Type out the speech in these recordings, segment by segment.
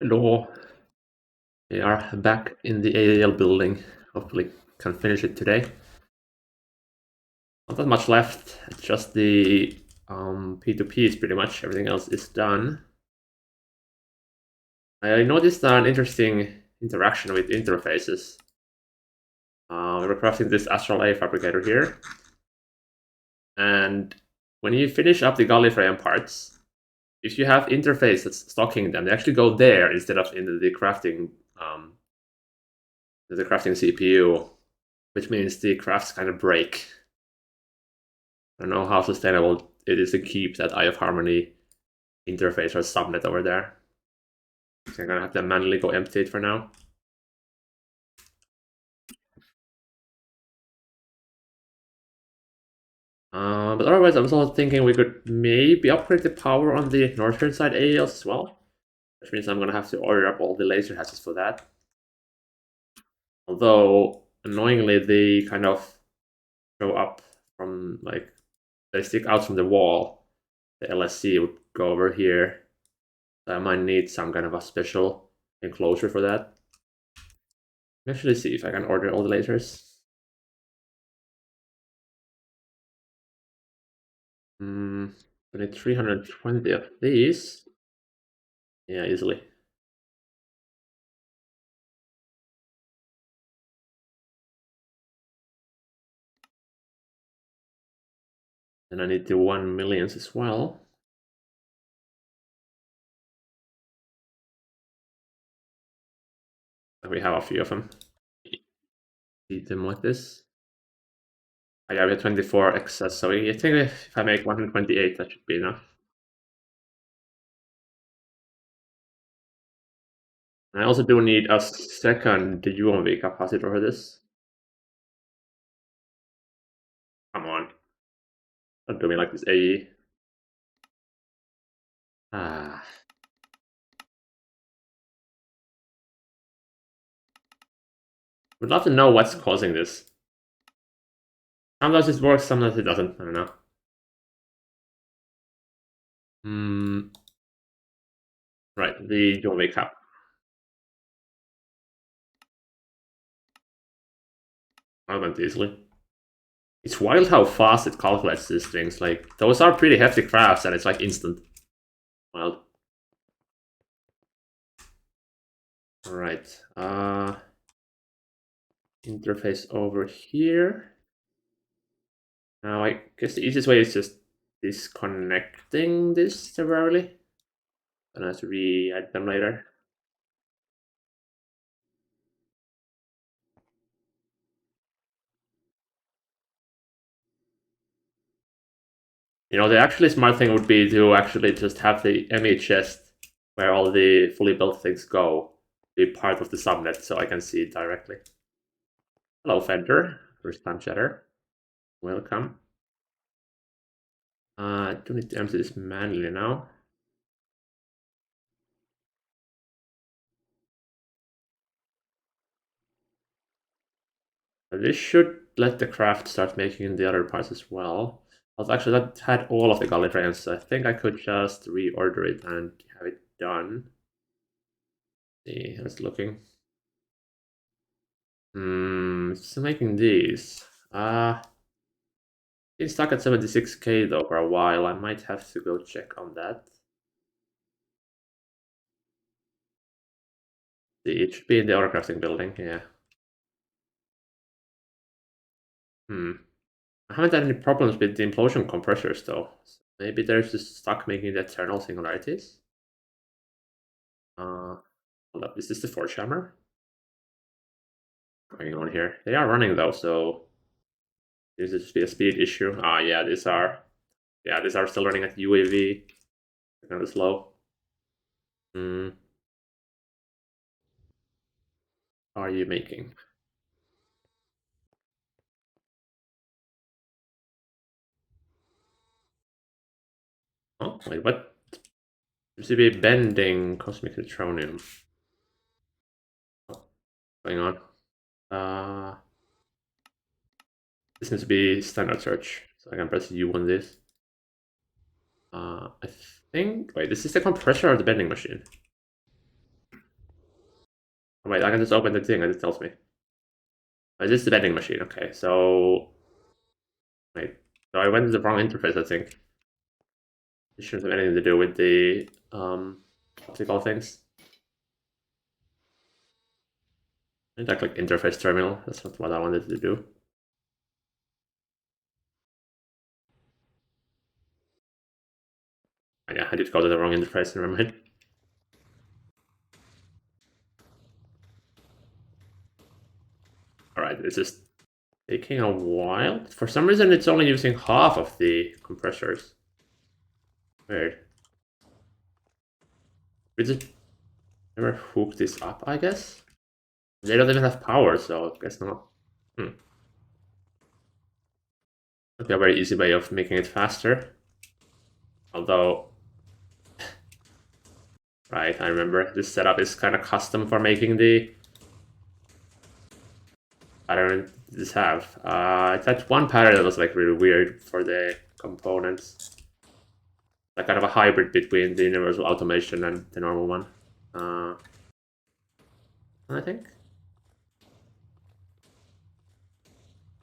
Hello. We are back in the AAL building. Hopefully can finish it today. Not that much left. It's just the P2Ps pretty much. Everything else is done. I noticed an interesting interaction with interfaces. We're crafting this Astral A fabricator here. And when you finish up the Gallifreyan parts, if you have interface that's stocking them, they actually go there instead of in the crafting CPU, which means the crafts kind of break. I don't know how sustainable it is to keep that Eye of Harmony interface or subnet over there. So I'm gonna have to manually go empty it for now. But otherwise, I was also thinking we could maybe upgrade the power on the northern side AALs as well. Which means I'm gonna have to order up all the laser hatches for that. Although, annoyingly, they kind of show up from, like, they stick out from the wall. The LSC would go over here. So I might need some kind of a special enclosure for that. Actually see if I can order all the lasers. I need 320 of these. Yeah, easily. And I need the 1 millions as well. We have a few of them. Eat them like this. Oh, yeah, we have 24 excess, so I think if I make 128, that should be enough. And I also do need a second UMV capacitor for this. Come on. Don't do me like this, AE. Ah. Would love to know what's causing this. Sometimes it works, sometimes it doesn't. I don't know. Right, the UMV cap. I went easily. It's wild how fast it calculates these things. Like, those are pretty hefty crafts, and it's like instant. Wild. Alright. Interface over here. Now, I guess the easiest way is just disconnecting this temporarily. And I have to re-add them later. You know, the actually smart thing would be to actually just have the ME chest where all the fully built things go be part of the subnet so I can see it directly. Hello, Fender. First time chatter. Welcome. I do need to empty this manually now. This should let the craft start making the other parts as well. Although actually that had all of the Gallifreyans, so I think I could just reorder it and have it done. Let's see, how's it looking? It's making these. Been stuck at 76k though for a while. I might have to go check on that. See, it should be in the auto crafting building, yeah. I haven't had any problems with the implosion compressors though. So maybe there's just stuck making the eternal singularities. Hold up, is this the forge hammer? Going on here. They are running though, so this is just be a speed issue. Yeah, these are still running at UAV. They're kind of slow. Are you making? Oh wait, what? Seems to be bending cosmic neutronium. What's going on? This needs to be standard search, so I can press U on this. I think. Wait, this is the compressor or the bending machine? Wait, I can just open the thing and it tells me. Oh, this is the vending machine. Okay, so wait. So I went to the wrong interface, I think. It shouldn't have anything to do with the optical things. I click interface terminal. That's not what I wanted to do. Oh, yeah, I did go to the wrong interface, never mind. Alright, it's just taking a while. For some reason, it's only using half of the compressors. Weird. We just never hook this up, I guess? They don't even have power, so I guess not. Hmm. Could be a very easy way of making it faster. Although, right, I remember this setup is kind of custom for making the pattern this have. It had one pattern that was like really weird for the components. Like kind of a hybrid between the universal automation and the normal one. I think.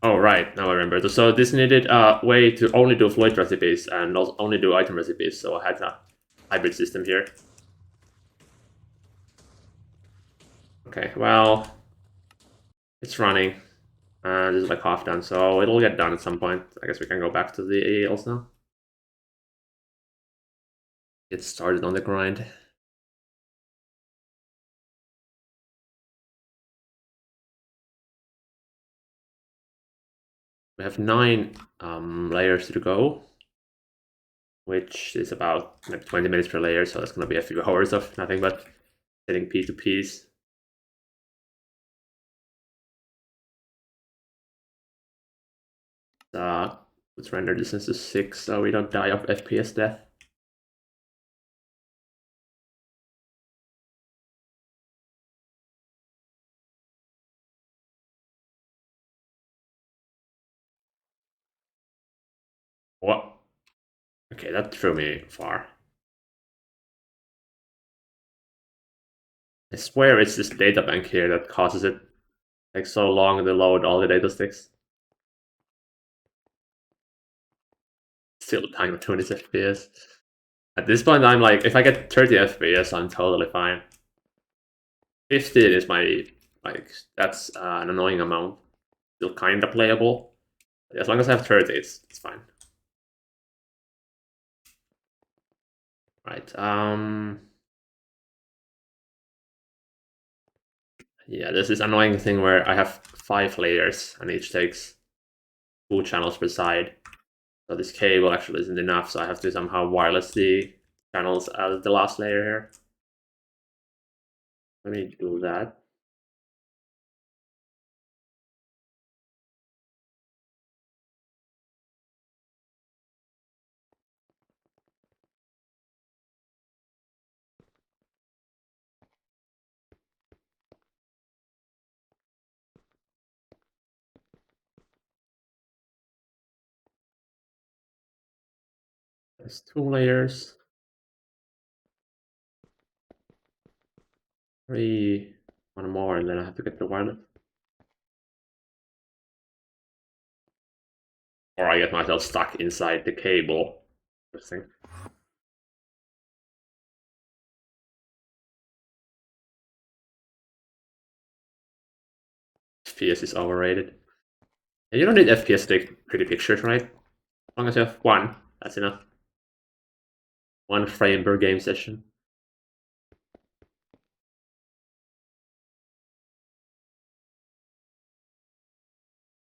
Oh, right, now I remember. So this needed a way to only do fluid recipes and not only do item recipes, so I had a hybrid system here. Okay, well, it's running. This is like half done, so it'll get done at some point. I guess we can go back to the AALs now. Get started on the grind. We have 9 layers to go, which is about like 20 minutes per layer, so that's going to be a few hours of nothing but setting P2Ps. Let's render distance to 6 so we don't die of FPS death. What? Okay, that threw me far. I swear it's this data bank here that causes it like so long to load all the data sticks. Still time 20 FPS. At this point, I'm like, if I get 30 FPS, I'm totally fine. 15 is my, like, that's an annoying amount. Still kind of playable. As long as I have 30, it's fine. Right. Yeah, there's this annoying thing where I have 5 layers and each takes 2 channels per side. So this cable actually isn't enough, so I have to somehow wireless the channels out of the last layer here. Let me do that. There's 2 layers. 3. One more, and then I have to get the wireless. Or I get myself stuck inside the cable. Interesting. FPS is overrated. And you don't need FPS to take pretty pictures, right? As long as you have 1, that's enough. 1 frame per game session.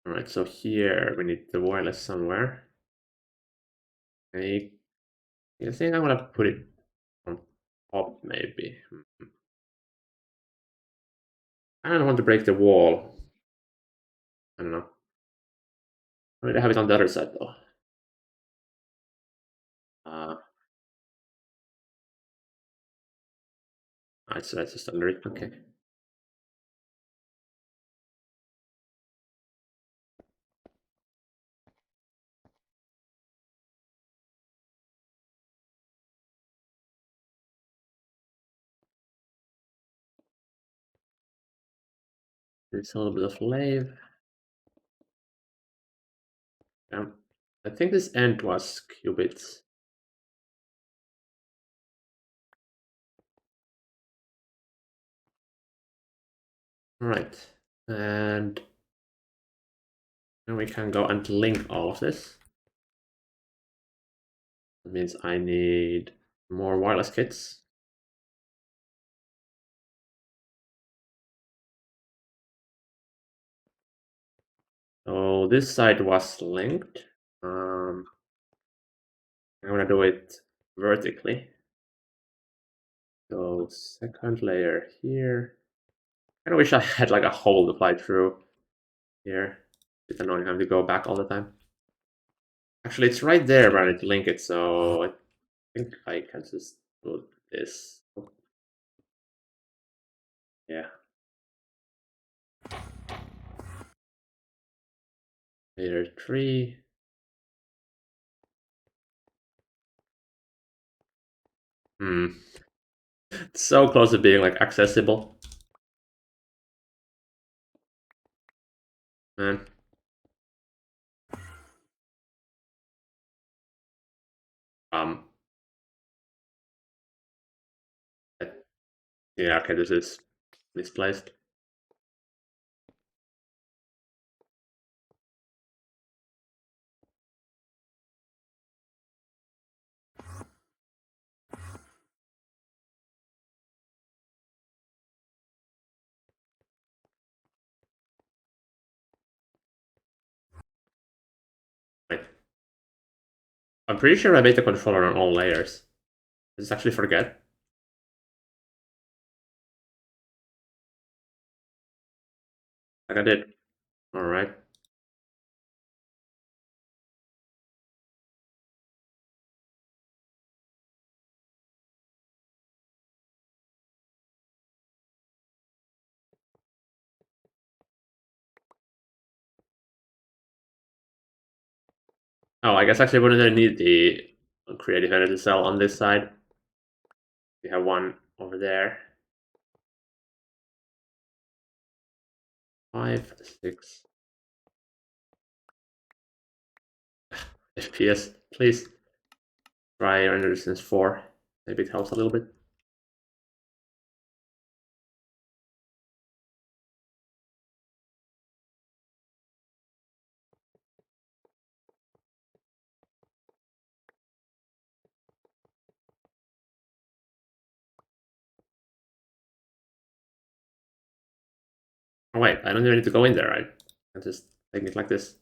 Alright, so here we need the wireless somewhere. I think I'm gonna put it on top, maybe. I don't want to break the wall. I don't know. I mean, I have it on the other side, though. Uh, Alright, so that's just under it. Okay. It's a little bit of lave. I think this end was qubits. All right, and then we can go and link all of this. That means I need more wireless kits. So this side was linked. I'm gonna do it vertically. So second layer here. I wish I had like a hole to fly through here. It's annoying having to go back all the time. Actually, it's right there where I need to link it, so I think I can just do this. Yeah. Layer 3. It's so close to being like accessible. Man. Um yeah, okay, this is misplaced. Right. I'm pretty sure I made the controller on all layers. I just actually forget. Like I did. Alright. Oh, I guess actually wouldn't I need the creative energy cell on this side? We have one over there. 5, 6 FPS. Please try render distance 4. Maybe it helps a little bit. Oh wait, I don't even need to go in there. I can just make it like this.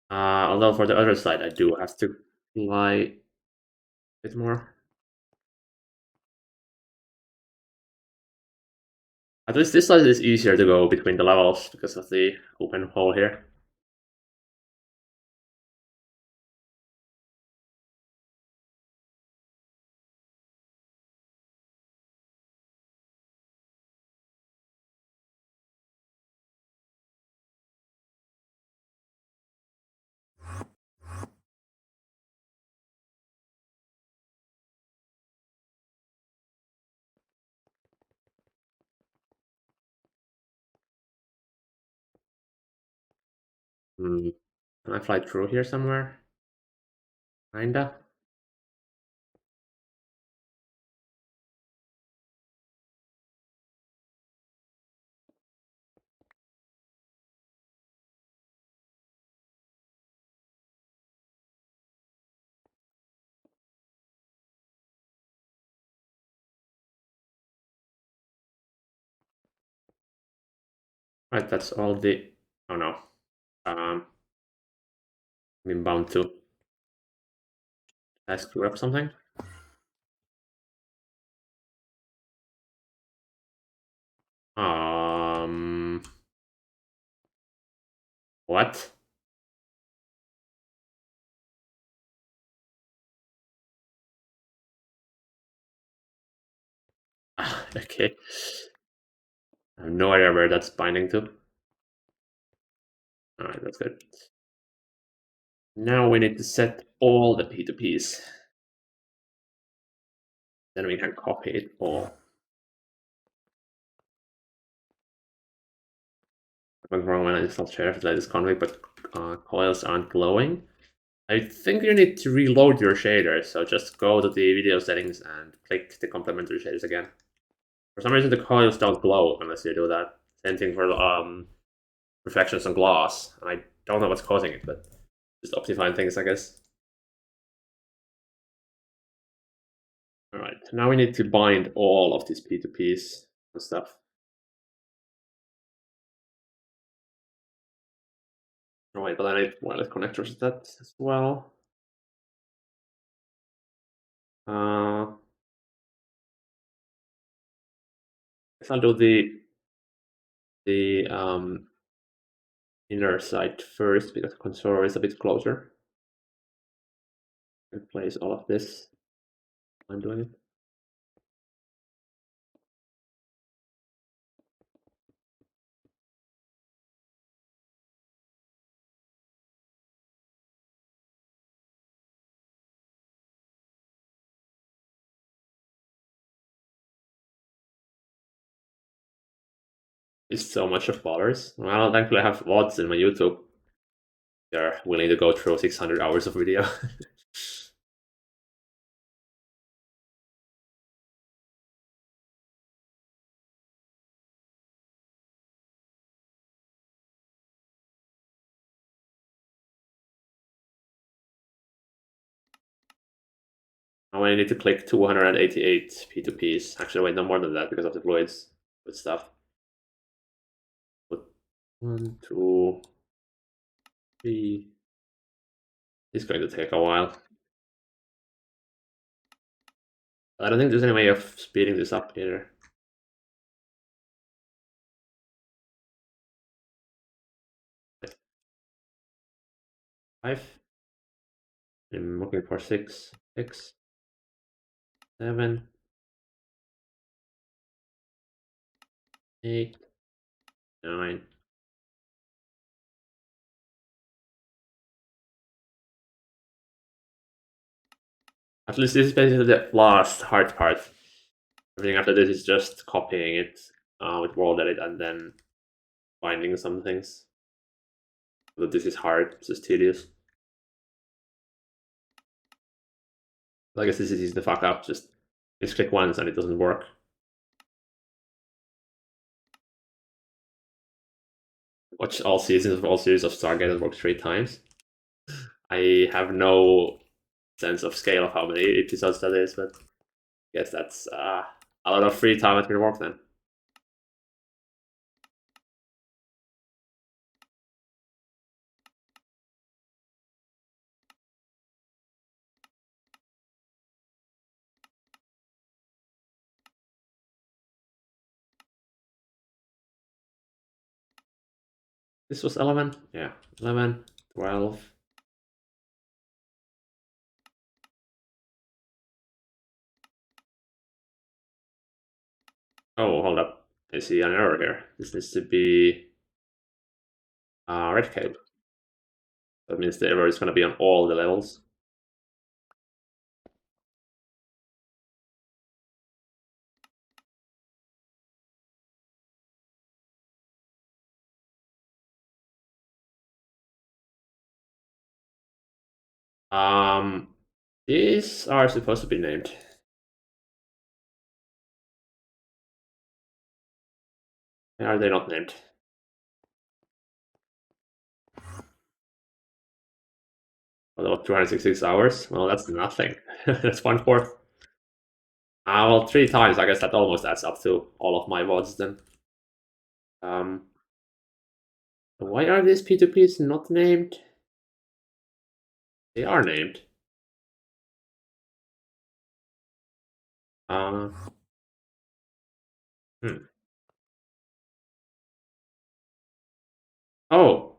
Although for the other side, I do have to fly a bit more. At least this side is easier to go between the levels because of the open hole here. Hmm. Can I fly through here somewhere? Kinda. Right, that's all the... Oh no. I'm bound to. I screw up something? Um... What? Okay. I have no idea where that's binding to. Alright, that's good. Now we need to set all the P2Ps. Then we can copy it all. went wrong when I installed share for this config, but coils aren't glowing. I think you need to reload your shader, so just go to the video settings and click the complementary shaders again. For some reason, the coils don't glow unless you do that. Same thing for reflections on glass. I don't know what's causing it, but just optifying things, I guess. All right, now we need to bind all of these P2Ps and stuff. Oh wait, but I need wireless connectors to that as well. Guess I'll do the inner side first because the controller is a bit closer. Replace all of this. I'm doing it. It's so much of ballers. Well, thankfully I have VODs in my YouTube. They're willing to go through 600 hours of video. Now I need to click 288 P2Ps. Actually, wait, no more than that because of the fluids with stuff. But 1, 2, 3. It's going to take a while. I don't think there's any way of speeding this up either. Five. I'm looking for 6, 6, 7, 8, 9. At least this is basically the last hard part. Everything after this is just copying it with world edit and then finding some things. But this is hard, this is tedious. I guess this is easy to fuck up, just click once and it doesn't work. Watch all seasons of all series of Stargate and work 3 times. I have no sense of scale of how many episodes that is, but I guess that's a lot of free time at your work then. This was 11? Yeah, 11, 12. Oh, hold up. I see an error here. This needs to be red cape. That means the error is going to be on all the levels. These are supposed to be named. Are they not named? Although 266 hours? Well, that's nothing. That's 1/4. Well, 3 times. I guess that almost adds up to all of my VODs then. Why are these P2Ps not named? They are named. Uh, hmm. Oh,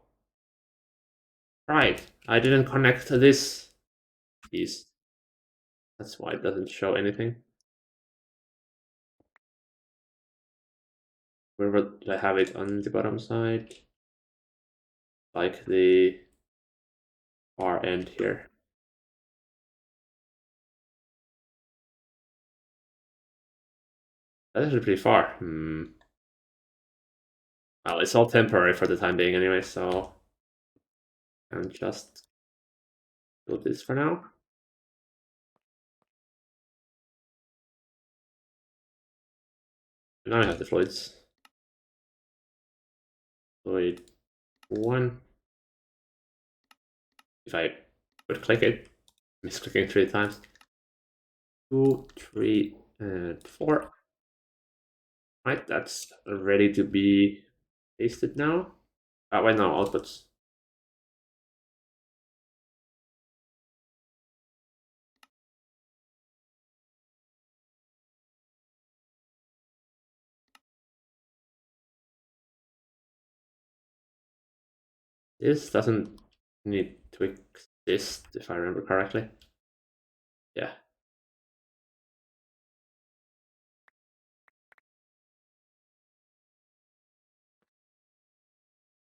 right. I didn't connect to this piece. That's why it doesn't show anything. Where would I have it on the bottom side? Like the far end here. That's actually pretty far. Well, it's all temporary for the time being anyway, so I'm just do this for now. Now I have the fluids. Fluid 1. If I would click it, misclicking 3 times. 2, 3, and 4. Right, that's ready to be pasted now. Wait, no, outputs. This doesn't need to exist, if I remember correctly. Yeah.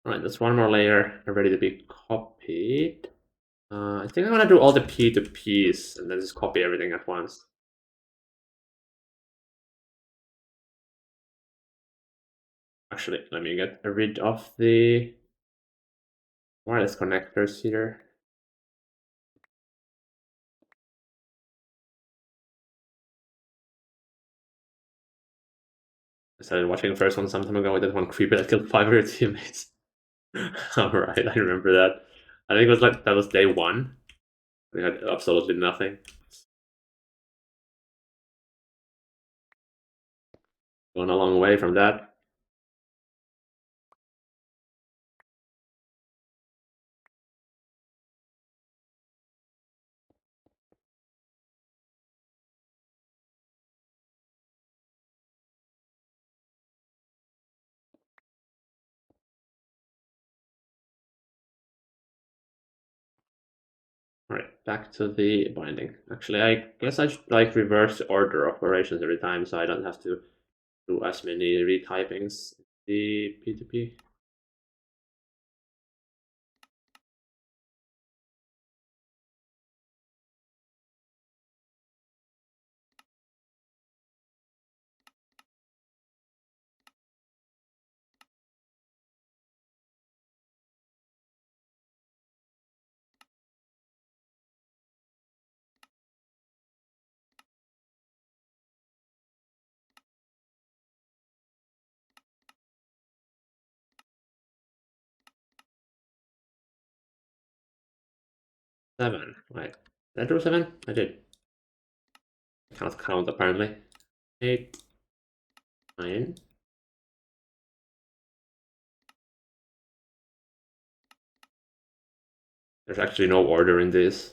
Alright, that's one more layer ready to be copied. I think I'm gonna do all the P2Ps and then just copy everything at once. Actually, let me get rid of the wireless connectors here. I started watching the first one some time ago with that one creeper that killed 5 of your teammates. Alright, I remember that. I think it was like, that was day 1. We had absolutely nothing. Going a long way from that. Alright, back to the binding. Actually, I guess I should like reverse the order of operations every time so I don't have to do as many retypings. The P2P. 7. Right. Did I draw 7? I did. I cannot count apparently. 8, 9. There's actually no order in this.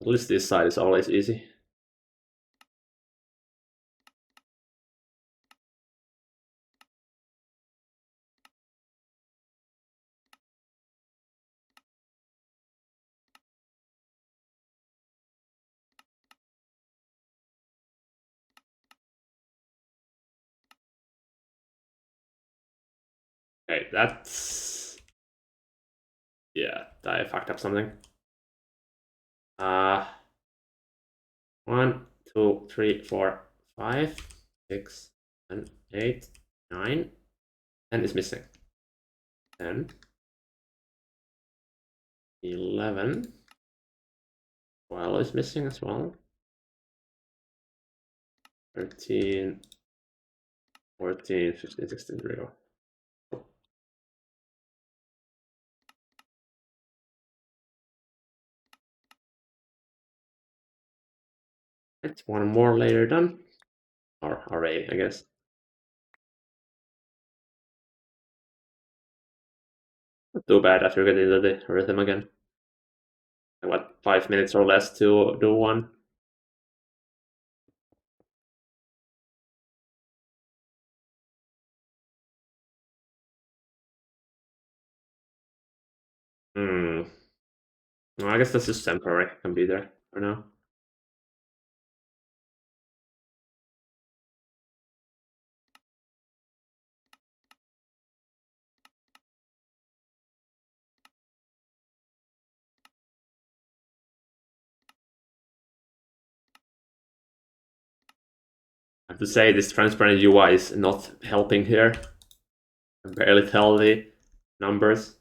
At least this side is always easy. Okay, that's... Yeah, I fucked up something. 1, 2, 3, 4, 5, 6, 7, 8, 9. 10 is missing. 10, 11. 12 is missing as well. 13, 14, 15, 16, there we go. It's one more layer done. Or array, I guess. Not too bad after getting into the rhythm again. What, 5 minutes or less to do one? Hmm. Well, I guess that's just temporary. Can be there for now. I have to say this transparent UI is not helping here. I can barely tell the numbers.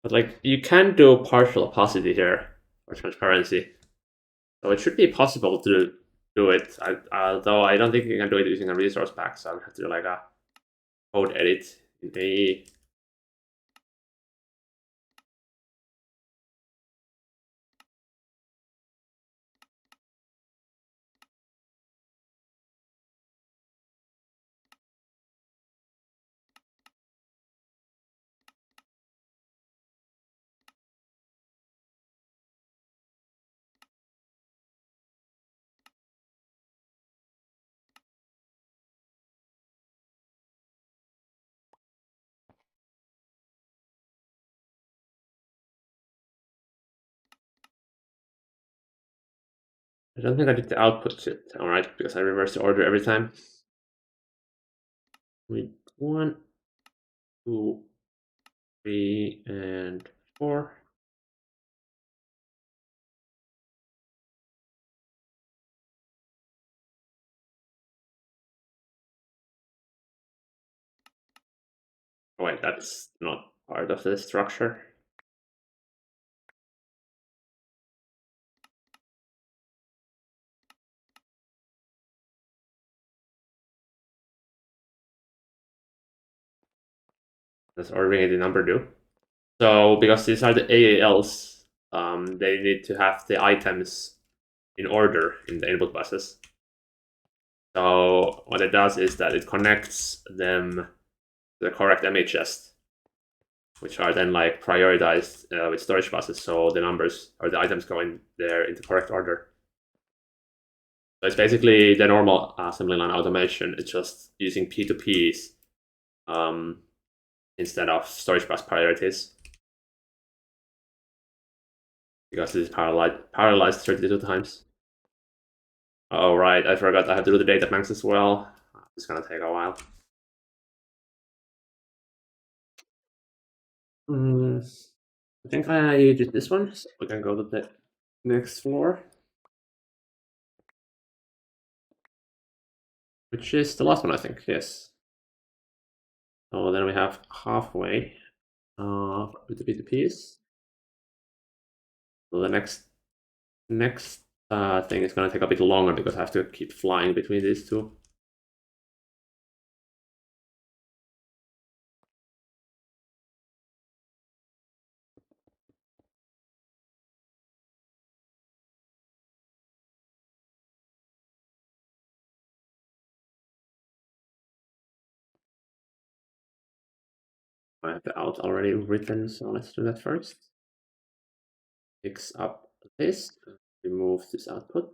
But like you can do partial opacity here or transparency. So it should be possible to do it. Although I don't think you can do it using a resource pack, so I would have to do like a code edit in AE. I don't think I did the output shit, alright, because I reverse the order every time. We 1, 2, 3, and 4. Oh, wait, that's not part of the structure. Does ordering the number do? So because these are the AALs, they need to have the items in order in the input buses. So what it does is that it connects them to the correct MHS, which are then like prioritized with storage buses, so the numbers or the items go in there into correct order. So it's basically the normal assembly line automation. It's just using P2Ps instead of storage bus priorities. Because it is parallelized 32 times. Oh, right, I forgot I have to do the data banks as well. It's gonna take a while. I think I did this one, so we can go to the next floor, which is the last one, I think, yes. So then we have halfway with the P2Ps. So the next thing is gonna take a bit longer because I have to keep flying between these two. I have the out already written, so let's do that first. Fix up this, remove this output.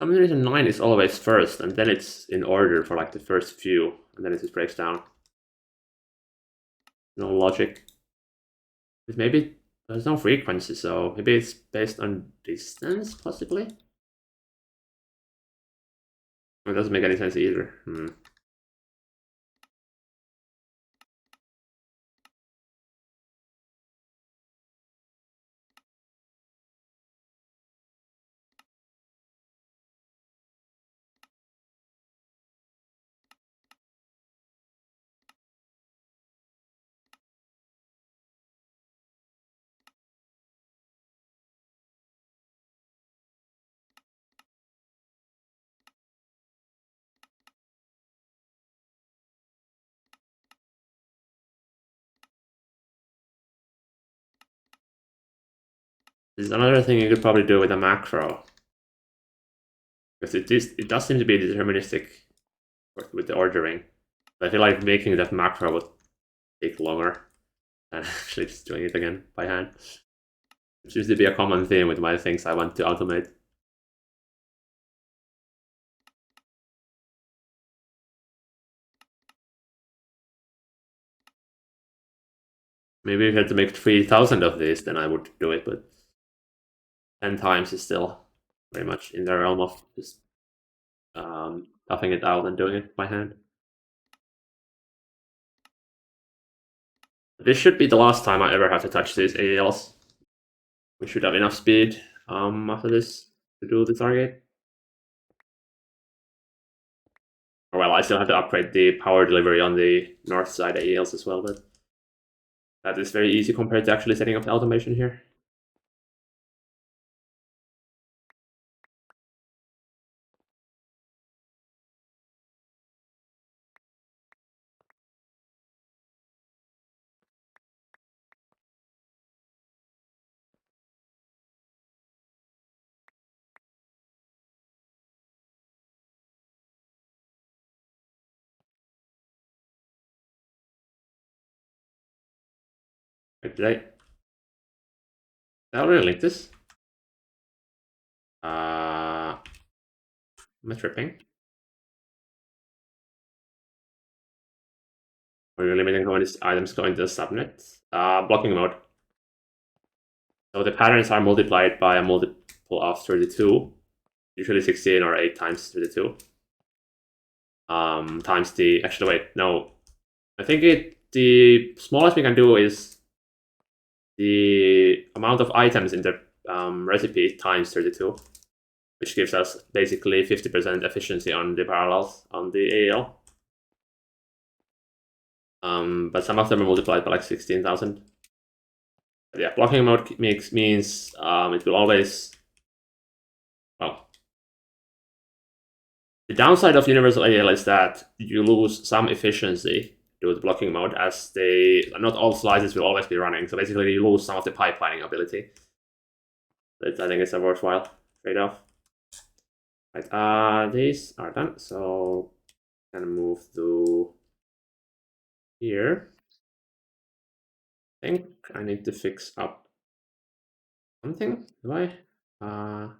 Some reason 9 is always first, and then it's in order for like the first few, and then it just breaks down. No logic. Maybe there's no frequency, so maybe it's based on distance, possibly? It doesn't make any sense either. This is another thing you could probably do with a macro. Because it does seem to be deterministic with the ordering. But I feel like making that macro would take longer than actually just doing it again by hand. It seems to be a common theme with my things I want to automate. Maybe if I had to make 3,000 of these, then I would do it, but 10 times is still very much in the realm of just toughing it out and doing it by hand. This should be the last time I ever have to touch these AALs. We should have enough speed after this to do the target. Or well, I still have to upgrade the power delivery on the north side AALs as well, but that is very easy compared to actually setting up the automation here. Wait, did I already link this? Am I tripping? Are you limiting how many items go into the subnet? Blocking mode. So the patterns are multiplied by a multiple of 32, usually 16 or 8 times 32. Times the, actually wait, no. I think the smallest we can do is the amount of items in the recipe times 32, which gives us basically 50% efficiency on the parallels on the AAL. But some of them are multiplied by like 16,000. Yeah, blocking mode means it will always, well, the downside of universal AAL is that you lose some efficiency due to blocking mode, as not all slices will always be running. So basically, you lose some of the pipelining ability. But I think it's a worthwhile trade-off. Right, these are done. So I'm gonna move to here. I think I need to fix up something. Do I? I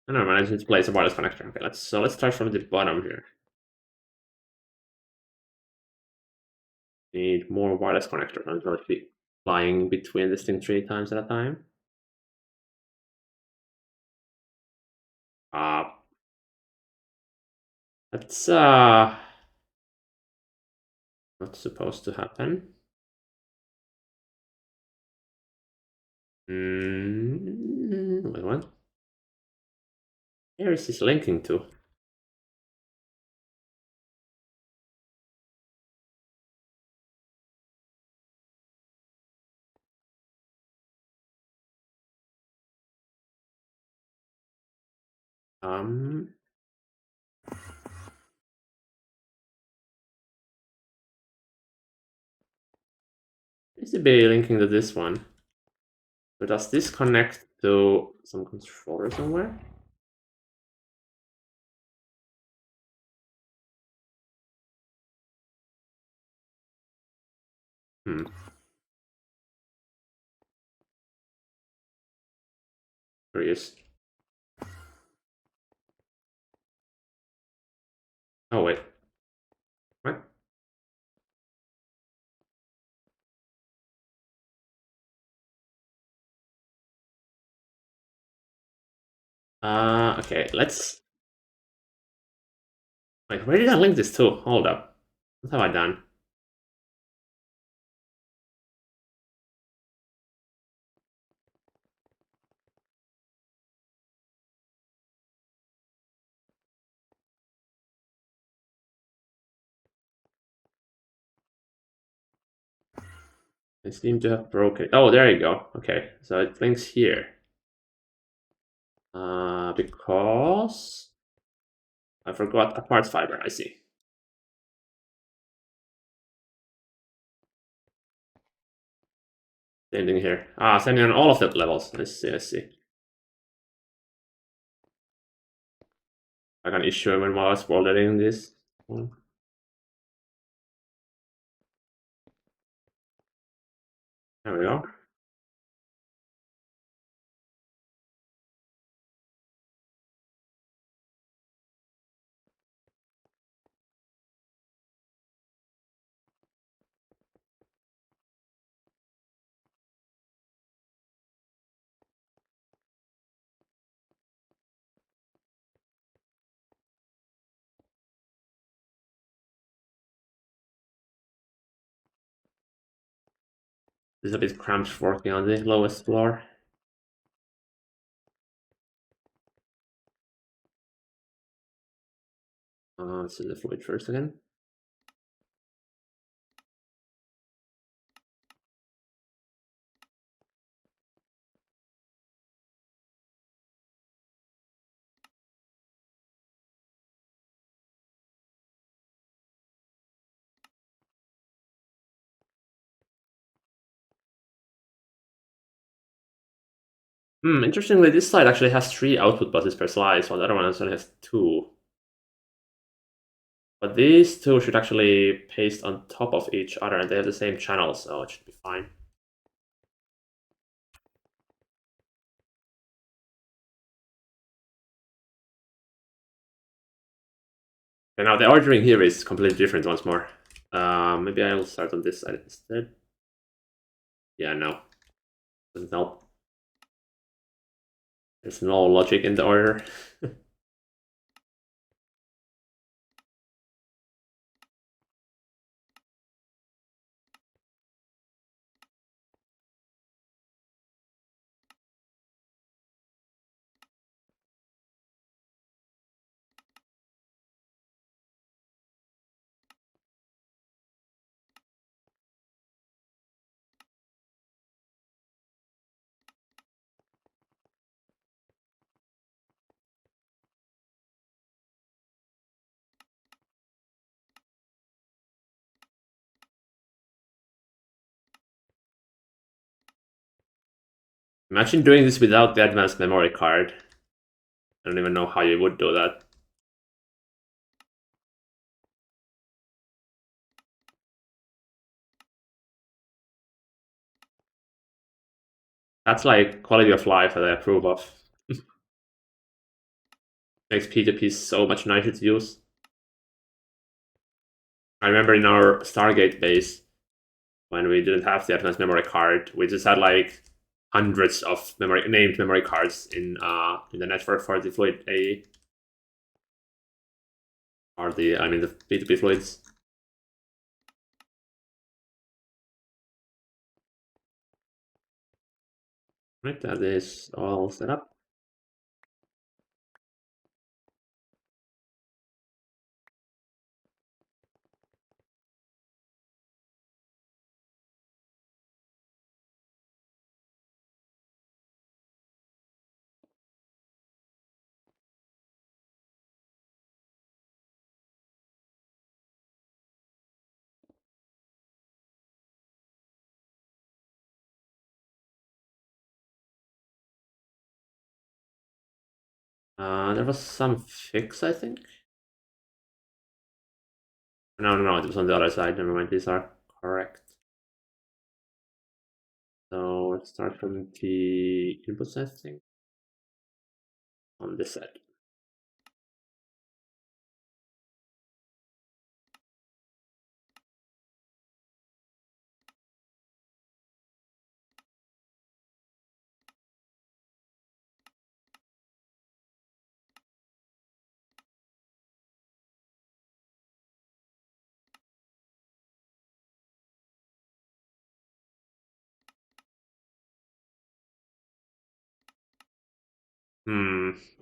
don't know. I just need to place a wireless connector. Okay, let's start from the bottom here. Need more wireless connectors. I'm going to be flying between this thing 3 times at a time. Uh, that's not supposed to happen. Wait, what? Where is this linking to? Um, Is it be linking to this one? So does this connect to some controller somewhere? Hmm. Curious. Oh wait. What? Okay, let's. Wait, where did I link this to? Hold up. What have I done? I seem to have broken. Oh, there you go. Okay, so it links here. Because I forgot a parts fiber. I see. Same thing here. Sending on all of the levels. I see. I see. I can issue when I was forwarding this one. There we go. It's a bit cramped working on the lowest floor. Let's see the fluid first again. Interestingly, this side actually has 3 output buses per slide, while the other one only has 2. But these two should actually paste on top of each other, and they have the same channel, so it should be fine. And now the ordering here is completely different once more. Maybe I'll start on this side instead. Yeah, no. Doesn't help. There's no logic in the order. Imagine doing this without the advanced memory card. I don't even know how you would do that. That's like quality of life that I approve of. Makes P2P so much nicer to use. I remember in our Stargate base, when we didn't have the advanced memory card, we just had like hundreds of named memory cards in the network for the fluid A, or the P2P fluids. Right, that is all set up. There was some fix, I think. No, it was on the other side. Never mind, these are correct. So let's start from the input setting on this side.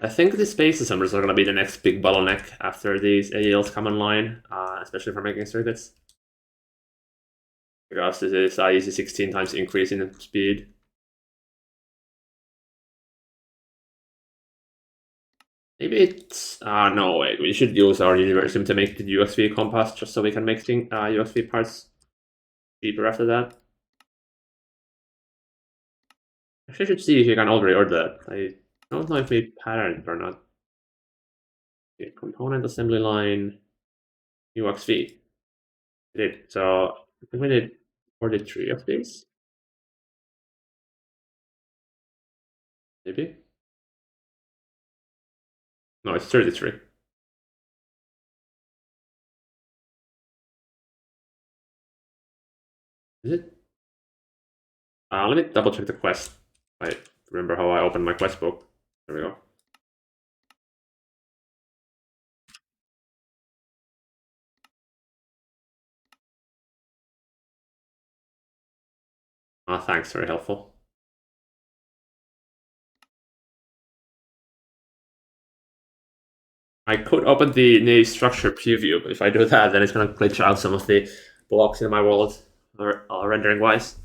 I think the space assemblers are going to be the next big bottleneck after these AALs come online, especially for making circuits. Because this is a easy 16 times increase in speed. Maybe it's no wait. We should use our universum to make the UXV compass just so we can make UXV parts cheaper after that. Actually, I should see if you can already order that. I don't know if we patterned or not. Okay, component assembly line UXV. We did. So I think we did 43 of these. Maybe. No, it's 33. Is it? Let me double check the quest. I remember how I opened my quest book. There we go. Thanks, very helpful. I could open the new structure preview, but if I do that, then it's going to glitch out some of the blocks in my world, or rendering wise.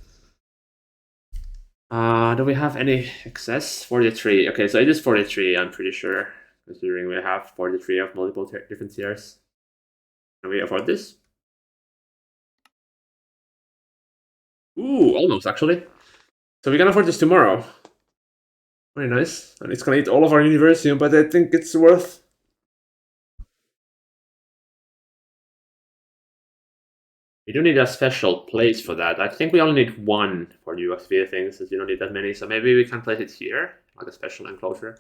Do we have any excess? 43. Okay, so it is 43, I'm pretty sure, considering we have 43 of multiple different tiers. Can we afford this? Ooh, almost actually. So we can afford this tomorrow. Very nice. And it's gonna eat all of our Universium, but I think it's worth. We do need a special place for that. I think we only need one for the UXV things, since you don't need that many. So maybe we can place it here, like a special enclosure.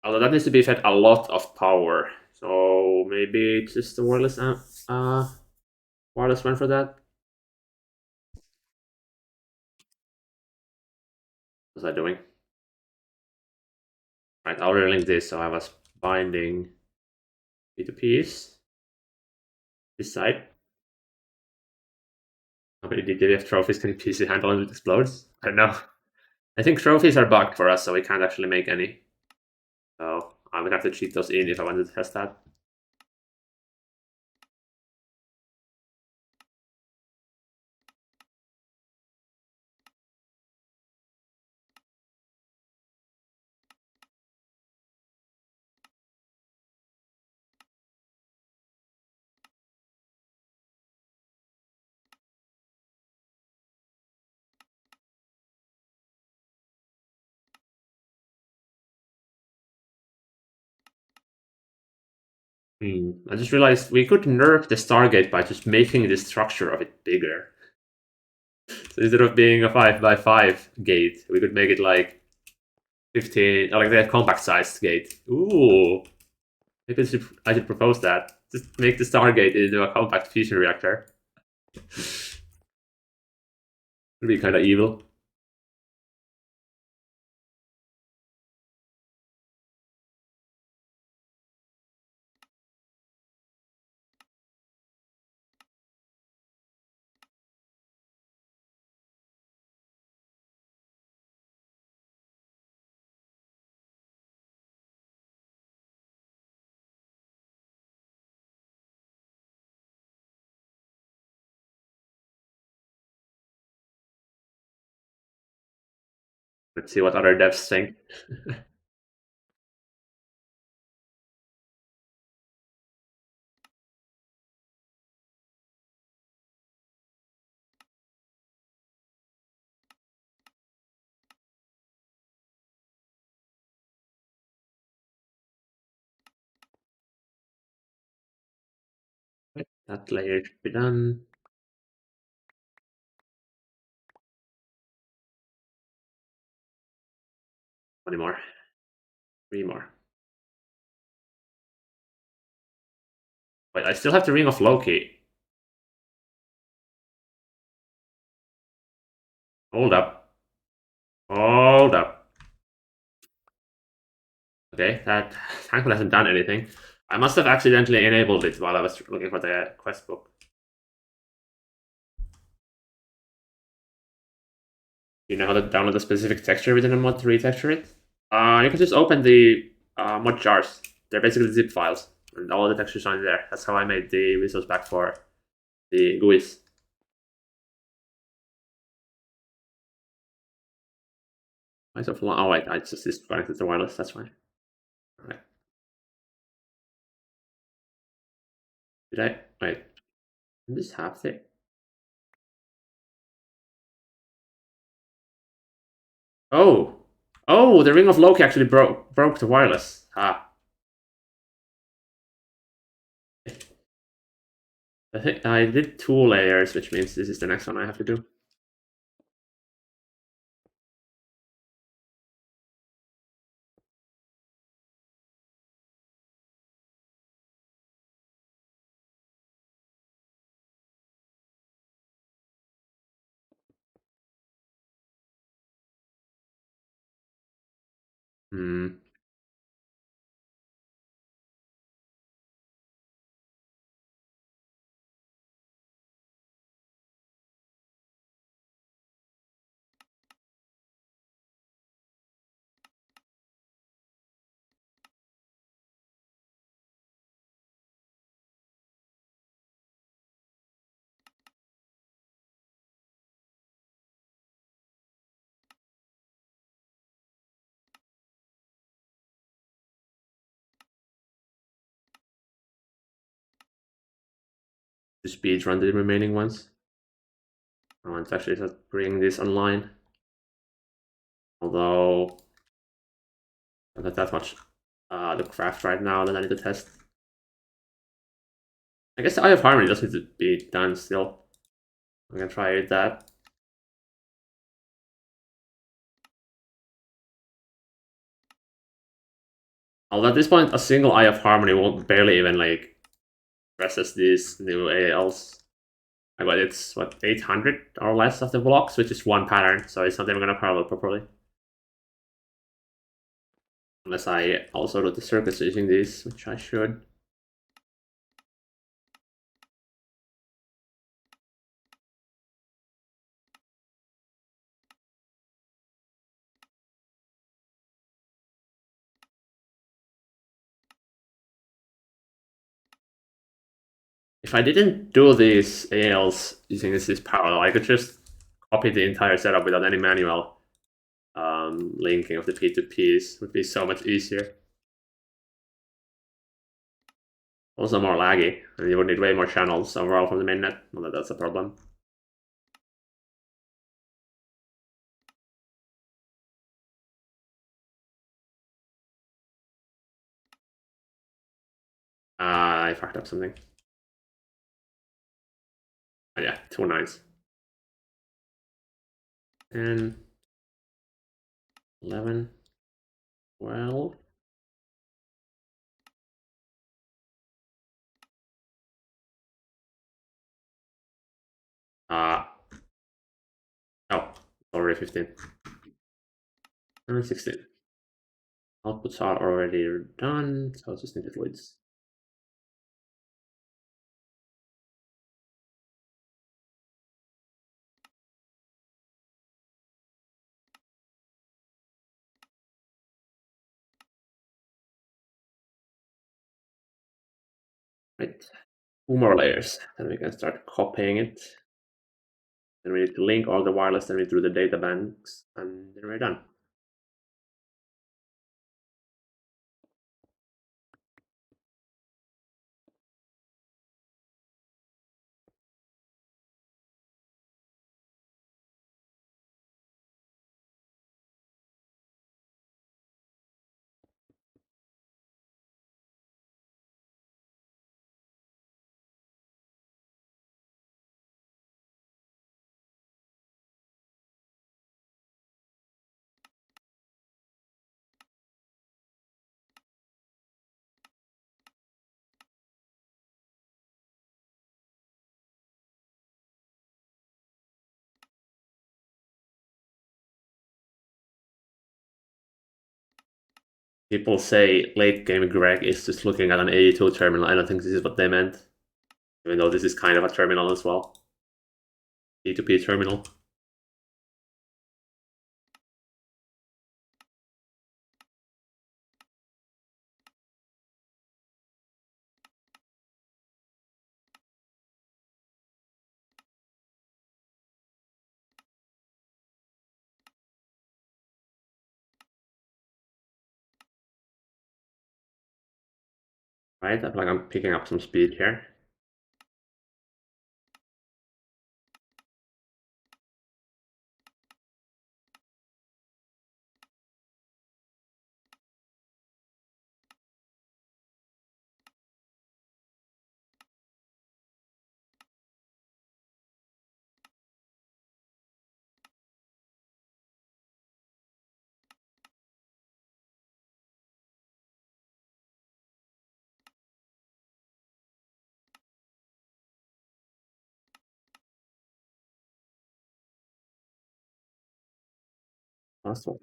Although that needs to be fed a lot of power. So maybe just the wireless one for that. What's that doing? Right, I'll relink this. So I was binding P2Ps. This side. How many DDF trophies can PC handle and it explodes? I don't know. I think trophies are bugged for us, so we can't actually make any. So I would have to cheat those in if I wanted to test that. I just realized we could nerf the Stargate by just making the structure of it bigger. So instead of being a 5x5 gate, we could make it like 15, like the compact sized gate. Ooh, maybe I should propose that. Just make the Stargate into a compact fusion reactor. Would be kind of evil. Let's see what other devs think. That layer should be done. 20 more. 3 more. Wait, I still have the Ring of Loki. Hold up. Hold up. Okay, that thankfully hasn't done anything. I must have accidentally enabled it while I was looking for the quest book. You know how to download a specific texture within a mod to retexture it? You can just open the mod jars. They're basically zip files, and all the textures are in there. That's how I made the resource back for the GUIs. Myself alone. Oh wait, I just disconnected the wireless. That's fine. All right. Did I wait? Did this have the? Oh, oh! The Ring of Loki actually broke the wireless. Ah, I think I did 2 layers, which means this is the next one I have to do. Hmm. to speed run the remaining ones. I want to actually start bring this online. Although not that much the craft right now that I need to test. I guess the Eye of Harmony does need to be done still. I'm gonna try that. Although at this point, a single Eye of Harmony won't barely even like process these new AALs. But it's what 800 or less of the blocks, which is one pattern, so it's not even gonna parallel properly. Unless I also do the circuits using these, which I should. If I didn't do these ALs using this parallel, I could just copy the entire setup without any manual linking of the P2Ps. Would be so much easier. Also more laggy, and you would need way more channels overall from the mainnet. Well, that's a problem. I fucked up something. Oh, yeah, 2 nines. 10, 11, 12. Uh, oh, already 15. And 16. Outputs are already done, so I just need to voids. Right, 2 more layers, then we can start copying it. Then we need to link all the wireless, then we do the data banks, and then we're done. People say late game Greg is just looking at an AE2 terminal. I don't think this is what they meant, even though this is kind of a terminal as well. P2P terminal. Right, I feel like I'm picking up some speed here. Awesome.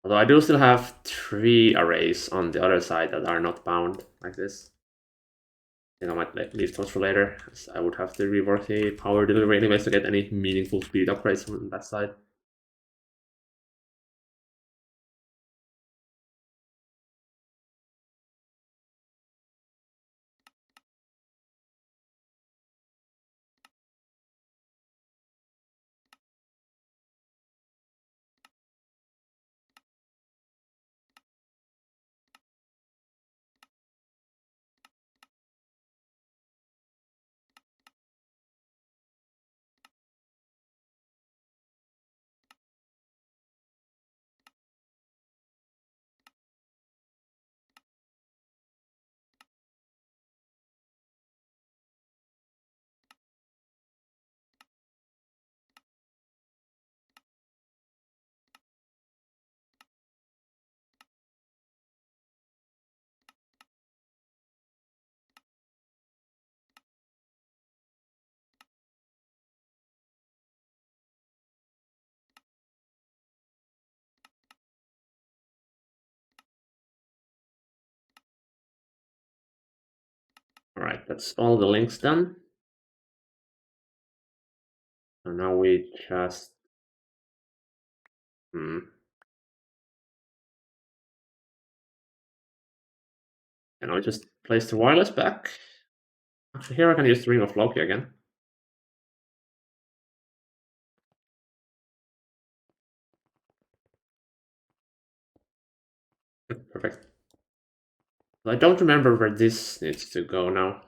Although I do still have 3 arrays on the other side that are not bound like this. I think I might leave those for later, as I would have to rework the power delivery anyways to get any meaningful speed upgrades on that side. Alright, that's all the links done. So now we just... And I'll just place the wireless back. Actually, here I can use the ring of Loki again. Perfect. I don't remember where this needs to go now.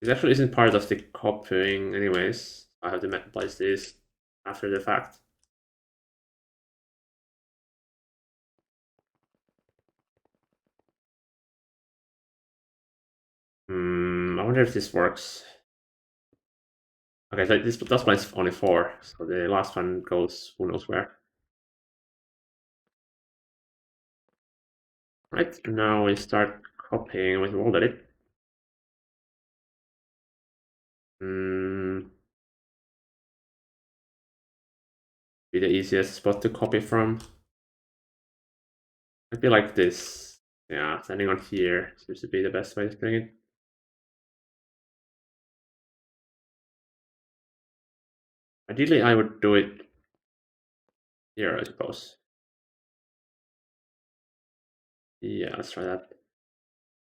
It actually isn't part of the copying anyways. I have to place this after the fact. I wonder if this works. Okay, so this one is only 4, so the last one goes who knows where. Right, now we start copying with roll edit. Be the easiest spot to copy from. I feel like this. Yeah, sending on here seems to be the best way to bring it. Ideally, I would do it here, I suppose. Yeah, let's try that.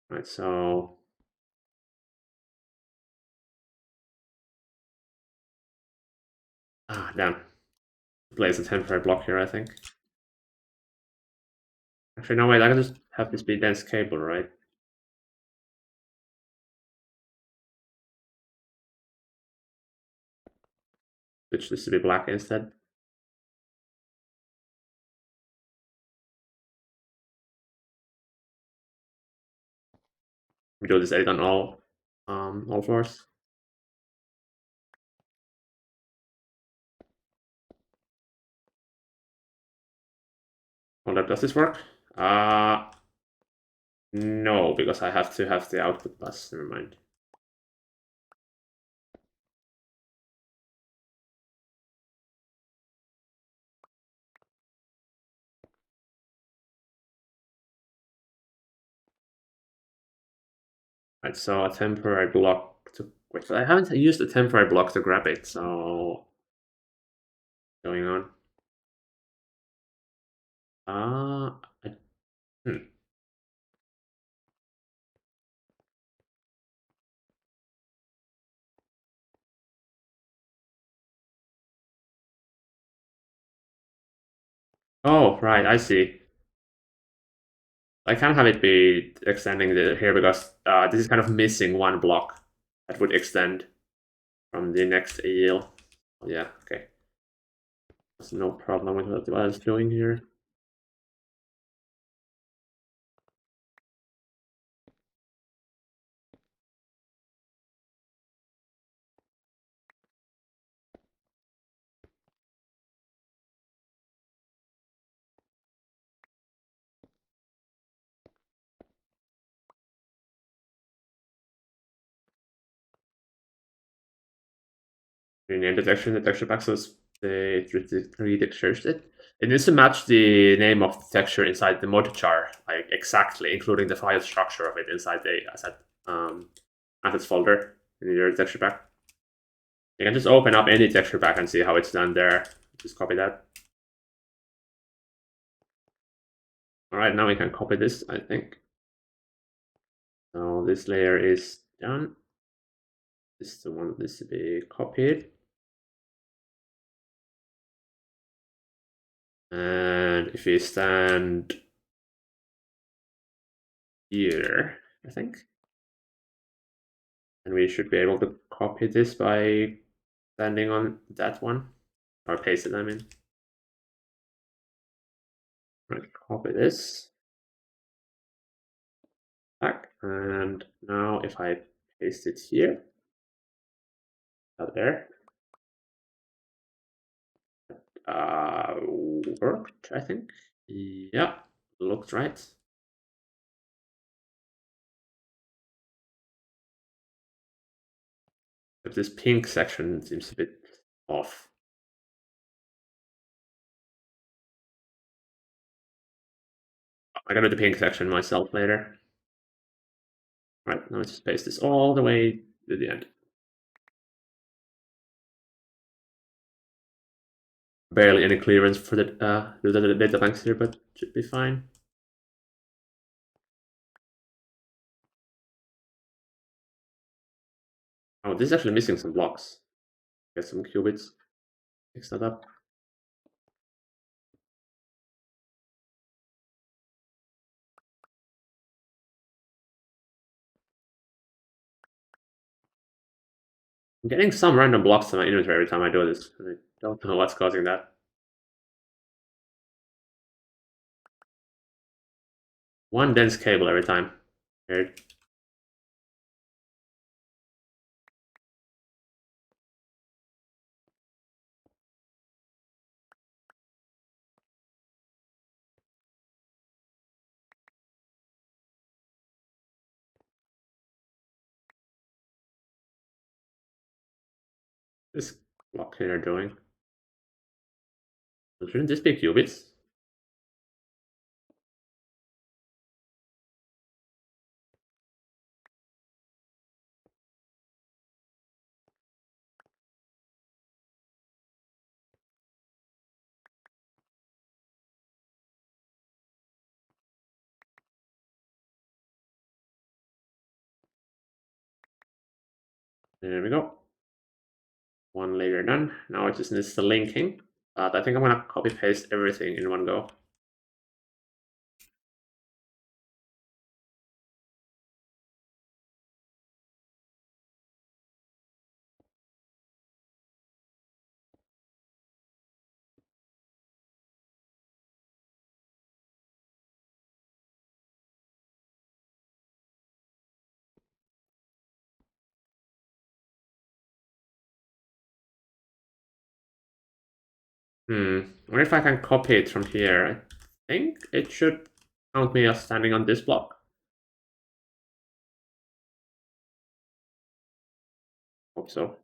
Right, so... Ah, damn. Place a temporary block here, I think. Actually, no, wait, I can just have this be dense cable, right? Switch this to be black instead. We do this edit on all floors. Hold up, does this work? No, because I have to have the output bus. Never mind. Right, so a temporary block to... Wait, I haven't used a temporary block to grab it, so... Going on. Uh, I... hmm. Oh, right, I see. I can't have it be extending here because this is kind of missing one block that would extend from the next AAL. Oh, yeah, okay. There's no problem with what I was doing here. Rename the texture pack so it's the three textures. It needs to match the name of the texture inside the mod jar, like exactly, including the file structure of it inside the assets folder in your texture pack. You can just open up any texture pack and see how it's done there. Just copy that. All right, now we can copy this, I think. So this layer is done. This is the one that needs to be copied. And if we stand here, I think, and we should be able to copy this by standing on that one, or paste it, I mean. Right, copy this back, and now if I paste it here, out there, worked, I think. Yeah, looked right. But this pink section seems a bit off. I gotta do the pink section myself later. Right, now let's just paste this all the way to the end. Barely any clearance for the data banks here, but should be fine. Oh, this is actually missing some blocks. Get some qubits. Fix that up. I'm getting some random blocks in my inventory every time I do this. I don't know what's causing that. One dense cable every time. Weird. This block here doing. Shouldn't this be qubits? There we go. One layer done. Now it just needs the linking. But I think I'm gonna copy paste everything in one go. What if I can copy it from here? I think it should count me as standing on this block. Hope so.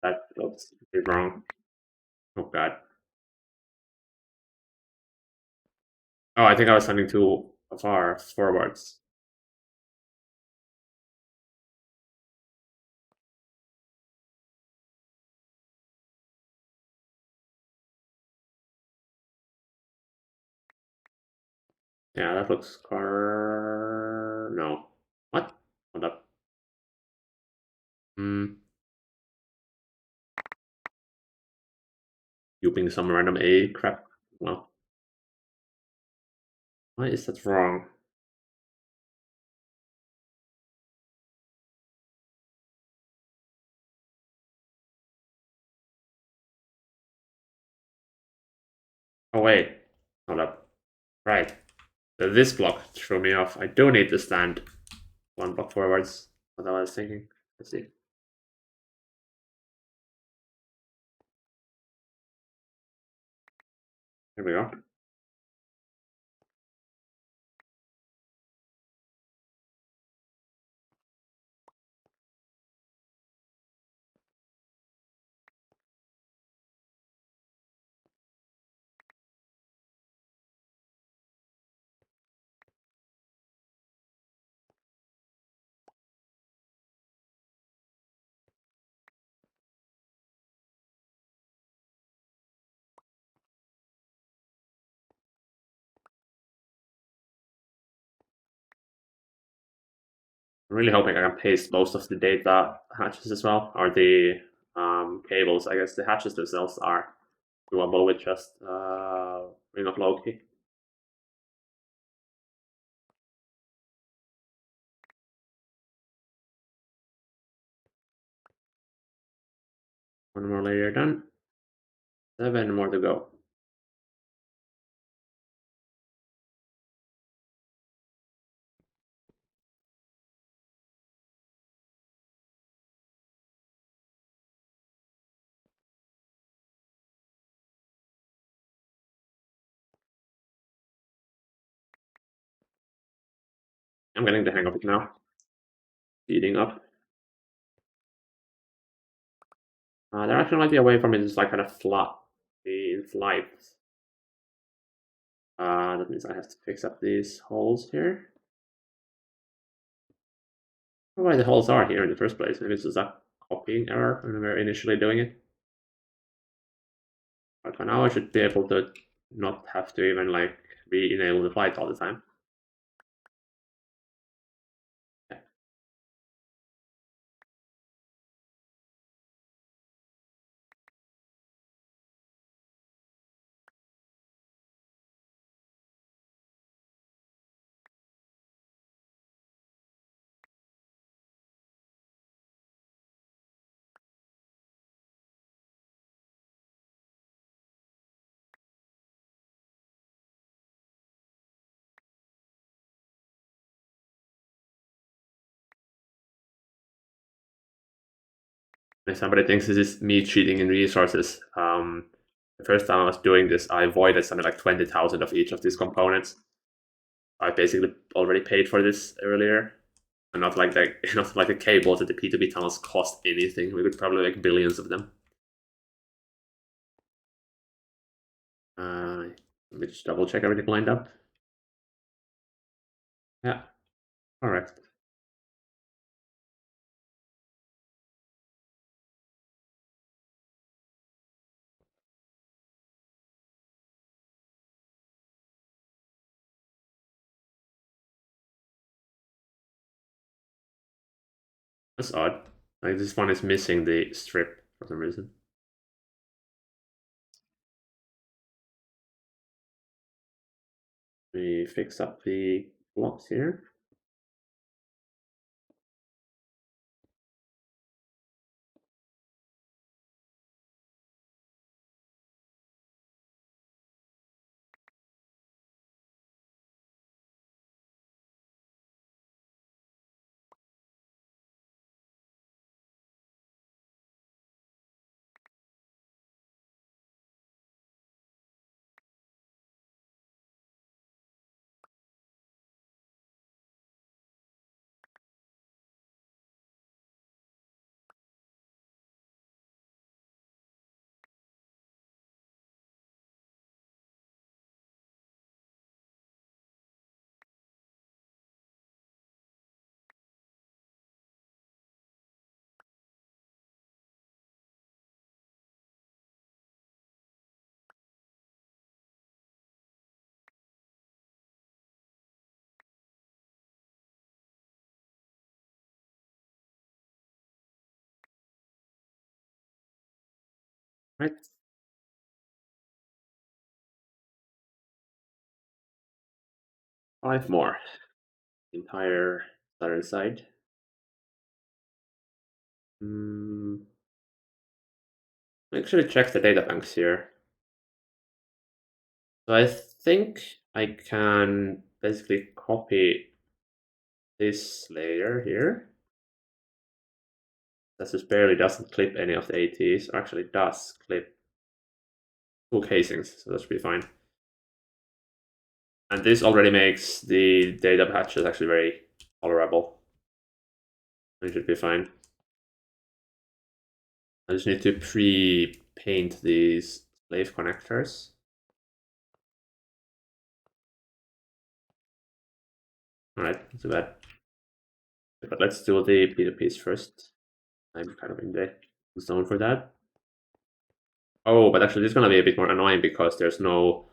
That looks a bit wrong. Oh god. Oh, I think I was standing too far forwards. Yeah, that looks no. What? Hold up. Using some random A crap. Well, why is that wrong? Oh wait. Hold up. Right. This block threw me off. I do need to stand one block forwards. What I was thinking. Let's see. Here we go. I'm really hoping I can paste most of the data hatches as well, or the cables. I guess the hatches themselves are doable with just Ring of Loki. One more layer done. 7 more to go. I'm getting the hang of it now. Speeding up. There actually might be a way for me to just like kind of be in flight. That means I have to fix up these holes here. I don't know why the holes are here in the first place. Maybe it's just a copying error when we were initially doing it. But for now, I should be able to not have to even like re-enable the flight all the time. Yeah. If somebody thinks this is me cheating in resources, the first time I was doing this, I avoided something like 20,000 of each of these components. I basically already paid for this earlier. And not like not like the cables at the P2P tunnels cost anything. We could probably make billions of them. Let me just double check everything lined up. Yeah, correct. That's odd. Like this one is missing the strip for some reason. We fix up the blocks here. Right. 5 more. Entire southern side. Actually check the data banks here. So I think I can basically copy this layer here. That just barely doesn't clip any of the ATs, or actually does clip 2 casings, so that should be fine. And this already makes the data patches actually very tolerable. It should be fine. I just need to pre-paint these slave connectors. Alright, not too bad. But let's do the P2Ps first. I'm kind of in the zone for that. Oh, but actually this is going to be a bit more annoying because there's no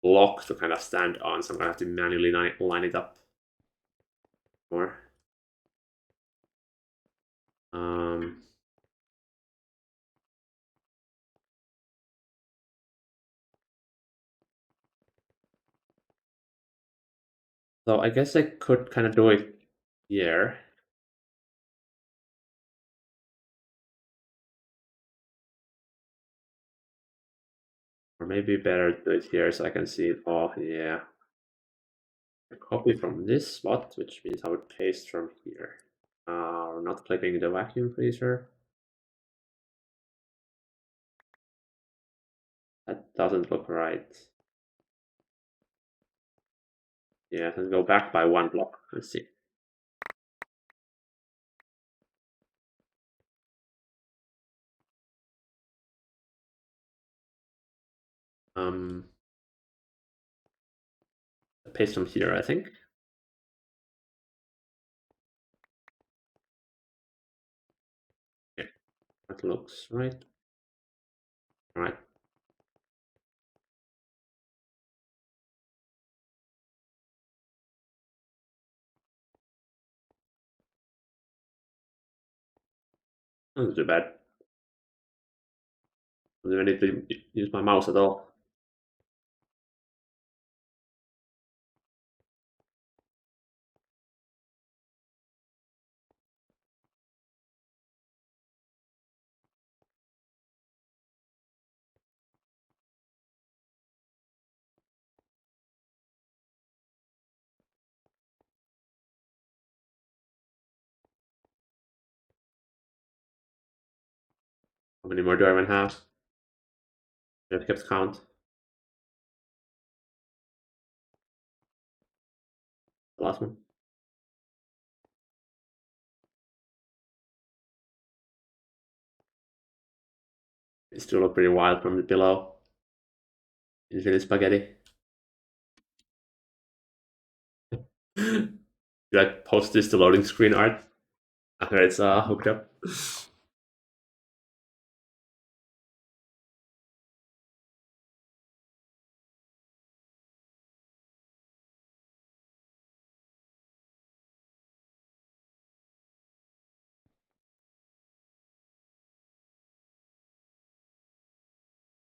block to kind of stand on, so I'm going to have to manually line it up more. Um, so I guess I could kind of do it here. Or maybe better to do it here so I can see it. Oh, yeah. I copy from this spot, which means I would paste from here. Not clicking the vacuum freezer. That doesn't look right. Yeah, let's go back by one block. Let's see. Um, paste from here, I think. Yeah, that looks right. All right. Not too bad. I don't need to use my mouse at all. How many more do I even have? I kept count. The last one. It still look pretty wild from the below. It's really spaghetti. Should I post this to loading screen art after it's hooked up?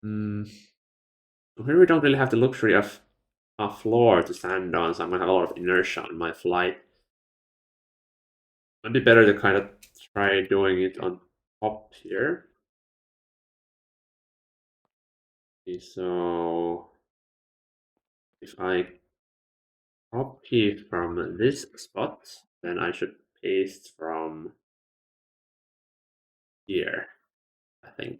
Mm, here we don't really have the luxury of a floor to stand on, so I'm gonna have a lot of inertia on my flight. Might be better to kind of try doing it on top here. Okay, so if I copy from this spot, then I should paste from here, I think.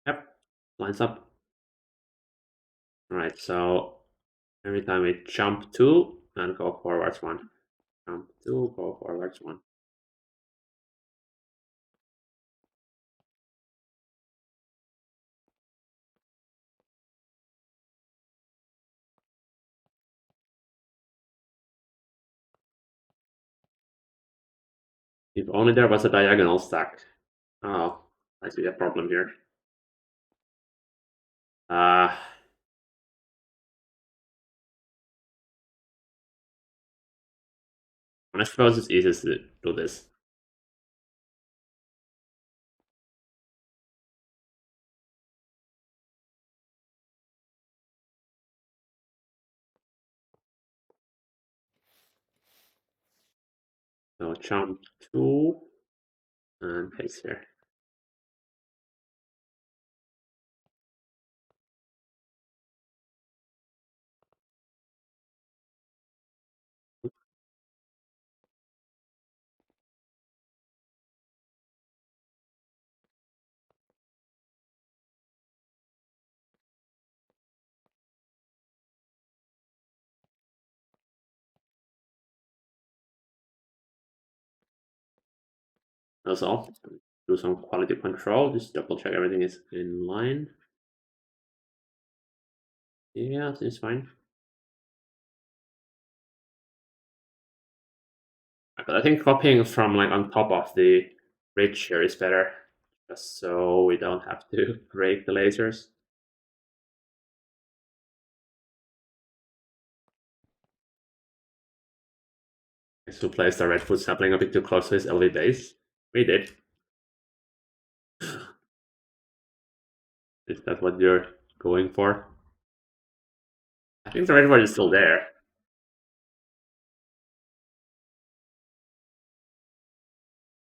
Yep, lines up. All right, so every time we jump two and go forwards one, jump two, go forwards one. If only there was a diagonal stack. Oh, I see a problem here. Uh, I suppose it's easiest to do this. So jump two and paste here. That's all. Do some quality control, just double check everything is in line. Yeah, it's fine. But I think copying from like on top of the bridge here is better, just so we don't have to break the lasers. Guess who placed the Redfoot sapling a bit too close to his LV base? We did. Is that what you're going for? I think the Redwood is still there.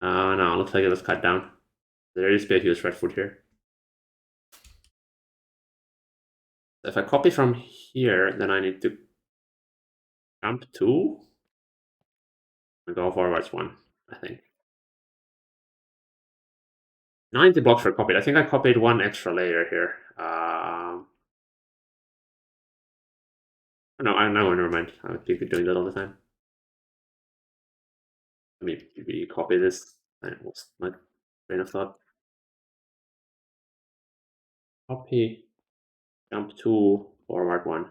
No, looks like it was cut down. There is a huge Redfoot here. If I copy from here, then I need to jump 2 and go forwards 1, I think. 90 blocks were copied. I think I copied 1 extra layer here. No, never mind. I keep doing that all the time. Let me maybe copy this. I lost my train of thought. Copy, jump 2, forward 1.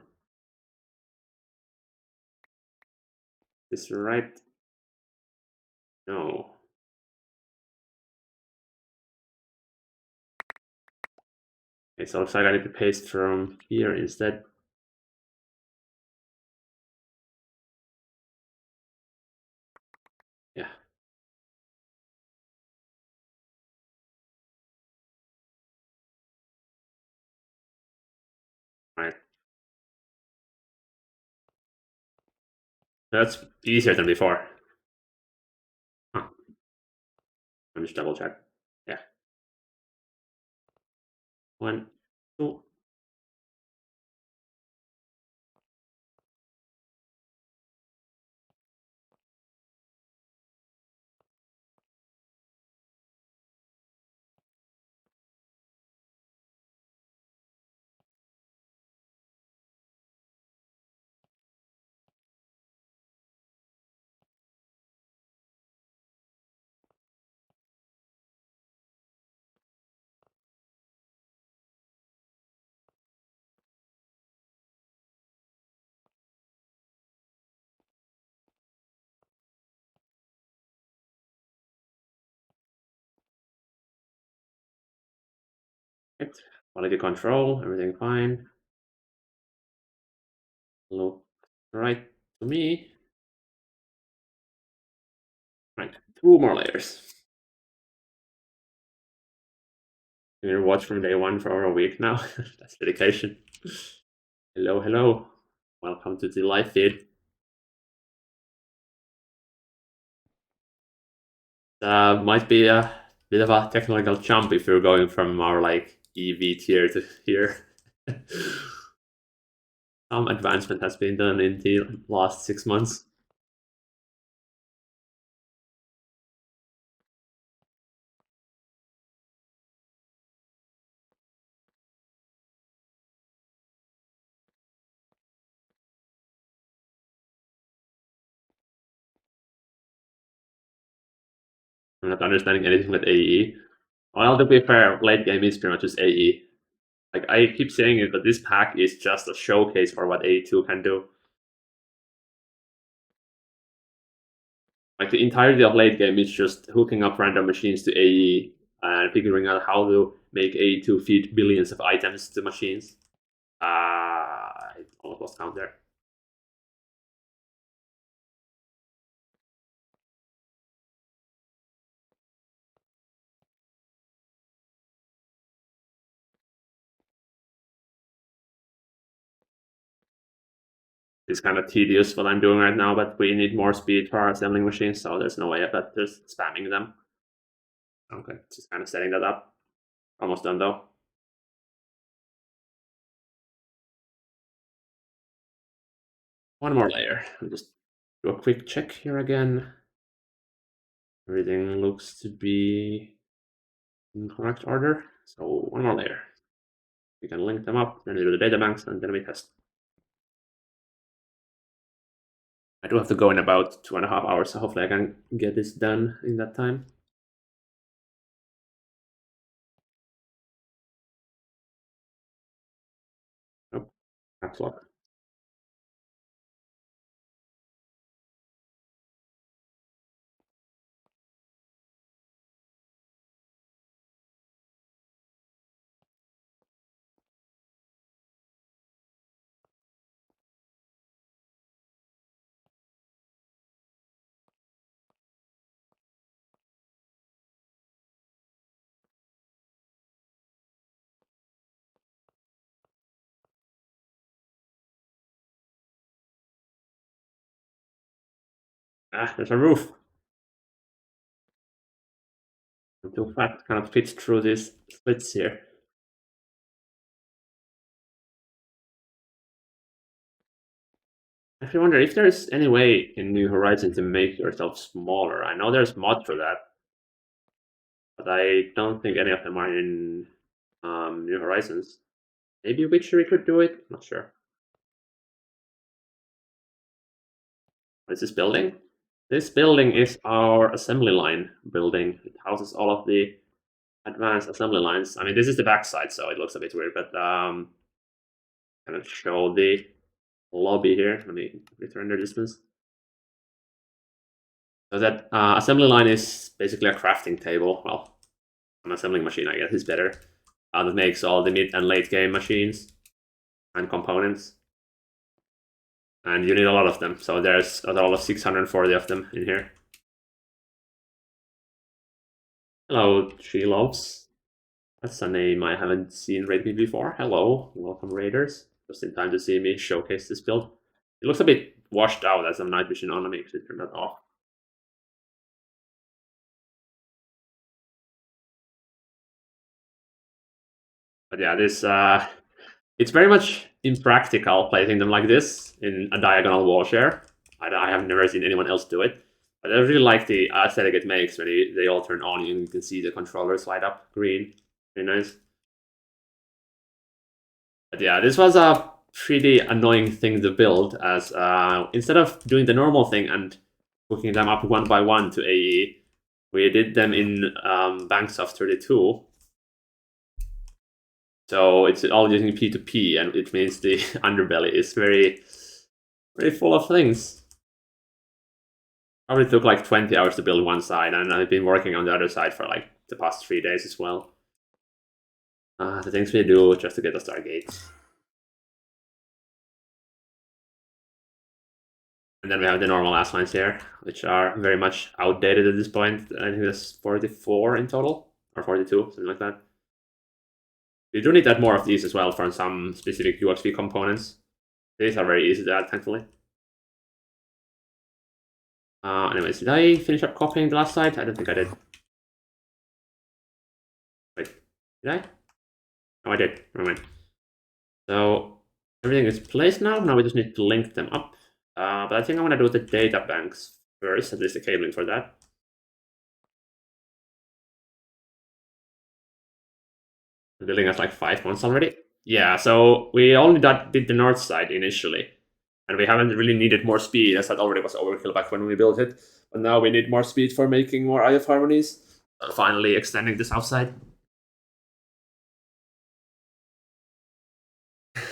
Is right? No. Okay, so it looks like I need to paste from here instead. Yeah. Right. That's easier than before. Huh. Let me just double check. Yeah. 1, 2. Right. Quality control, everything fine. Look right to me. Right, 2 more layers. You watch from day 1 for over a week now. That's dedication. Hello, hello. Welcome to the live feed. Might be a bit of a technical jump if you're going from our like EV tier to here. Some advancement has been done in the last 6 months. I'm not understanding anything with AE. Well, to be fair, late game is pretty much just AE. Like I keep saying it, but this pack is just a showcase for what AE2 can do. Like the entirety of late game is just hooking up random machines to AE and figuring out how to make AE2 feed billions of items to machines. I almost lost count there. It's kind of tedious what I'm doing right now, but we need more speed for our assembling machines, so there's no way but just spamming them. Okay, just kind of setting that up. Almost done though. One more layer. I'll just do a quick check here again. Everything looks to be in correct order. So one more layer. We can link them up, then we do the data banks, and then we test. I do have to go in about 2.5 hours, so hopefully I can get this done in that time. Nope, caps lock. Ah, there's a roof. I'm too fat, cannot fit through these slits here. I actually wonder if there's any way in New Horizons to make yourself smaller. I know there's mods for that, but I don't think any of them are in New Horizons. Maybe Witchery could do it. Not sure. What is this building? This building is our assembly line building. It houses all of the advanced assembly lines. I mean, this is the backside, so it looks a bit weird, but kind of show the lobby here. Let me return the distance. So that assembly line is basically a crafting table. Well, an assembling machine, I guess, is better. That makes all the mid and late game machines and components. And you need a lot of them. So there's a total of 640 of them in here. Hello, She Loves. That's a name I haven't seen raid me before. Hello, welcome raiders. Just in time to see me showcase this build. It looks a bit washed out as some night vision on. Let me actually turn that off. But yeah, this it's very much impractical placing them like this in a diagonal wall share. I have never seen anyone else do it. But I really like the aesthetic it makes when they all turn on and you can see the controllers light up green. Very nice. But yeah, this was a pretty annoying thing to build as instead of doing the normal thing and hooking them up one by one to AE, we did them in banks of 32. So it's all using P2P, and it means the underbelly is very full of things. Probably took like 20 hours to build one side, and I've been working on the other side for like the past 3 days as well. The things we do just to get the Stargates. And then we have the normal last lines here, which are very much outdated at this point. I think there's 44 in total, or 42, something like that. You do need to add more of these as well for some specific UXV components. These are very easy to add, thankfully. Anyways, did I finish up copying the last side? I don't think I did. Wait, did I? Oh, I did. Never mind. So everything is placed now. Now we just need to link them up. But I think I want to do the data banks first, at least the cabling for that. The building has like 5 months already. Yeah, so we only did the north side initially. And we haven't really needed more speed, as that already was overkill back when we built it. But now we need more speed for making more IF harmonies. Finally extending the south side.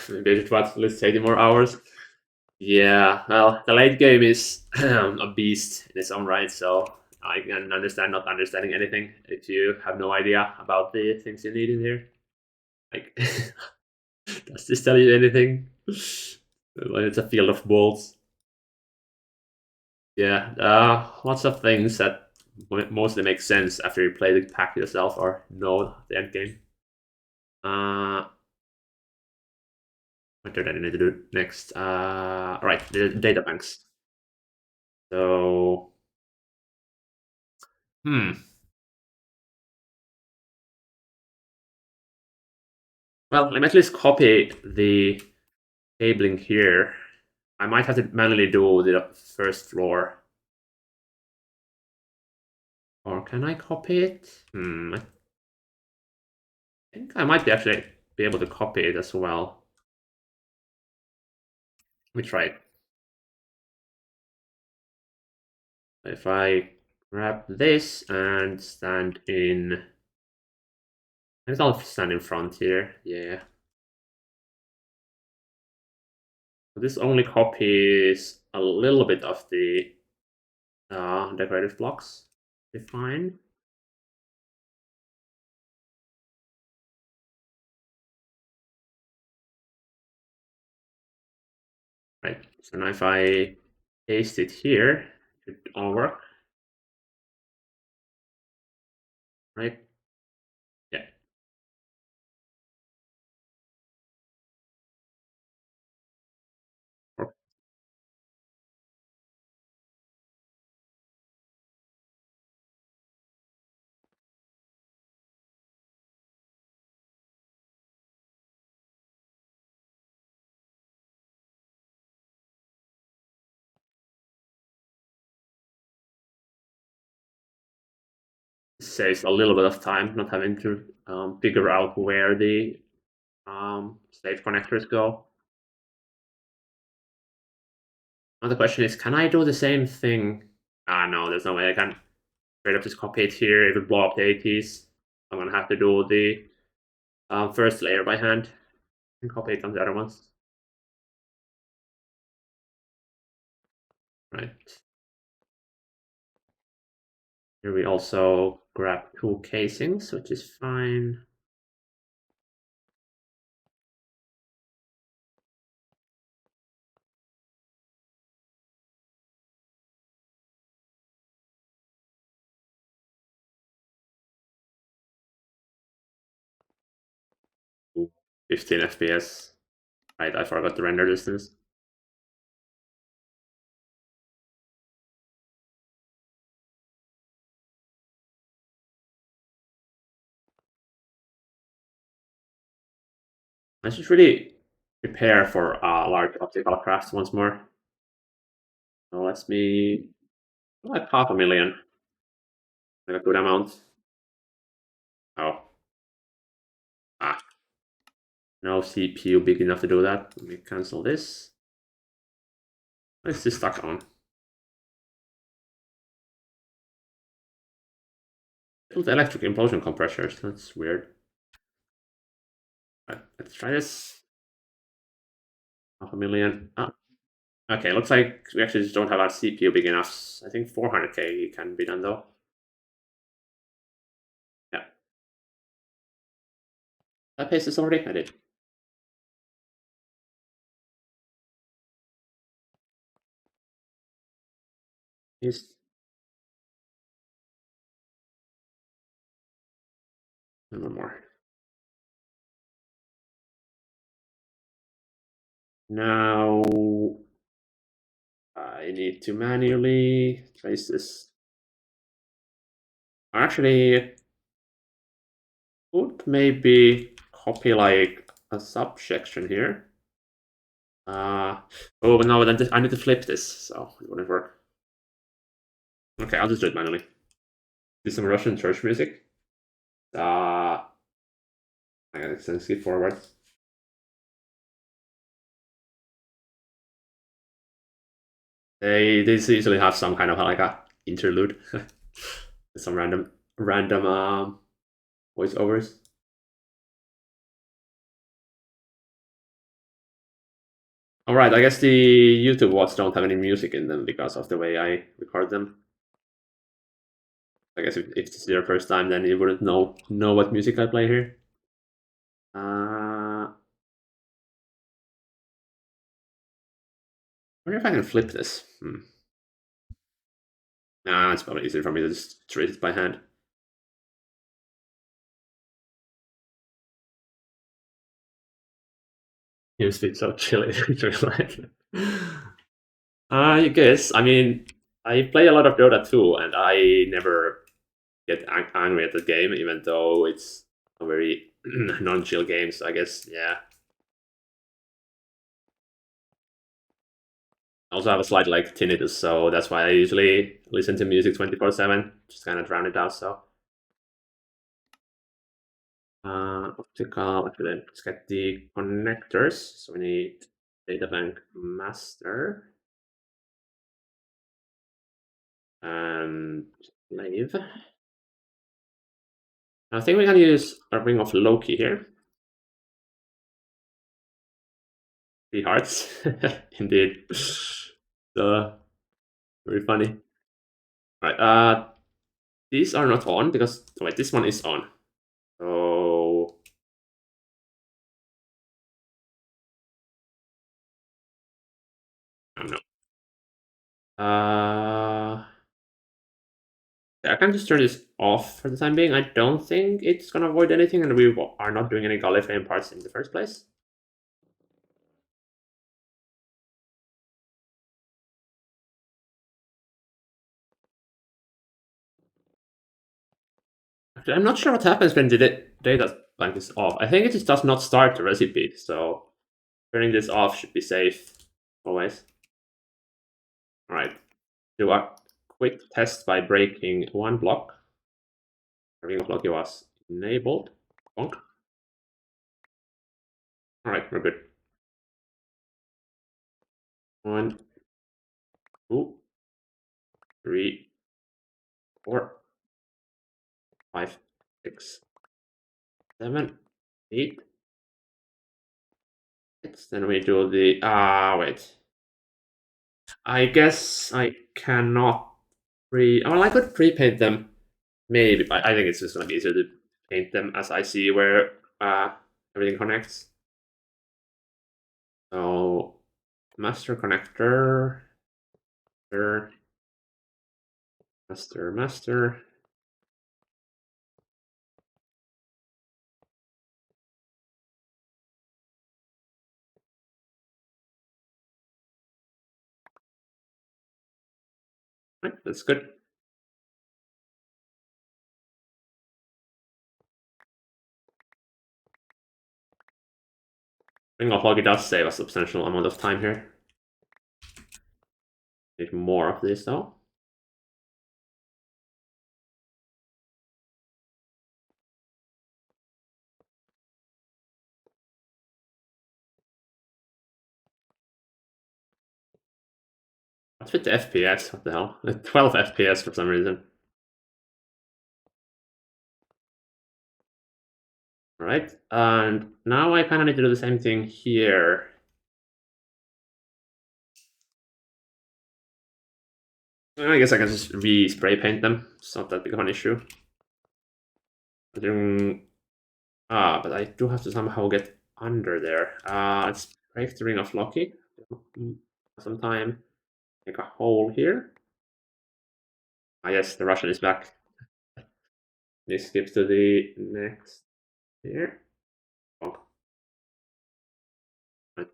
Maybe it was at least 80 more hours. Yeah, well, the late game is a beast in its own right, so I can understand not understanding anything if you have no idea about the things you need in here. Like, does this tell you anything? When it's a field of bolts. Yeah, lots of things that mostly make sense after you play the pack yourself or know the end game. What did I need to do next? Right, the data banks. So, hmm. Well, let me at least copy the cabling here. I might have to manually do the first floor. Or can I copy it? I think I might be actually be able to copy it as well. Let me try it. If I grab this and stand in... I guess I'll stand in front here. Yeah. This only copies a little bit of the decorative blocks. Define. Right. So now if I paste it here, it all work. Right? Yeah. Saves a little bit of time not having to figure out where the save connectors go. Now the question is, can I do the same thing? No, there's no way I can straight up just copy it here. It would blow up the ATs. I'm gonna have to do the first layer by hand and copy it on the other ones. Right. Here we also grab 2 casings, which is fine. Ooh, 15 FPS. Right, I forgot the render distance. I should really prepare for large optical crafts once more. So let's me like 500,000, like a good amount. Oh, ah, no CPU big enough to do that. Let me cancel this. Let's just stuck on. Build electric implosion compressors. That's weird. Right, let's try this. 500,000. Ah, okay, looks like we actually just don't have a CPU big enough. I think 400K can be done though. Yeah. Did I paste this already? I did. Paste. And one more. Now I need to manually trace this. Actually, could maybe copy like a subsection here. Oh no, then I need to flip this, so it wouldn't work. Okay, I'll just do it manually. Do some Russian church music. I gotta skip forward. They usually have some kind of like a interlude, some random voiceovers. All right, I guess the YouTube ones don't have any music in them because of the way I record them. I guess if it's their first time, then you wouldn't know what music I play here. I wonder if I can flip this. Nah, it's probably easier for me to just trace it by hand. Here's it's so chilly. Like, I guess. I mean, I play a lot of Dota too, and I never get angry at the game, even though it's a very non-chill game. So I guess, yeah. I also have a slight like tinnitus, so that's why I usually listen to music 24/7, just kind of drown it out. So, optical. Actually, let's get the connectors. So we need data bank master and slave. I think we can use a ring of Loki here. 3 hearts, indeed. So very funny. All right. These are not on because wait, this one is on. So I don't know. I can just turn this off for the time being. I don't think it's gonna avoid anything, and we are not doing any Gallifreyan parts in the first place. Actually, I'm not sure what happens when the data bank is off. I think it just does not start the recipe, so turning this off should be safe always. All right. Do a quick test by breaking one block. Ring of Loki was enabled. Bonk. Alright, we're good. 1, 2, 3, 4, 5, 6, 7, 8. Then we do the wait. I guess I cannot well, I could pre-paint them maybe, but I think it's just gonna be easier to paint them as I see where everything connects. So master connector, master. Right, that's good. Ring of Logi does save a substantial amount of time here. Need more of this though. What's with the FPS? What the hell? 12 FPS for some reason. Alright, and now I kind of need to do the same thing here. I guess I can just re-spray paint them. It's not that big of an issue. But I do have to somehow get under there. Let's break the Ring of Loki. Some time. Make a hole here. Ah, yes, the Russian is back. This skips to the next here. Oh. Right.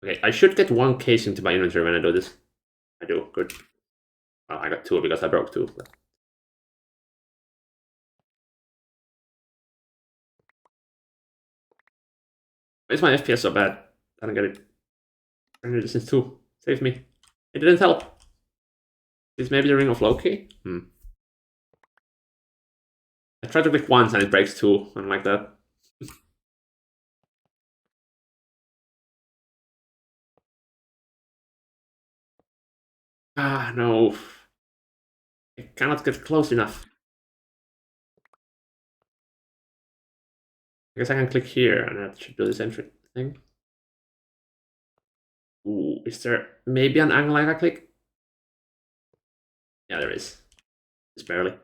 Okay, I should get one case into my inventory when I do this. I do, good. Well, I got two because I broke two. But... why is my FPS so bad? I don't get it. I need this in 2. Save me. It didn't help. Is maybe the Ring of Loki? I tried to click once and it breaks 2, and like that. No. I cannot get close enough. I guess I can click here and that should do the same thing. Ooh, is there maybe an angle I can click? Yeah, there is. Just barely.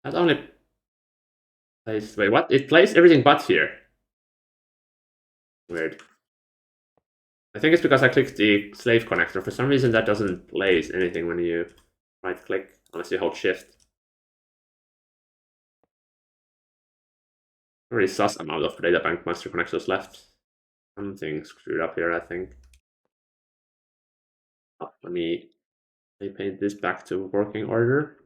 That only plays. Wait, what? It plays everything but here. Weird. I think it's because I clicked the slave connector. For some reason, that doesn't place anything when you right click, unless you hold shift. Very sus amount of data bank master connectors left. Something screwed up here, I think. Oh, let me paint this back to working order.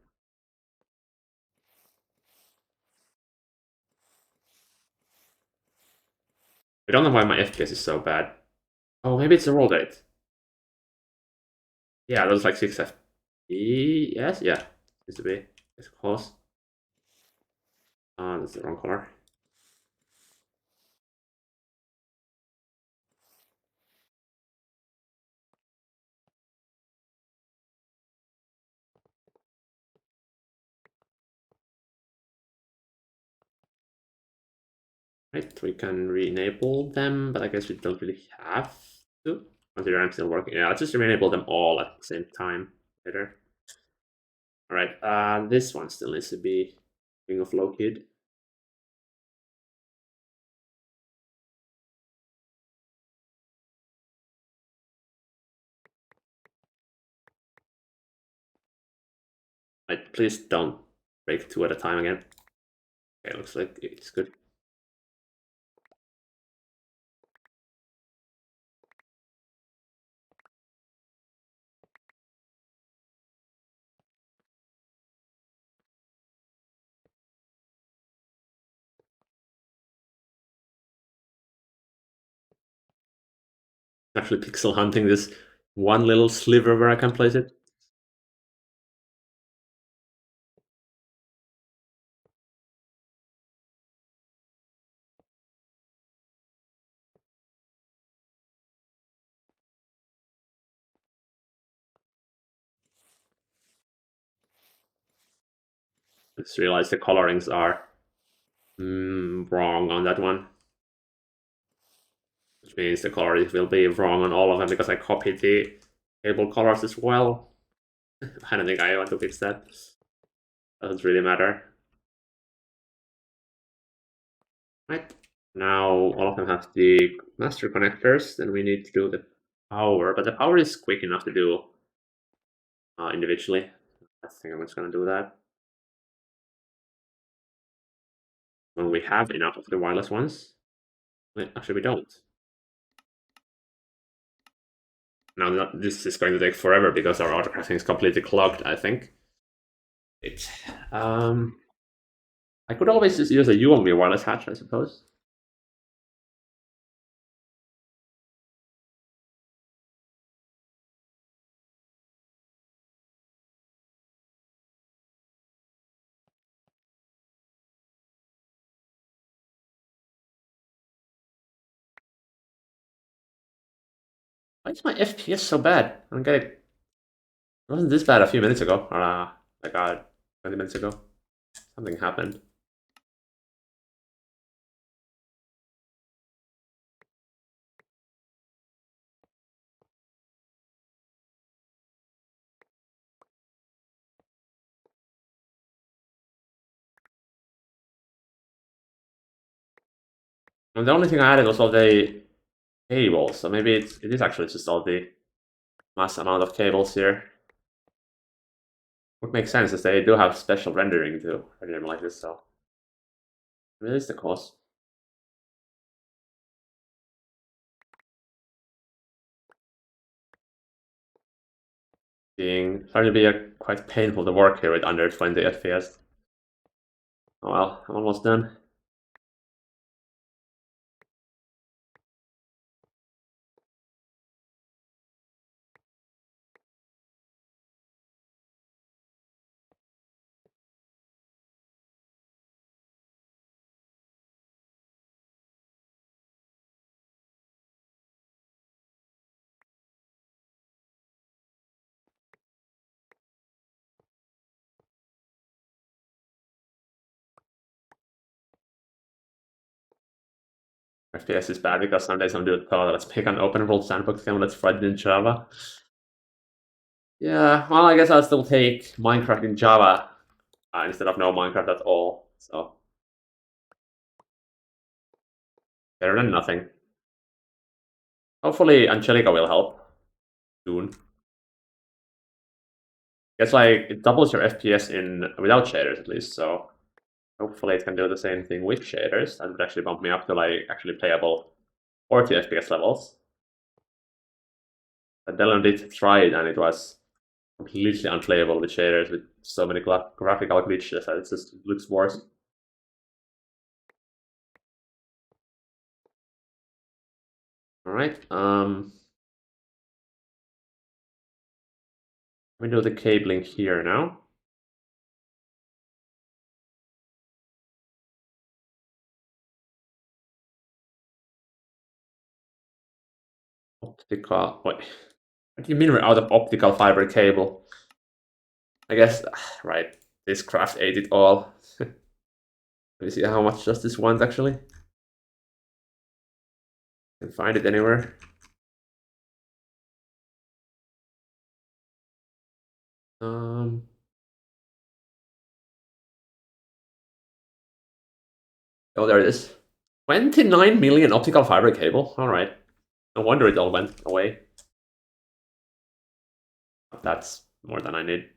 I don't know why my FPS is so bad. Oh, maybe it's the roll date. Yeah, that was like 6 FPS. Yeah, used to be. It's close. That's the wrong color. Right, we can re-enable them, but I guess we don't really have to. Consider I'm still working. Yeah, let's just re-enable them all at the same time later. Alright, this one still needs to be Ring of Loki. Right, please don't break 2 at a time again. Okay, looks like it's good. Actually pixel hunting this one little sliver where I can place it. Just realized the colorings are wrong on that one. Which means the color will be wrong on all of them because I copied the table colors as well. I don't think I want to fix that. Doesn't really matter. Right. Now all of them have the master connectors, then we need to do the power, but the power is quick enough to do individually. I think I'm just gonna do that. When we have enough of the wireless ones. Wait, actually we don't. Now this is going to take forever because our autocrossing is completely clogged, I think. It I could always just use a UMV wireless hatch, I suppose. Why is my FPS so bad? I don't get it. It wasn't this bad a few minutes ago, or like 20 minutes ago. Something happened. And the only thing I added was all the cables, so maybe it is actually just all the mass amount of cables here. Would make sense as they do have special rendering to render them like this, so maybe it's the cause. Being starting to be quite painful to work here with under 20 FPS. Oh well, I'm almost done. FPS is bad because some days I'm doing code. Let's pick an open world sandbox game. Let's write it in Java. Yeah, well, I guess I'll still take Minecraft in Java instead of no Minecraft at all. So better than nothing. Hopefully, Angelica will help soon. It's like it doubles your FPS in without shaders at least. So hopefully it can do the same thing with shaders. That would actually bump me up to like actually playable 40 FPS levels. But Dylan did try it and it was completely unplayable with shaders with so many graphical glitches that it just looks worse. All right. Let me do the cabling here now. Optical. Wait. What do you mean we're out of optical fiber cable? I guess, right. This craft ate it all. Let me see how much does this want actually. Can find it anywhere. Um. Oh, there it is. 29 million optical fiber cable. All right. No wonder it all went away. That's more than I need.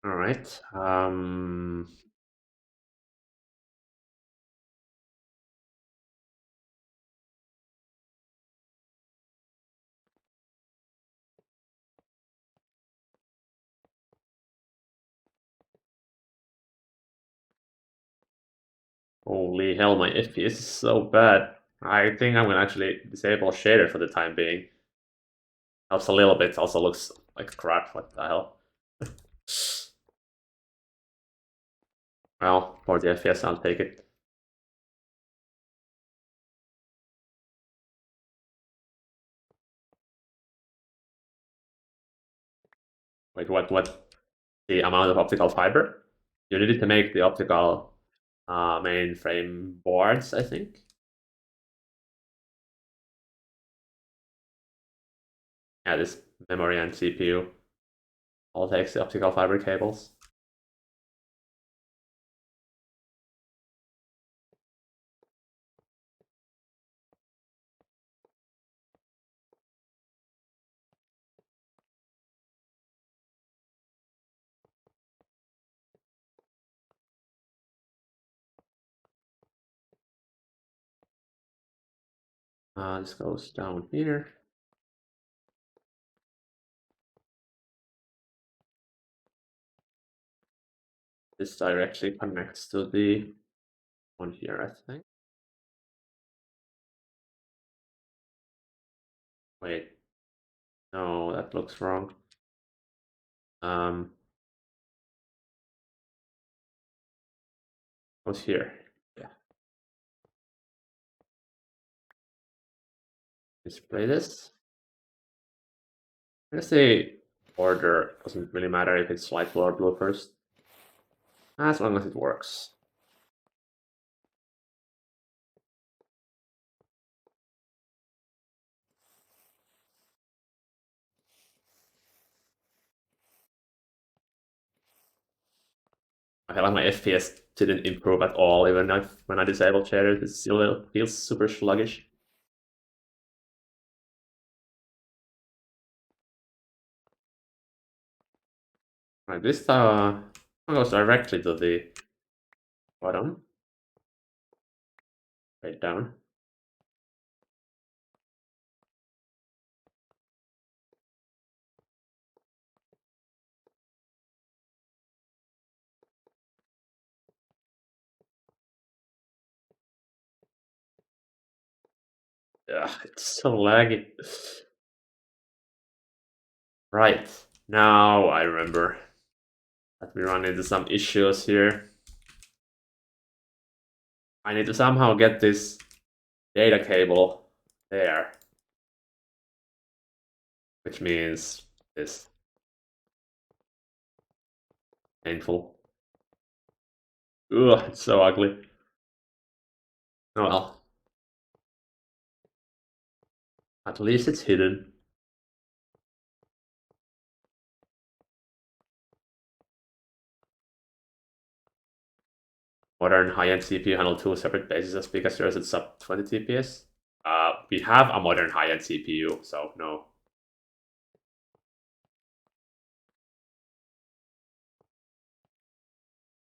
All right. Holy hell, my FPS is so bad. I think I'm gonna actually disable shader for the time being. Helps a little bit, also looks like crap, what the hell. Well, for the FPS, I'll take it. Wait, what? The amount of optical fiber? You need it to make the optical mainframe boards, I think. Yeah, this memory and CPU all takes the optical fiber cables. This goes down here. This directly connects to the one here, I think. Wait, no, that looks wrong. Um, Goes here. Yeah, display this. I guess the order doesn't really matter if it's light blue or blue first, as long as it works. I feel like my FPS didn't improve at all, even if when I disabled shaders, it still feels super sluggish. Right, this goes directly to the bottom, right down. Ugh, it's so laggy. Right, now I remember that we run into some issues here. I need to somehow get this data cable there, which means this painful. Ugh, it's so ugly. Oh well, at least it's hidden. Modern high-end CPU handle two separate bases as big as yours at sub 20 TPS. We have a modern high-end CPU, so no.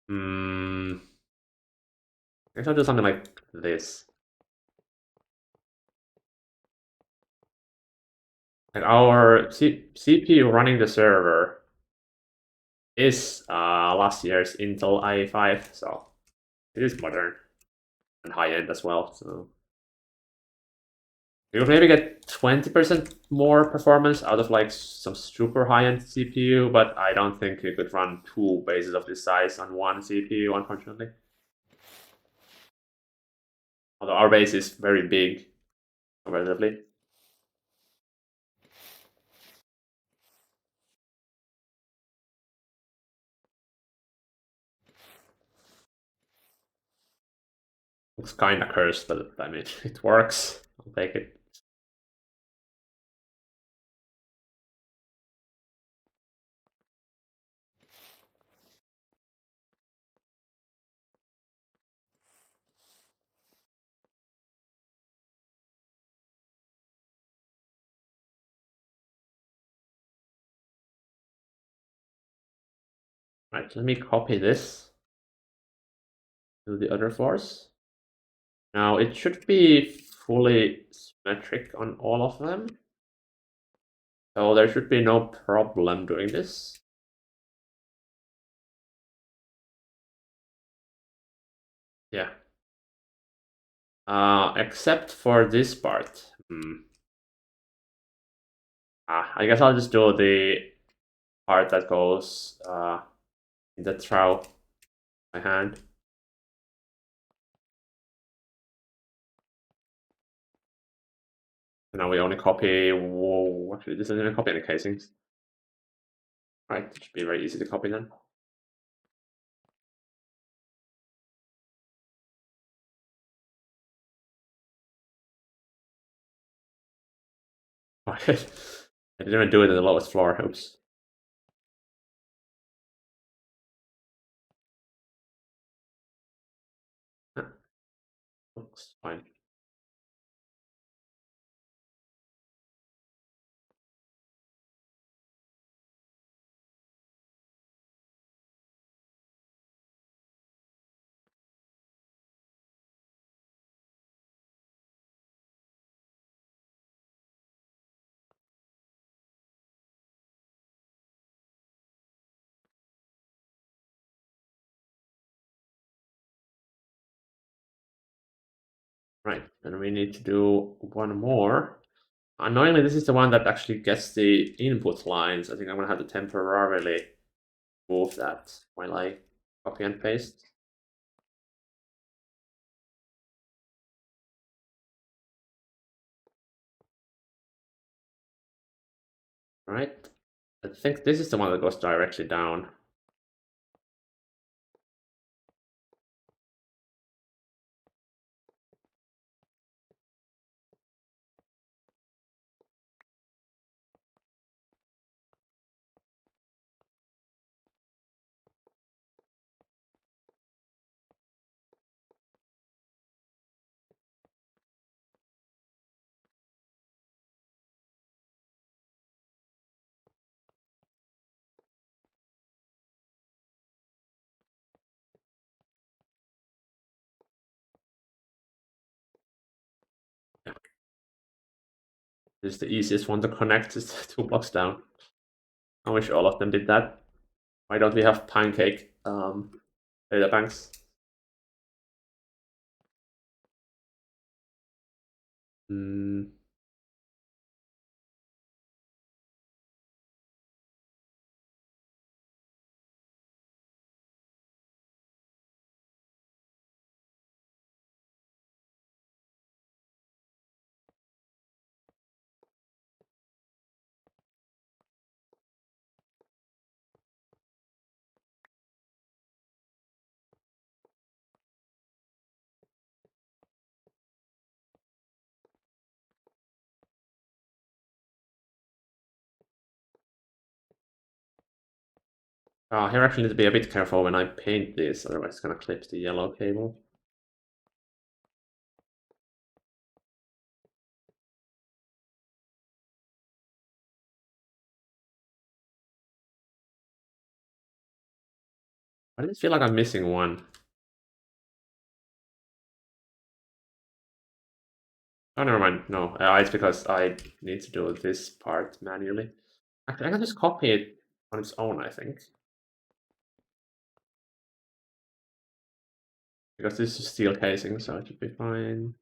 Hmm. I guess I'll do something like this. Like our CPU running the server is last year's Intel i5, so it is modern and high-end as well. So you will maybe get 20% more performance out of like some super high-end CPU, but I don't think you could run two bases of this size on one CPU, unfortunately. Although our base is very big, comparatively. Looks kinda cursed, but I mean, it works. I'll take it. Right, let me copy this to the other floors. Now it should be fully symmetric on all of them. So there should be no problem doing this. Yeah. Except for this part. I guess I'll just do the part that goes in the trough by hand. And now we only copy. Whoa, actually, this doesn't even copy any casings. Right, it should be very easy to copy then. I didn't even do it in the lowest floor. Oops. Looks fine. Right, and we need to do one more. Annoyingly, this is the one that actually gets the input lines. I think I'm gonna have to temporarily move that while I copy and paste. Right, I think this is the one that goes directly down. Yeah. This is the easiest one to connect, is 2 blocks down. I wish all of them did that. Why don't we have pancake data banks? Mm, here I actually need to be a bit careful when I paint this, otherwise it's gonna clip the yellow cable. I just feel like I'm missing one. Oh, never mind. No, it's because I need to do this part manually. Actually, I can just copy it on its own, I think. Because this is steel casing, so it should be fine.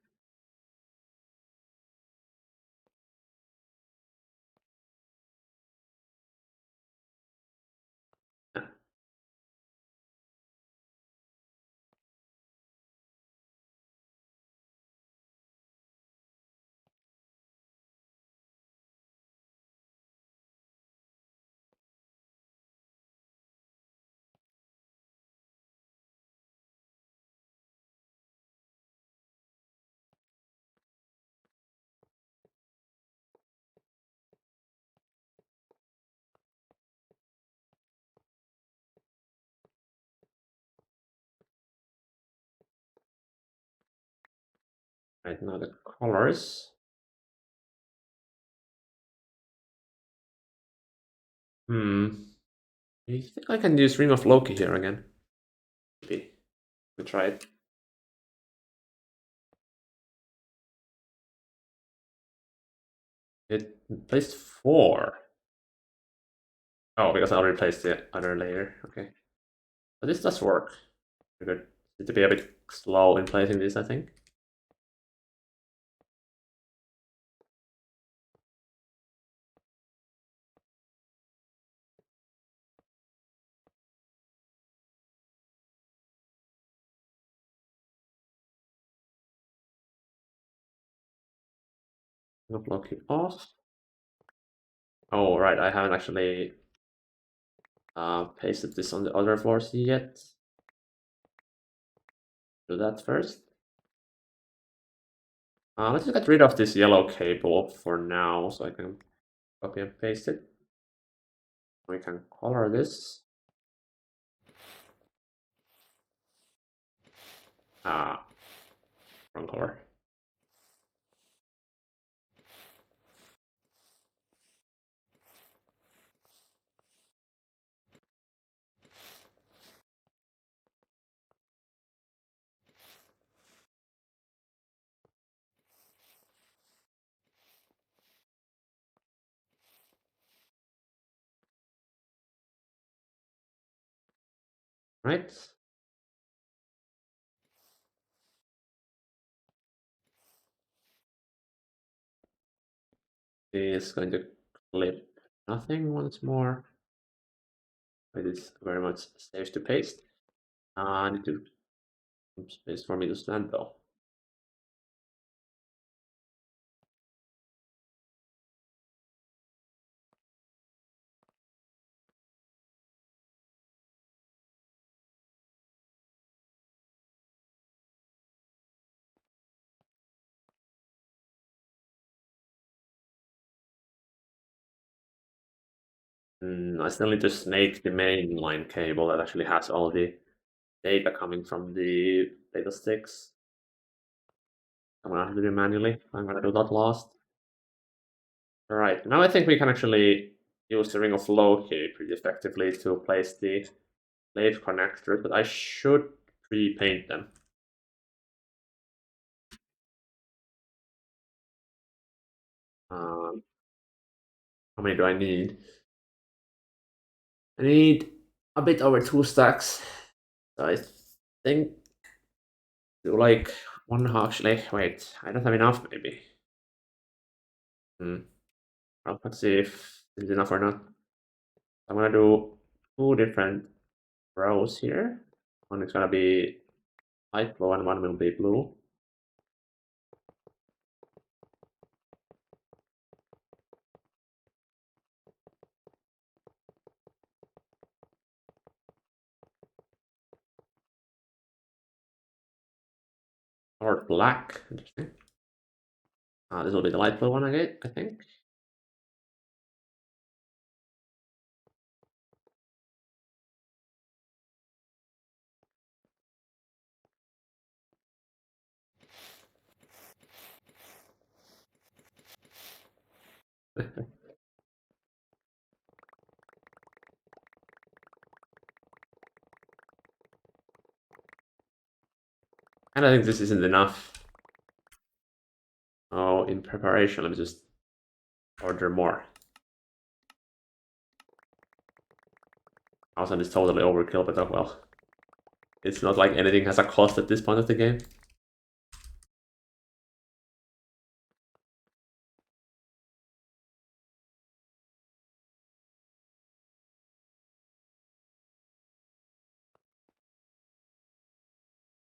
Yeah. Right, now the colors. I think I can use Ring of Loki here again. Maybe. We try it. It placed 4. Oh, because I already placed the other layer. Okay. But this does work. Good. Need to be a bit slow in placing this, I think. Block it off. Oh, right, I haven't actually pasted this on the other floors yet. Do that first. Let's just get rid of this yellow cable for now, so I can copy and paste it. We can color this. Wrong color. Right? Is going to clip nothing once more. It is very much safe to paste. I need to space for me to stand though. I still need to snake the main line cable that actually has all the data coming from the data sticks. I'm gonna have to do it manually. I'm gonna do that last. Alright, now I think we can actually use the ring of Loki pretty effectively to place the slave connectors, but I should pre-paint them. How many do I need? I need a bit over 2 stacks. So I think do like one actually. Wait, I don't have enough maybe. Well, let's see if it's enough or not. I'm gonna do 2 different rows here. One is gonna be light blue and one will be blue. Or black. Interesting. This will be the light blue one again, I think. And I think this isn't enough. Oh, in preparation, let me just order more. 1000 is totally overkill, but oh well. It's not like anything has a cost at this point of the game.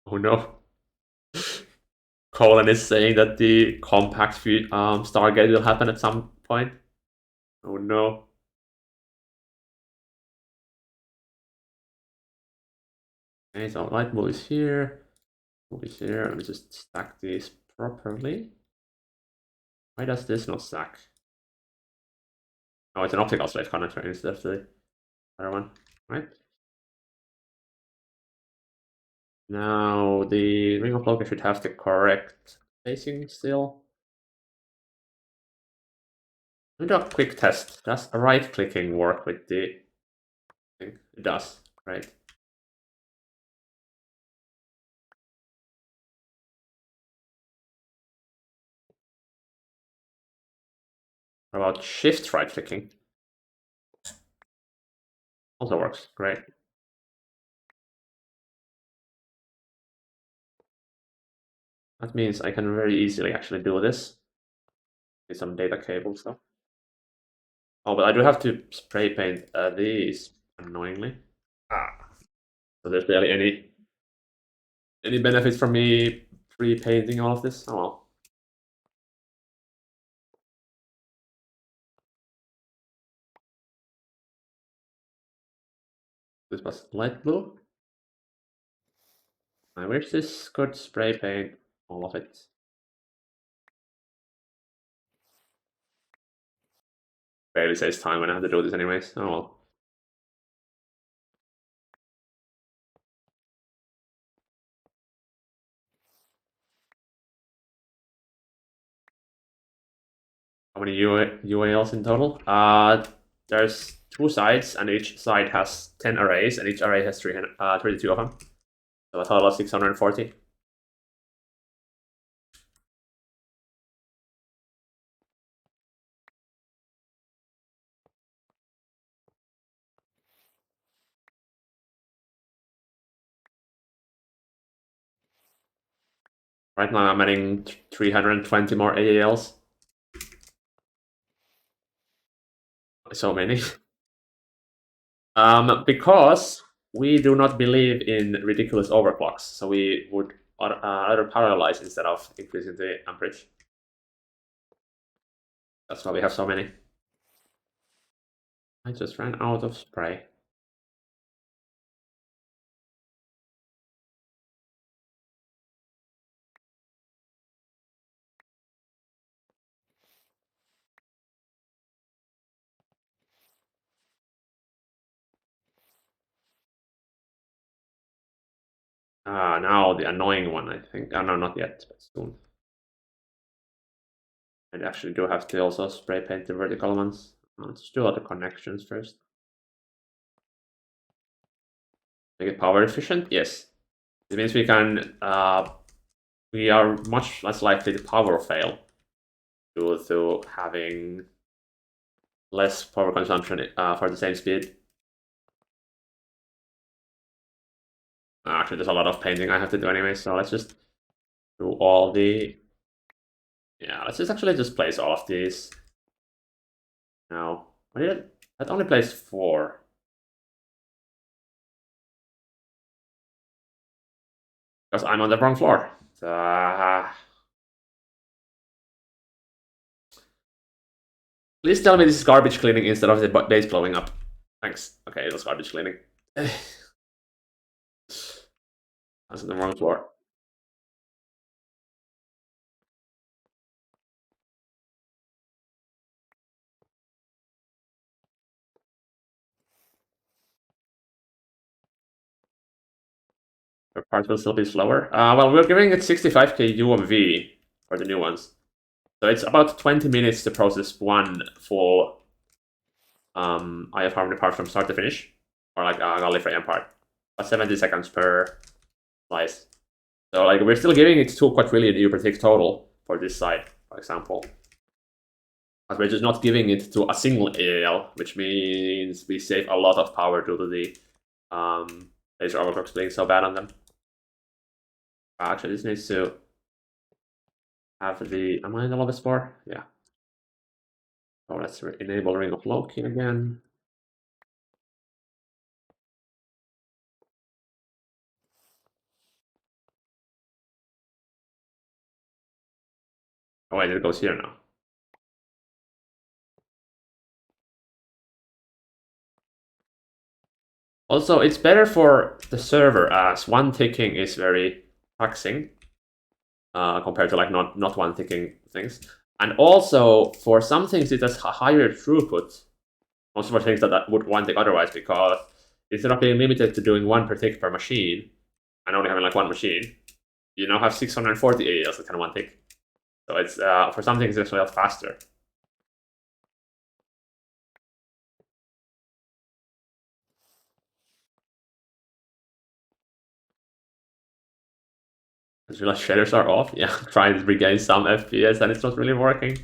Oh no. Colin is saying that the compact Stargate will happen at some point. Oh no. Okay, so light blue is here. Blue is here. Let me just stack these properly. Why does this not stack? Oh, it's an optical slave connector instead of the other one, right? Now the ring of Loki should have the correct spacing still. Let me do a quick test. Does right clicking work with the thing? It does, right? What about shift right clicking? Also works, great. That means I can very easily actually do this with some data cable stuff. Oh, but I do have to spray paint these annoyingly. So there's barely any benefit from me pre-painting all of this. Oh well. This was light blue. I wish this could spray paint all of it. Barely saves time when I have to do this anyways. Oh well. How many UALs in total? There's 2 sides, and each side has 10 arrays, and each array has 32 of them. So a total of 640. Right now I'm adding 320 more AALs. So many. Because we do not believe in ridiculous overclocks, so we would either parallelize instead of increasing the amperage. That's why we have so many. I just ran out of spray. Now the annoying one, I think. Oh, no, not yet, but soon. I actually do have to also spray paint the vertical ones. Let's do all the connections first. Make it power efficient? Yes. It means we can, we are much less likely to power fail due to having less power consumption for the same speed. Actually, there's a lot of painting I have to do anyway, so let's just do all the... Yeah, let's just actually just place all of these. Now, that only plays 4. Because I'm on the wrong floor. Please tell me this is garbage cleaning instead of the base blowing up. Thanks. Okay, it was garbage cleaning. I was on the wrong floor. The parts will still be slower. Well, we're giving it 65k UMV for the new ones. So it's about 20 minutes to process one full IF Harmony part from start to finish. Or like a Gallifreyan part. About 70 seconds per slice. So like we're still giving it 2 quadrillion EU/tick total for this side, for example. But we're just not giving it to a single AAL, which means we save a lot of power due to the laser overclocks being so bad on them. Actually, this needs to have the... Am I in the lobby spore? Yeah. So let's enable Ring of Loki again. Oh wait, it goes here now. Also, it's better for the server as one ticking is very taxing compared to like not one ticking things. And also, for some things, it has a higher throughput. Most of our things that would one tick otherwise, because instead of being limited to doing 1 per tick per machine, and only having like 1 machine, you now have 640 AALs that can 1 tick. So it's for some things it's actually a lot faster. I just realized shaders are off. Yeah, trying to regain some FPS and it's not really working.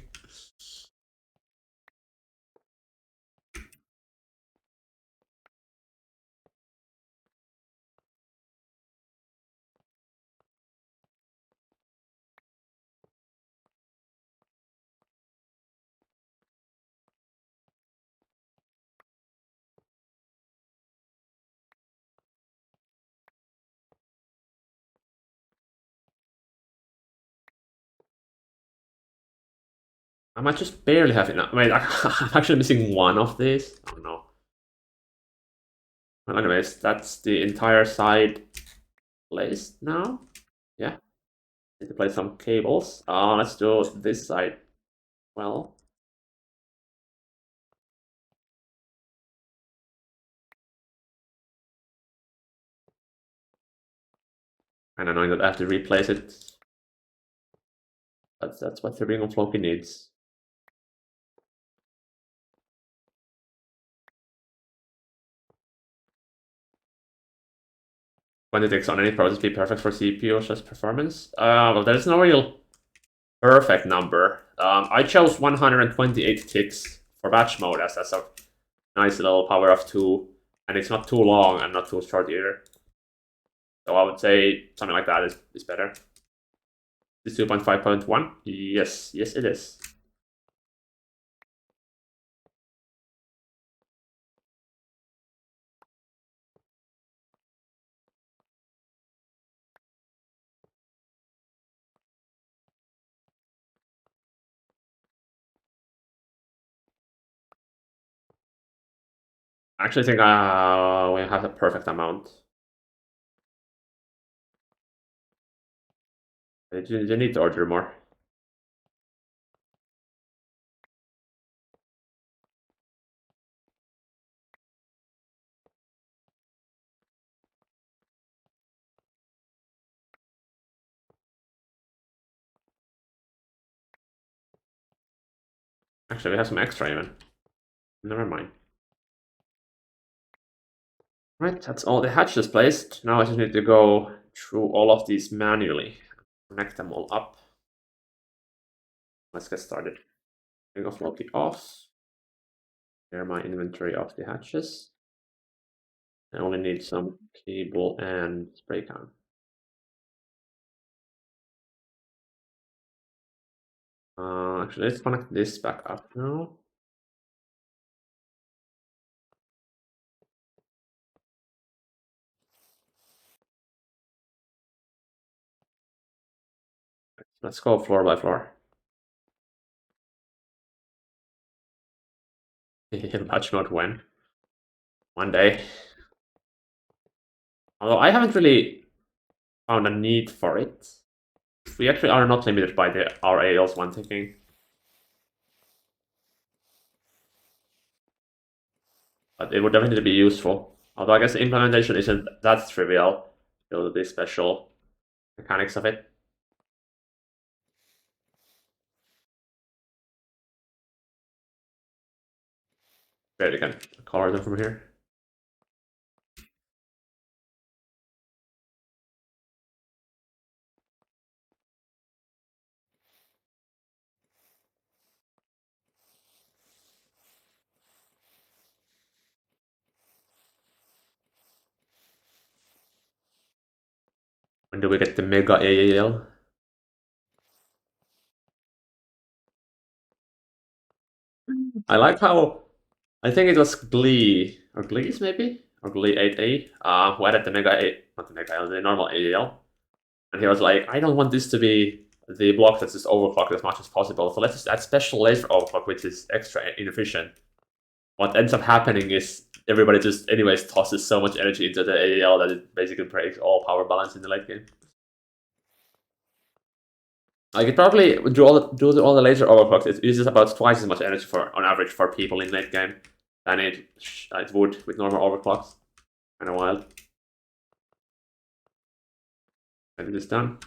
I might just barely have enough. Wait, I'm actually missing one of these. Oh no. Well, anyways, that's the entire side placed now. Yeah, need to place some cables. Let's do this side. Well, kind of knowing that I have to replace it. That's what the ring of Loki needs. When it takes on any process, be perfect for CPU slash performance. Well, there's no real perfect number. I chose 128 ticks for batch mode as a nice little power of 2, and it's not too long and not too short either. So I would say something like that is better. Is 2.5.1? Yes, yes it is. I actually think we have the perfect amount. You need to order more. Actually, we have some extra even. Never mind. Right, that's all the hatches placed. Now I just need to go through all of these manually. Connect them all up. Let's get started. Ring of Loki off. Clear my inventory of the hatches. I only need some cable and spray can. Actually, let's connect this back up now. Let's go floor by floor. Patch mode when? One day. Although I haven't really found a need for it. We actually are not limited by our AALs one ticking. But it would definitely be useful. Although I guess the implementation isn't that trivial. Build the special mechanics of it. There you can color them from here. When do we get the Mega AAL? I like how I think it was Glee or Glees maybe or Glee 8A who added the Mega A, not the Mega AAL, the normal AAL, and he was like, I don't want this to be the block that's just overclocked as much as possible, so let's just add special laser overclock, which is extra inefficient. What ends up happening is everybody just anyways tosses so much energy into the AAL that it basically breaks all power balance in the late game. Like it probably do all the laser overclocks. It uses about twice as much energy for on average for people in late game than it would with normal overclocks. Kind of wild. Get this done.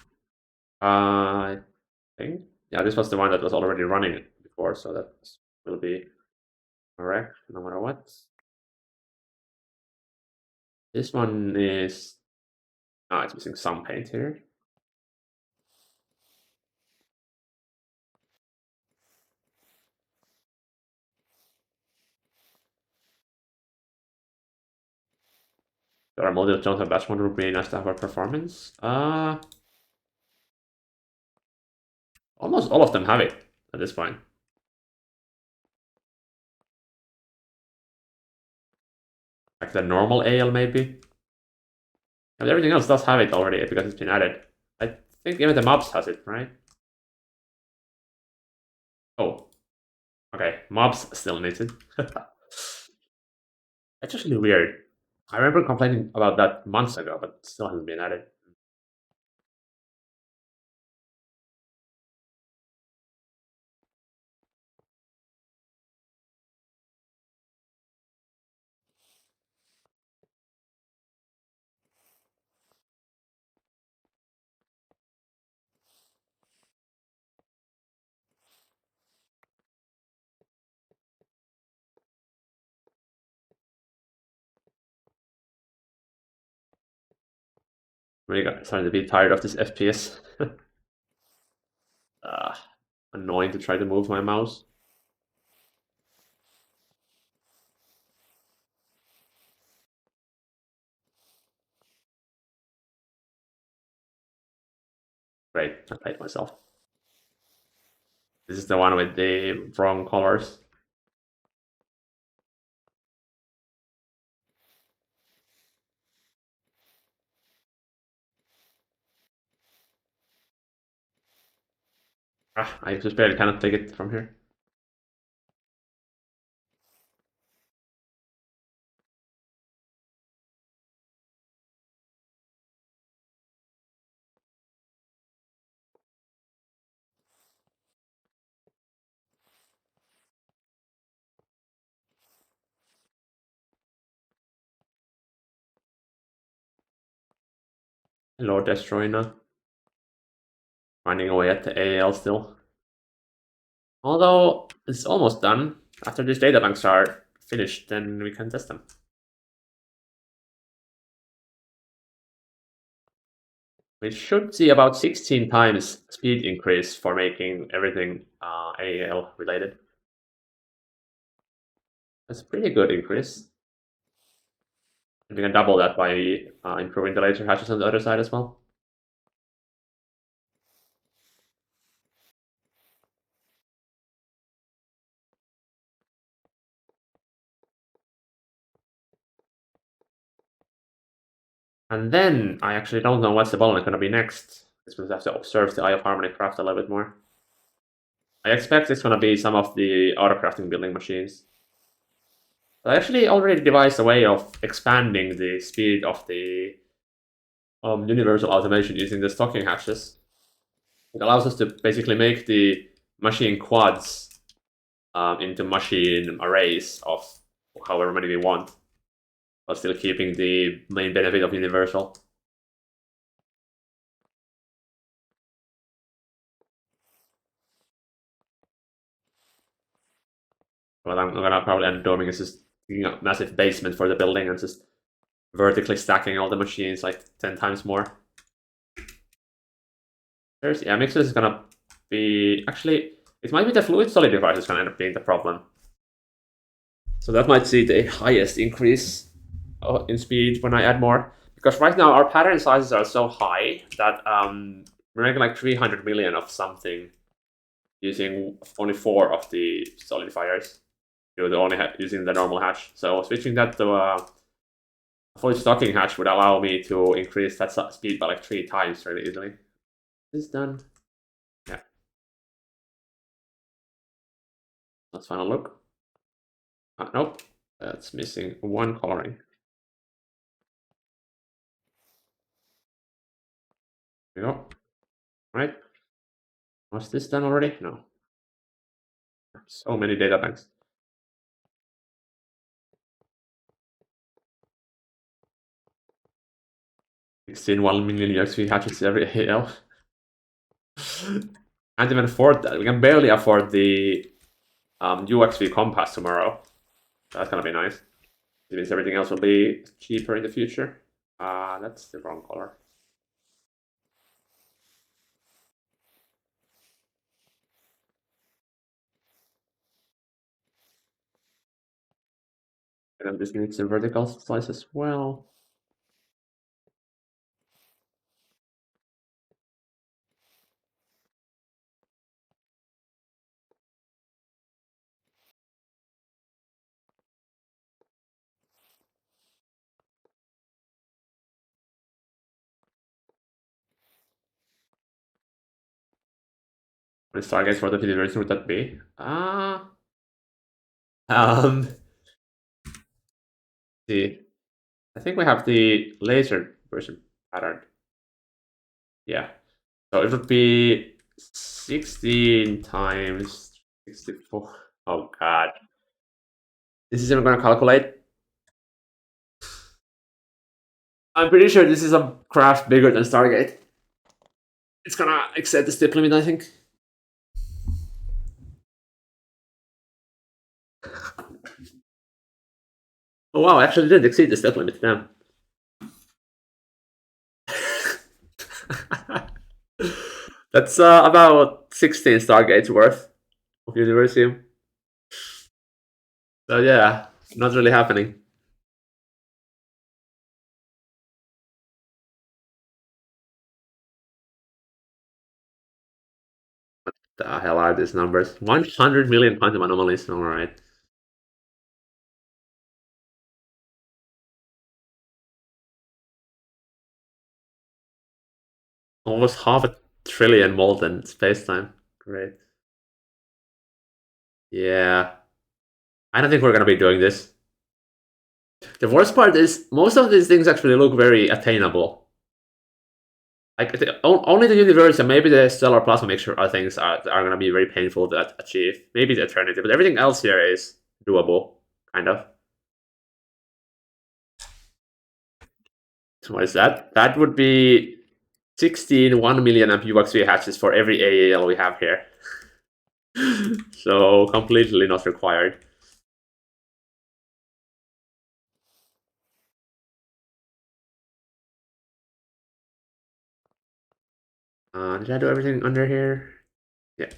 I think yeah, this was the one that was already running before, so that will be correct no matter what. This one is it's missing some paint here. There are multiple tones of batch mode would be nice to have a performance. Almost all of them have it at this point. Like the normal AL maybe. And everything else does have it already because it's been added. I think even the mobs has it, right? Oh, okay. Mobs still needs it. That's actually weird. I remember complaining about that months ago, but still hasn't been added. Really starting to be tired of this FPS. uh, Annoying to try to move my mouse. Great, I played myself. This is the one with the wrong colors. I just barely cannot take it from here. Hello, Destroyna. Finding away at the AAL still. Although it's almost done. After these databanks are finished, then we can test them. We should see about 16 times speed increase for making everything AAL related. That's a pretty good increase. And we can double that by improving the laser hatches on the other side as well. And then I actually don't know what's the bottleneck going to be next. Because we'll have to observe the Eye of Harmony craft a little bit more. I expect it's going to be some of the auto crafting building machines. I actually already devised a way of expanding the speed of the universal automation using the stocking hatches. It allows us to basically make the machine quads into machine arrays of however many we want, but still keeping the main benefit of universal. What I'm gonna probably end up doing is just digging a massive basement for the building and just vertically stacking all the machines like 10 times more. Yeah, Mixers is gonna be actually it might be the fluid solid device is gonna end up being the problem. So that might see the highest increase in speed when I add more. Because right now our pattern sizes are so high that we're making like 300 million of something using only 4 of the solidifiers. You're only using the normal hatch. So switching that to a fully stocking hatch would allow me to increase that speed by like 3 times really easily. This is done. Yeah. Let's final look. Nope. That's missing one coloring. There we go. Right. Was this done already? No. So many data banks. 1 million UXV hatches every AL. Can't even afford that. We can barely afford the UXV compass tomorrow. That's gonna be nice. It means everything else will be cheaper in the future. That's the wrong color. And then this needs a vertical slice as well. What targets for the federation would that be? Um, see. I think we have the laser version pattern. Yeah. So it would be 16 times 64. Oh god. This is even gonna calculate. I'm pretty sure this is a craft bigger than Stargate. It's gonna exceed the step limit, I think. Oh wow, actually didn't exceed the step limit, damn. That's about 16 Stargates worth of Universium. So yeah, not really happening. The hell are these numbers? 100 million quantum anomalies, alright. Almost half a trillion molten spacetime. Great. Yeah. I don't think we're gonna be doing this. The worst part is most of these things actually look very attainable. Like only the universe and maybe the stellar plasma mixture are things are gonna be very painful to achieve. Maybe the eternity, but everything else here is doable, kind of. So what is that? That would be 16 1 million UXV hatches for every AAL we have here. So completely not required. Did I do everything under here? Yeah.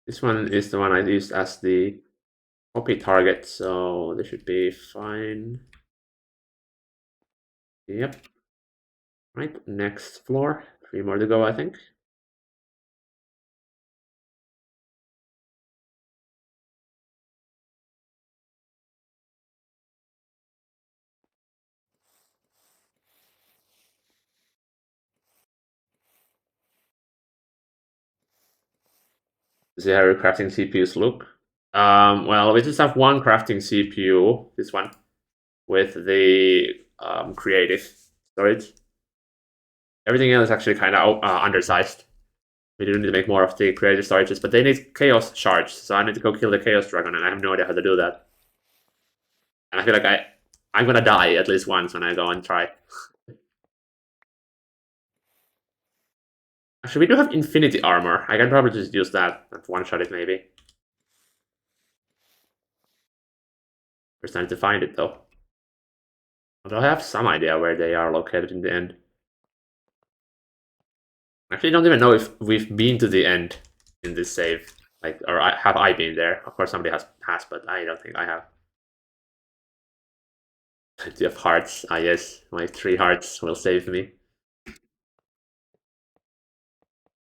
This one is the one I used as the copy target, so this should be fine. Yep. Right, next floor. 3 more to go, I think. See how your crafting CPUs look. Well, we just have one crafting CPU, this one, with the creative storage. Everything else is actually kind of undersized. We do need to make more of the creative storages, but they need chaos shards, so I need to go kill the chaos dragon, and I have no idea how to do that. And I feel like I'm gonna die at least once when I go and try. Actually, we do have infinity armor. I can probably just use that and one-shot it, maybe. First time to find it, though. Although I have some idea where they are located in the end. Actually, I don't even know if we've been to the end in this save. Like, or have I been there? Of course, somebody has, but I don't think I have. Do you have hearts? Ah, yes. My 3 hearts will save me.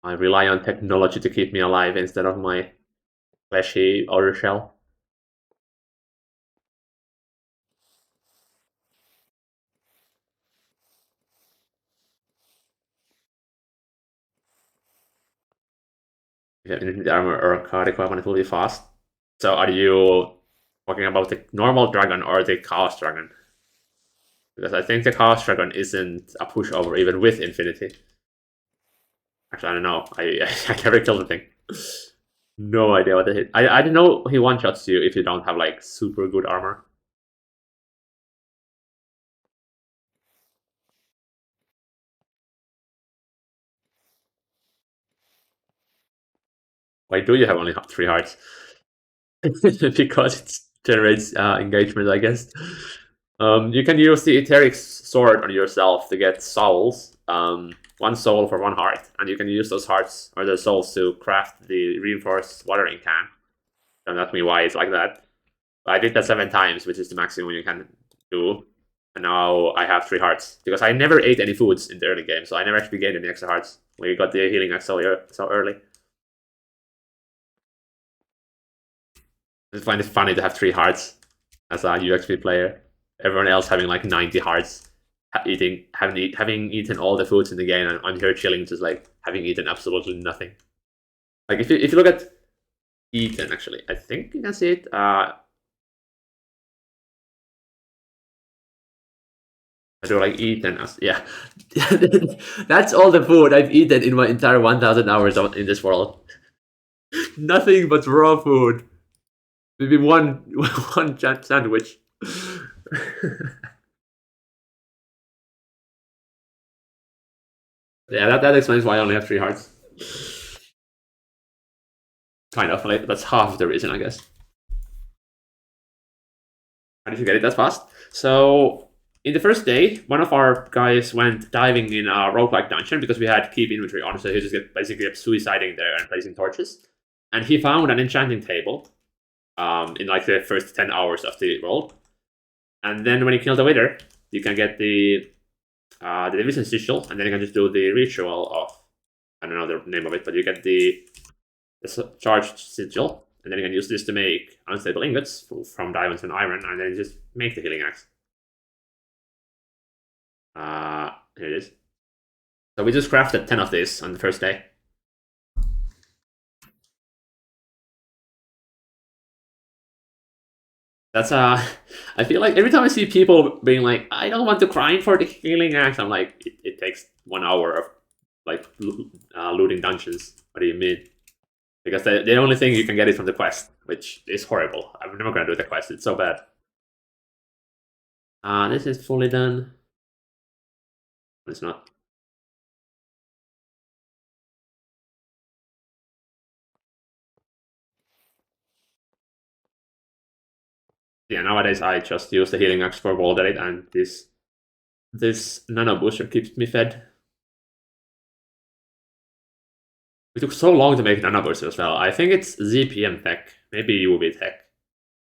I rely on technology to keep me alive instead of my fleshy outer shell. If you have infinite armor or chaotic weapon, it will be fast. So are you talking about the normal dragon or the chaos dragon? Because I think the chaos dragon isn't a pushover even with infinity. Actually, I don't know. I never killed the thing. No idea what it hit. I didn't know he one-shots you if you don't have like super good armor. Why do you have only 3 hearts? Because it generates engagement, I guess. You can use the etheric sword on yourself to get souls. 1 soul for 1 heart, and you can use those hearts or the souls to craft the reinforced watering can. Don't ask me why it's like that. But I did that 7 times, which is the maximum you can do. And now I have 3 hearts because I never ate any foods in the early game, so I never actually gained any extra hearts. We got the healing axe so early. I just find it funny to have 3 hearts as a UXP player. Everyone else having like 90 hearts, having eaten all the foods in the game, and I'm here chilling, just like having eaten absolutely nothing. Like if you look at E10 actually. I think you can see it. I do like E10 as yeah. That's all the food I've eaten in my entire 1,000 hours in this world. Nothing but raw food. Maybe one one sandwich. Yeah, that explains why I only have 3 hearts. Kind of like that's half of the reason, I guess. How did you get it that fast? So in the first day, one of our guys went diving in a roguelike dungeon because we had keep inventory on, so he just basically kept suiciding there and placing torches. And he found an enchanting table in like the first 10 hours of the roll. And then when you kill the wither, you can get the division sigil, and then you can just do the ritual of I don't know the name of it, but you get the charged sigil, and then you can use this to make unstable ingots from diamonds and iron, and then just make the healing axe. Here it is. So we just crafted 10 of these on the first day. That's I feel like every time I see people being like, I don't want to grind for the healing axe, I'm like, it takes 1 hour of like looting dungeons. What do you mean? Because the only thing you can get is from the quest, which is horrible. I'm never gonna do the quest. It's so bad. This is fully done. It's not. Yeah, nowadays I just use the healing axe for wall edit, and this nano booster keeps me fed. It took so long to make nano booster as well. I think it's ZPM tech, maybe UV tech,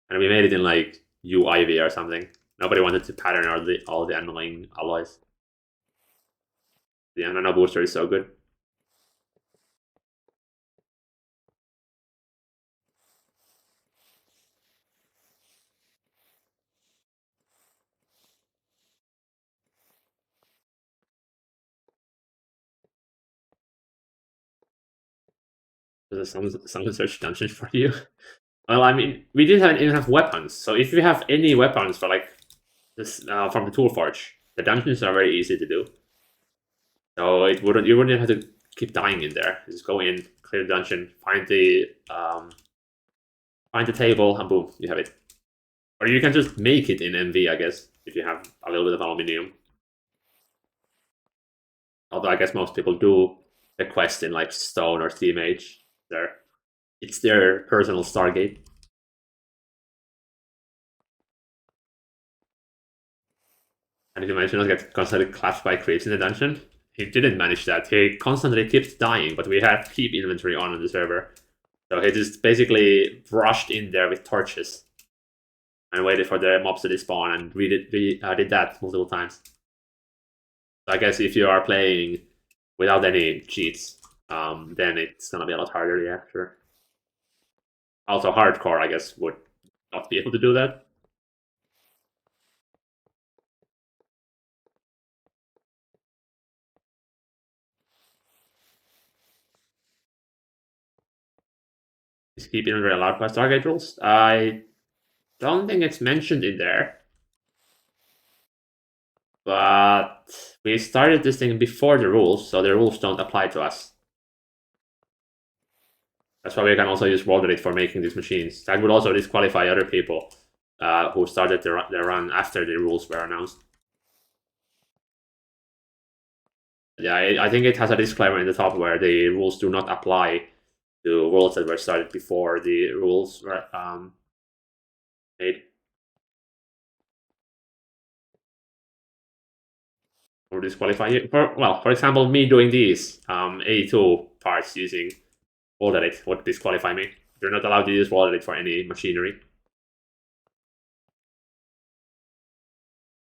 and we made it in like UIV or something. Nobody wanted to pattern all the annoying alloys. The nano booster is so good. There's some search dungeon for you. Well, I mean, we didn't even have weapons. So if you have any weapons for like this from the tool forge, the dungeons are very easy to do. So you wouldn't have to keep dying in there. You just go in, clear the dungeon, find the table, and boom, you have it. Or you can just make it in MV, I guess, if you have a little bit of aluminium. Although I guess most people do the quest in like stone or steam age. It's their personal Stargate. And if you manage to not get constantly clapped by creeps in the dungeon, he didn't manage that. He constantly kept dying, but we had keep inventory on the server. So he just basically rushed in there with torches and waited for the mobs to despawn, and we did that multiple times. So I guess if you are playing without any cheats, then it's gonna be a lot harder, yeah, sure. Also, hardcore, I guess, would not be able to do that. Is keep inventory allowed by Stargate rules? I don't think it's mentioned in there. But we started this thing before the rules, so the rules don't apply to us. That's why we can also use roll rate for making these machines. That would also disqualify other people who started their run after the rules were announced. Yeah, I think it has a disclaimer in the top where the rules do not apply to worlds that were started before the rules were made. Or disqualify you. For example, me doing these A2 parts using roll edit would disqualify me. You're not allowed to use roll edit for any machinery.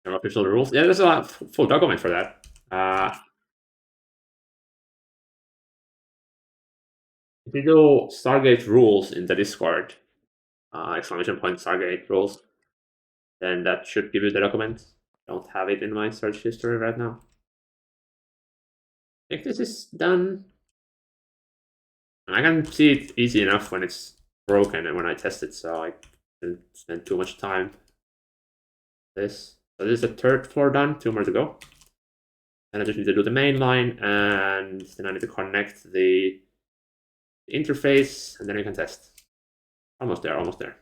Official rules. Yeah, there's a full document for that. If you do Stargate rules in the Discord, exclamation point Stargate rules, then that should give you the document. Don't have it in my search history right now. I think this is done. And I can see it easy enough when it's broken and when I tested, so I didn't spend too much time. This. So this is the third floor done, 2 more to go. And I just need to do the main line, and then I need to connect the interface, and then we can test. Almost there, almost there.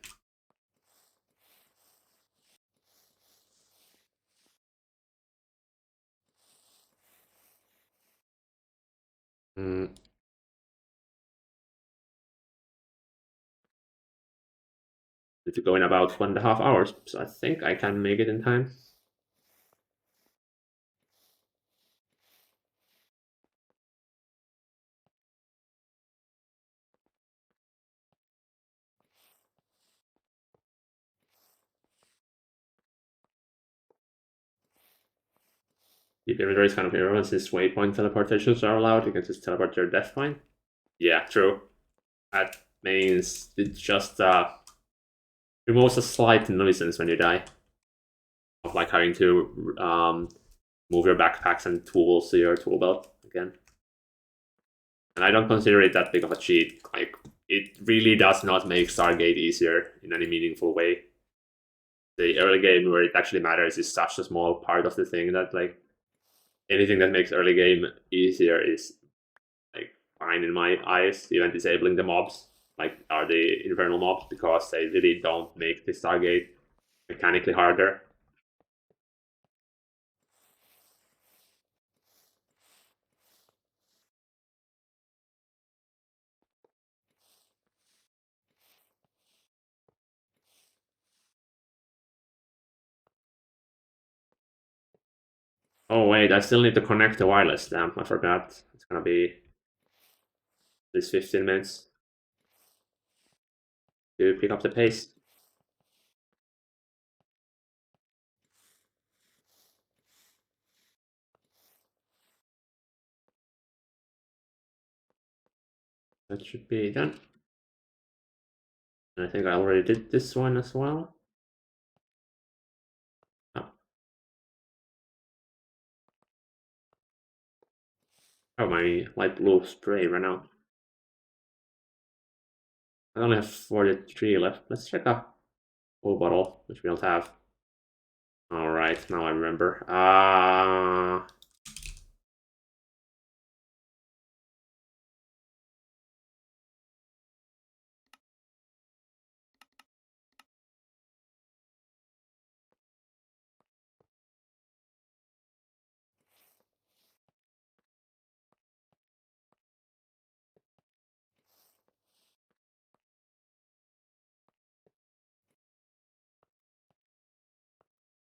Mm. Need to go in about 1.5 hours, so I think I can make it in time. Deep inventory is kind of irrelevant since waypoint teleportations are allowed. You can just teleport to your death point. Yeah, true. That means it just removes a slight nuisance when you die. Of like having to move your backpacks and tools to your tool belt again. And I don't consider it that big of a cheat. Like, it really does not make Stargate easier in any meaningful way. The early game where it actually matters is such a small part of the thing that like anything that makes early game easier is like fine in my eyes. Even disabling the mobs, like are the infernal mobs, because they really don't make the Stargate mechanically harder. Oh wait, I still need to connect the wireless. Damn, I forgot. It's gonna be this 15 minutes to pick up the pace. That should be done. And I think I already did this one as well. Oh, oh my light blue spray ran out. I only have 43 left. Let's check a full bottle, which we don't have. Alright, now I remember.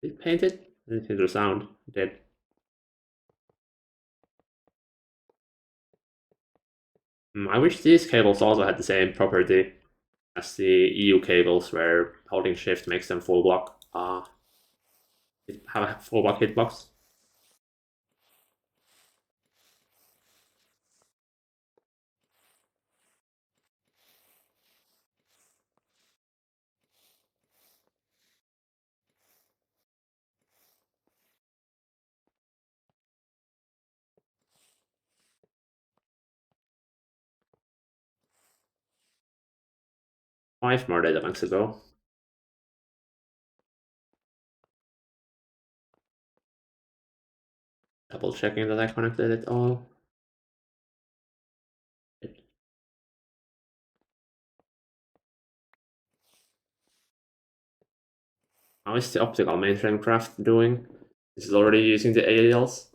Did it paint it? I didn't hear the sound. It did. I wish these cables also had the same property as the EU cables, where holding shift makes them full block. Have a full block hitbox. 5 more data banks ago. Double checking that I connected it all. How is the optical mainframe craft doing? Is it already using the AALs?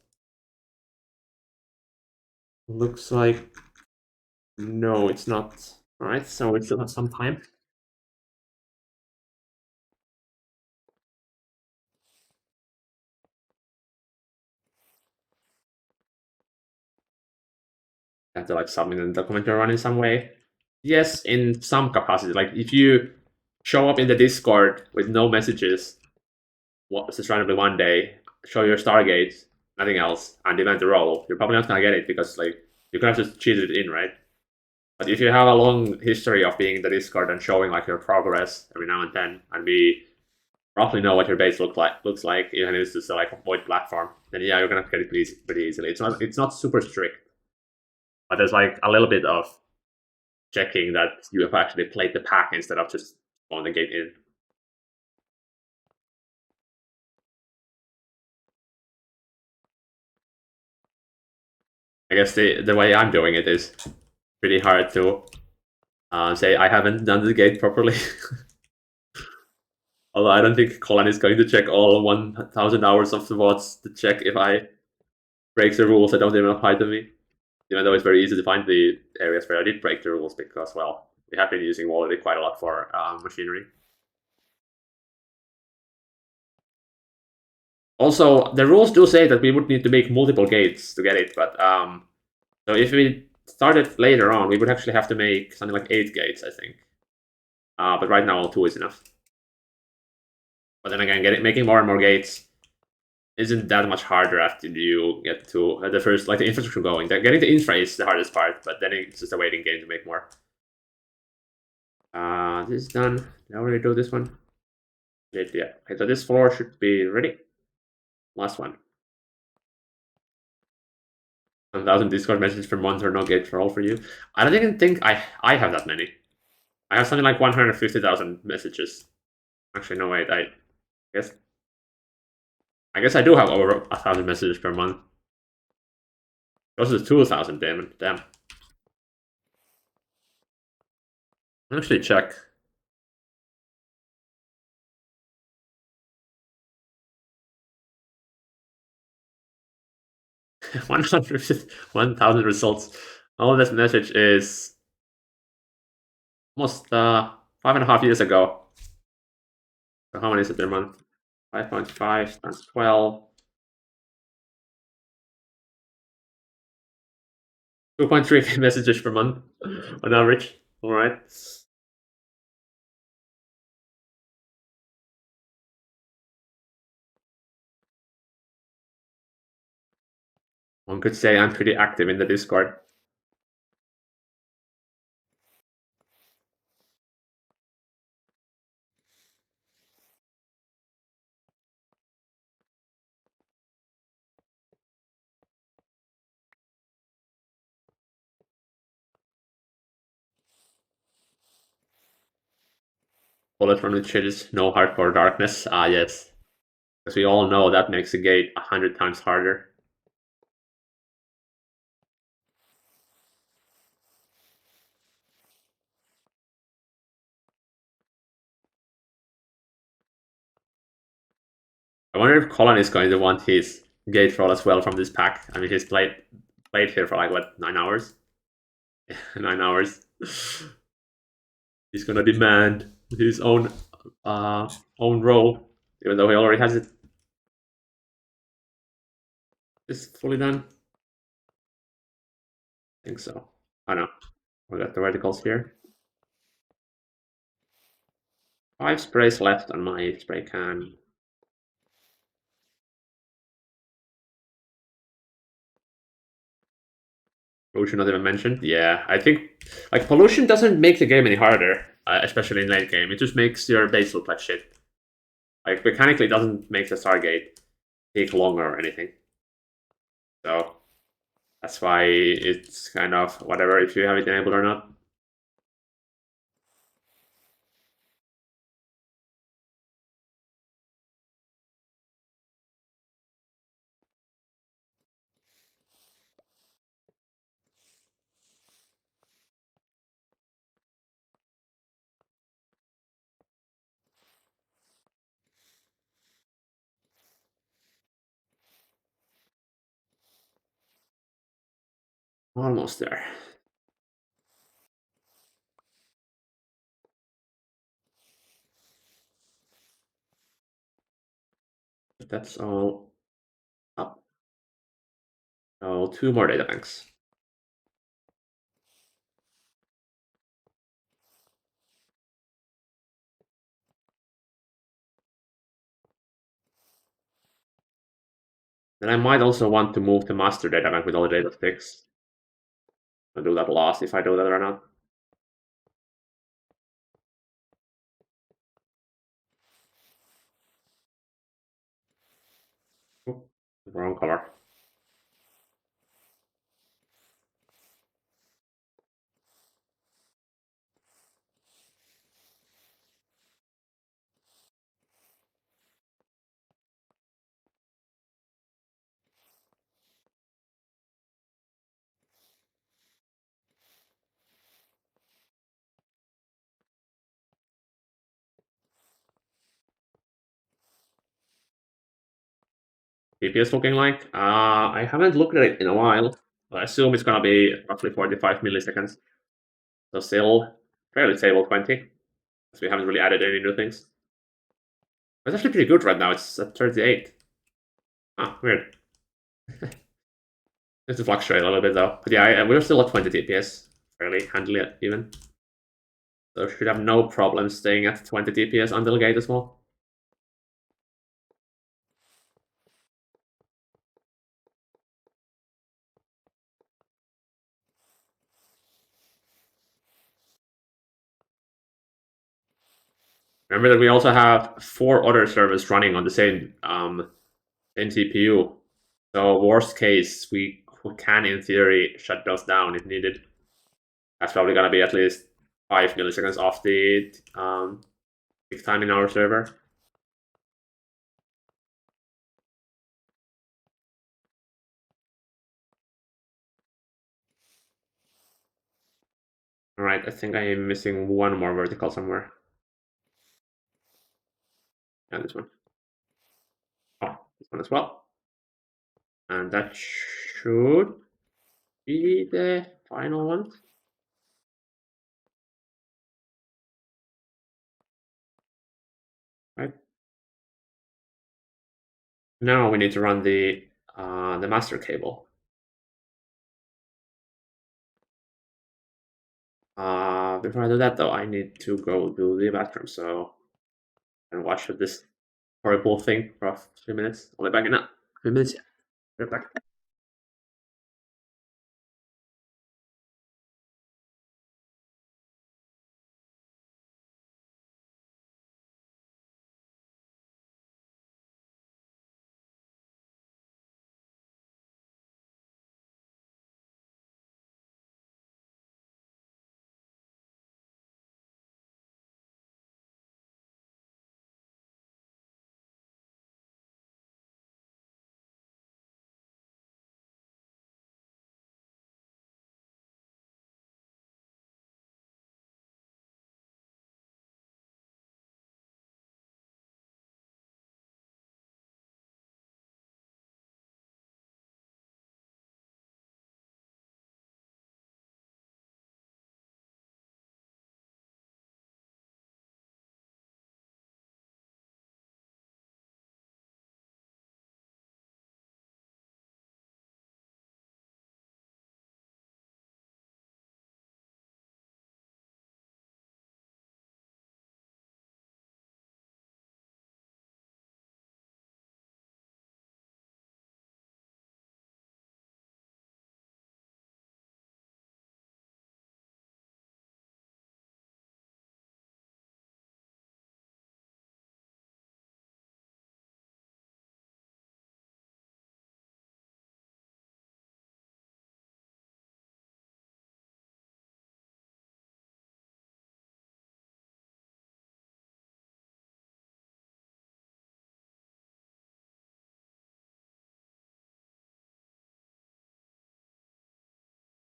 Looks like no, it's not. Alright, so we still have some time. Have to like submit a document or run in some way. Yes, in some capacity. Like if you show up in the Discord with no messages, just randomly one day, show your Stargate, nothing else, and demand the role, you're probably not gonna get it because like you could have just cheated it in, right? But if you have a long history of being in the Discord and showing like your progress every now and then, and we roughly know what your base looks like, even if it's just like a void platform, then yeah, you're gonna get it pretty easily. It's not super strict, but there's like a little bit of checking that you have actually played the pack instead of just on the gate in. I guess the way I'm doing it is pretty hard to say I haven't done the gate properly. Although I don't think Colin is going to check all 1,000 hours of the VODs to check if I break the rules that don't even apply to me. Even though it's very easy to find the areas where I did break the rules because, well, we have been using Wally quite a lot for machinery. Also, the rules do say that we would need to make multiple gates to get it, but so if we started later on, we would actually have to make something like 8 gates, I think. But right now, 2 is enough. But then again, making more and more gates isn't that much harder after you get to the first, like the infrastructure going. Getting the infra is the hardest part, but then it's just a waiting game to make more. This is done. Did I already do this one? Yeah. Okay, so this floor should be ready. Last one. 1,000 Discord messages per month or no gate for all for you. I don't even think I have that many. I have something like 150,000 messages. Actually, no wait. Guess I guess I do have over 1,000 messages per month. Those are 2,000. Damn. Actually, check. 1,000 results. All this message is almost 5.5 years ago. So how many is it per month? 5.5 times 12. 2.3 messages per month on average. All right. One could say I'm pretty active in the Discord. Bullet from the chills, no hardcore darkness. Ah, yes. Because we all know that makes the gate 100 times harder. I wonder if Colin is going to want his gate roll as well from this pack. I mean, he's played here for like, what, 9 hours? 9 hours. He's gonna demand his own role, even though he already has it. Is it fully done? I think so. Oh no. We got the verticals here. 5 sprays left on my spray can. Pollution not even mentioned. Yeah, I think like pollution doesn't make the game any harder, especially in late game. It just makes your base look like shit. Like mechanically, it doesn't make the Stargate take longer or anything. So that's why it's kind of whatever if you have it enabled or not. Almost there. That's all up. So 2 more data banks. Then I might also want to move the master data bank with all the data sticks. I'll do that last if I do that or not. Oh, wrong color. TPS looking like? I haven't looked at it in a while. I assume it's gonna be roughly 45 milliseconds. So still fairly stable 20, because we haven't really added any new things. It's actually pretty good right now. It's at 38. Ah, weird. It's to fluctuate a little bit though. But yeah, we're still at 20 TPS. Fairly handily even. So should have no problem staying at 20 TPS until gate as well. Remember that we also have 4 other servers running on the same CPU. So worst case, we can in theory shut those down if needed. That's probably gonna be at least 5 milliseconds off the peak time in our server. Alright, I think I am missing one more vertical somewhere. And this one. Oh, this one as well. And that should be the final one. Right. Now we need to run the master cable. Before I do that though, I need to go to the bathroom, so and watch this horrible thing for a few minutes. I'll be back in a few minutes. Yeah, right back.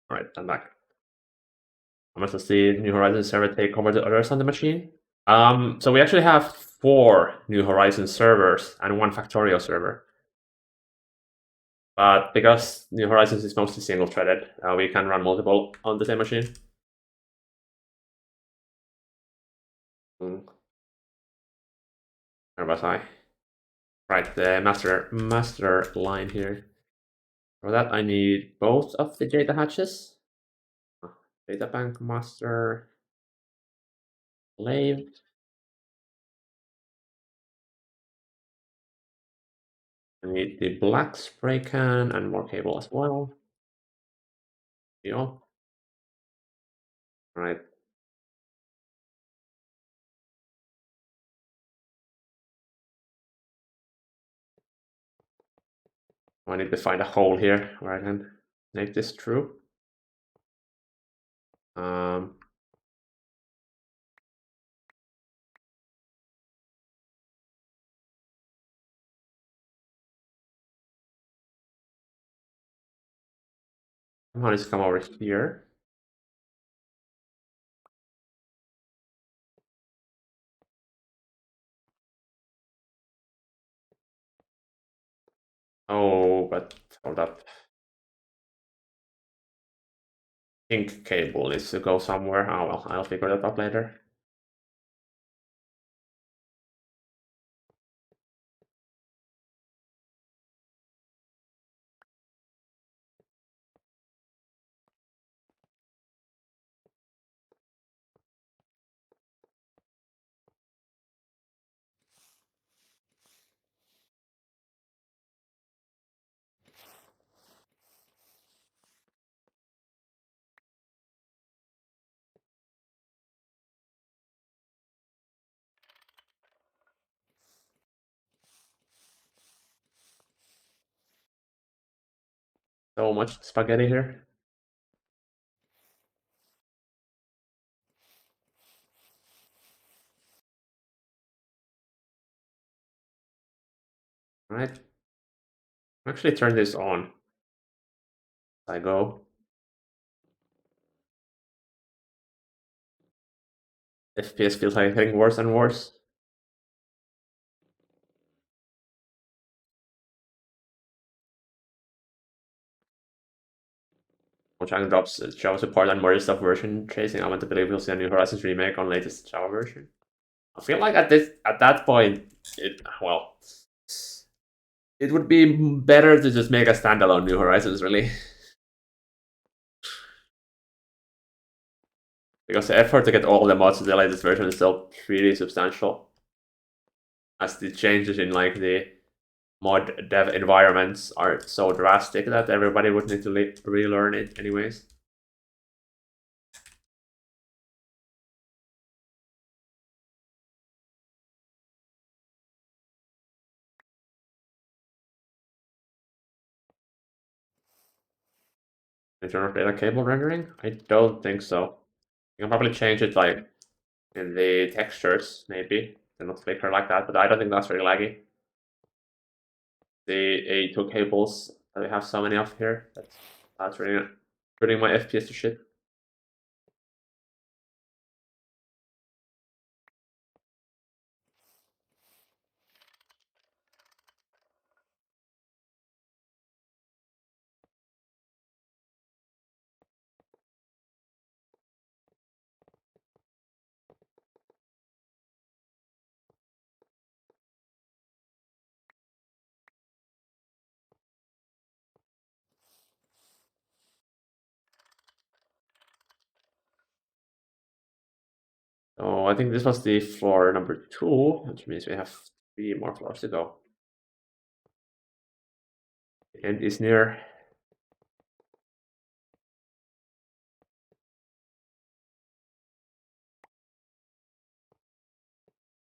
All right, I'm back. How much does the New Horizons server take over the others on the machine? So we actually have 4 New Horizons servers and 1 Factorio server. But because New Horizons is mostly single-threaded, we can run multiple on the same machine. Where was I? Right, the master line here. For that, I need both of the data hatches. Data bank master slave. I need the black spray can and more cable as well. Yeah. All right. I need to find a hole here where I can make this true. Um, I want to come over here. Oh, but hold up. Ink cable needs to go somewhere. Oh well, I'll figure that out later. So much spaghetti here. Right. Actually turn this on. I go. FPS feels like getting worse and worse. Mojang drops Java support and more stuff version tracing. I want to believe we'll see a new Horizons remake on latest Java version. I feel like at that point, it would be better to just make a standalone New Horizons, really, because the effort to get all the mods to the latest version is still pretty substantial. As the changes in like the mod dev environments are so drastic that everybody would need to relearn it anyways. Internal data cable rendering? I don't think so. You can probably change it like in the textures, maybe. They're not flicker like that, but I don't think that's very laggy. The A2 cables that we have so many of here, that's really putting my FPS to shit. So I think this was the floor number 2, which means we have 3 more floors to go. The end is near.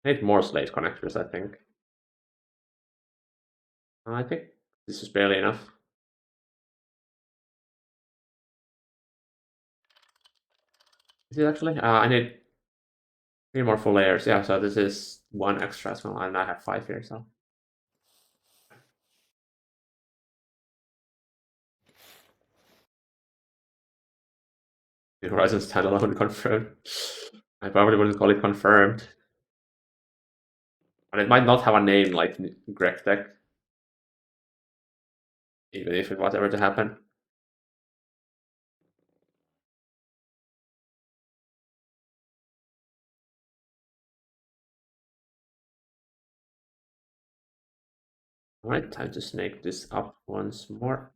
Need more slate connectors, I think. I think this is barely enough. Is it actually? I need 3 more full layers. Yeah, so this is 1 extra as well, and I have 5 here, so. The Horizon standalone confirmed. I probably wouldn't call it confirmed. But it might not have a name like Greg Tech, even if it was ever to happen. Alright, time to snake this up once more.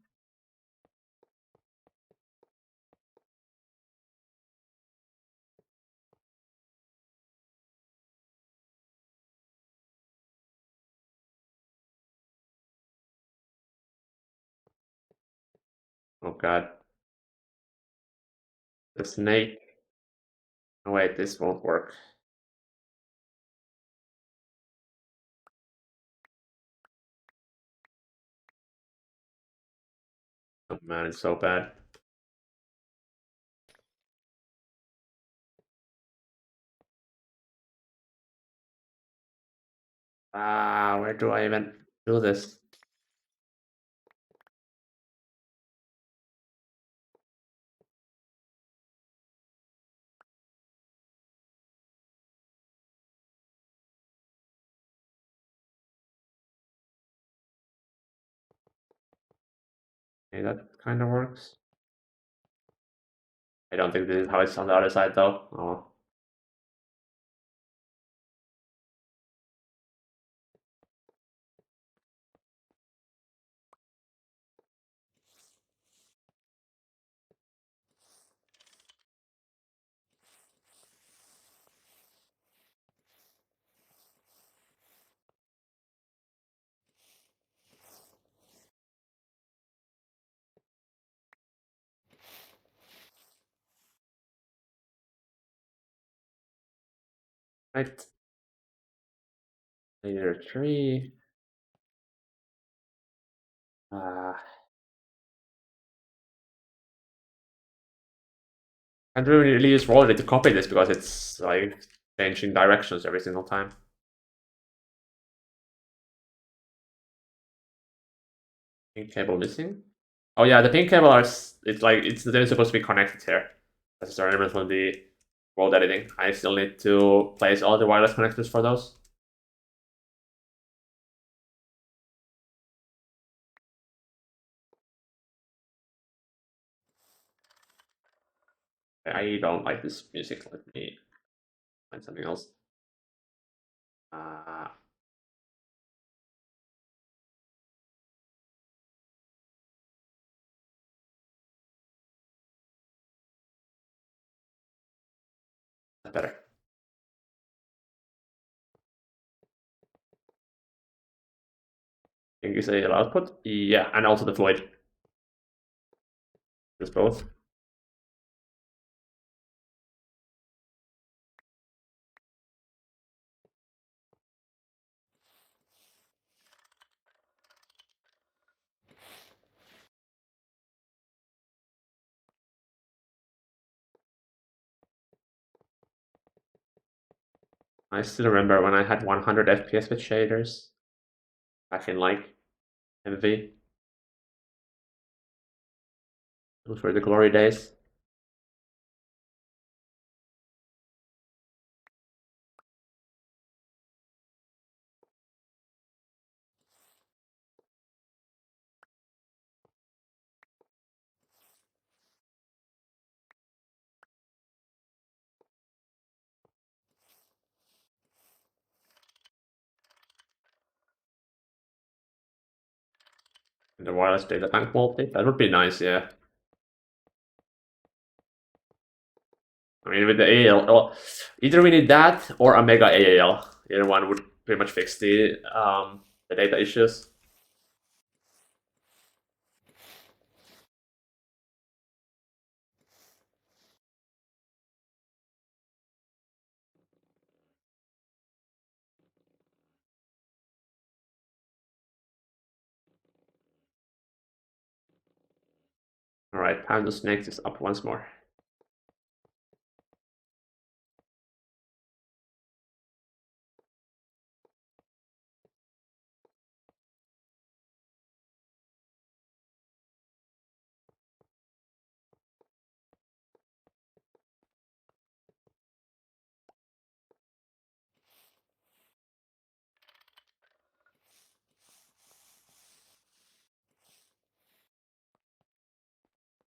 Oh god. The snake. Oh wait, this won't work. Oh man, it's so bad. Where do I even do this? Okay, that kind of works. I don't think this is how it's on the other side though. Oh. Right. Layer 3. Uh, can't really use Roller to copy this because it's like changing directions every single time. Pink cable missing. Oh yeah, the pink cable are. It's like they're supposed to be connected here. That's the remember from the world editing. I still need to place all the wireless connectors for those. I don't like this music. Let me find something else. Uh, better. Can you say output? Yeah, and also the fluid. Just both. I still remember when I had 100 FPS with shaders back in like MV. Those were the glory days. And the wireless data tank multi. That would be nice, yeah. I mean, with the AAL, well, either we need that or a mega AAL. Either one would pretty much fix the data issues. All right, time to snake this up once more.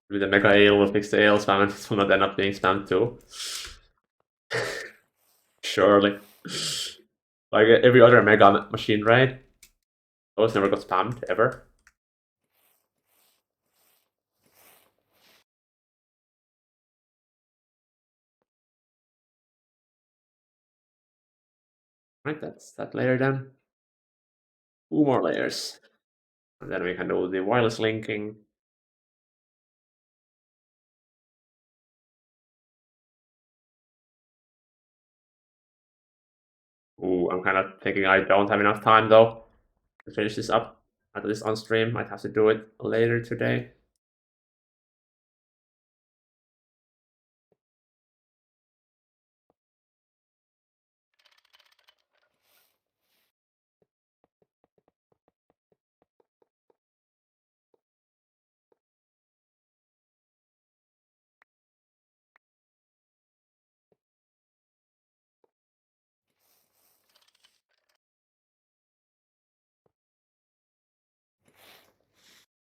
With the mega AAL will fix the AAL spam and it will not end up being spammed too. Surely. Like every other mega machine, right? Those never got spammed ever. Right, that's that layer then. Two more layers. And then we can do the wireless linking. Ooh, I'm kind of thinking I don't have enough time though to finish this up. At least on stream. Might have to do it later today.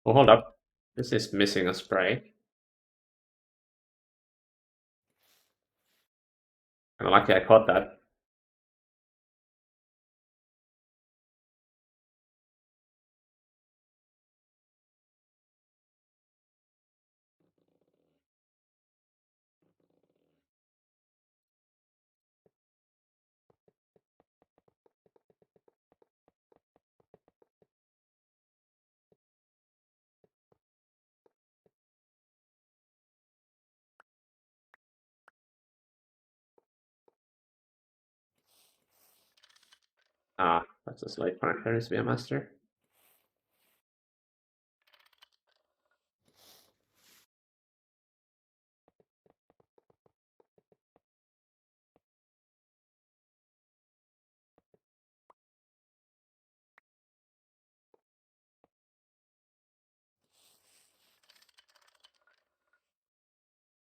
Oh, hold up. This is missing a spray. Kinda lucky I caught that. Ah, that's a slight connector needs to be a master.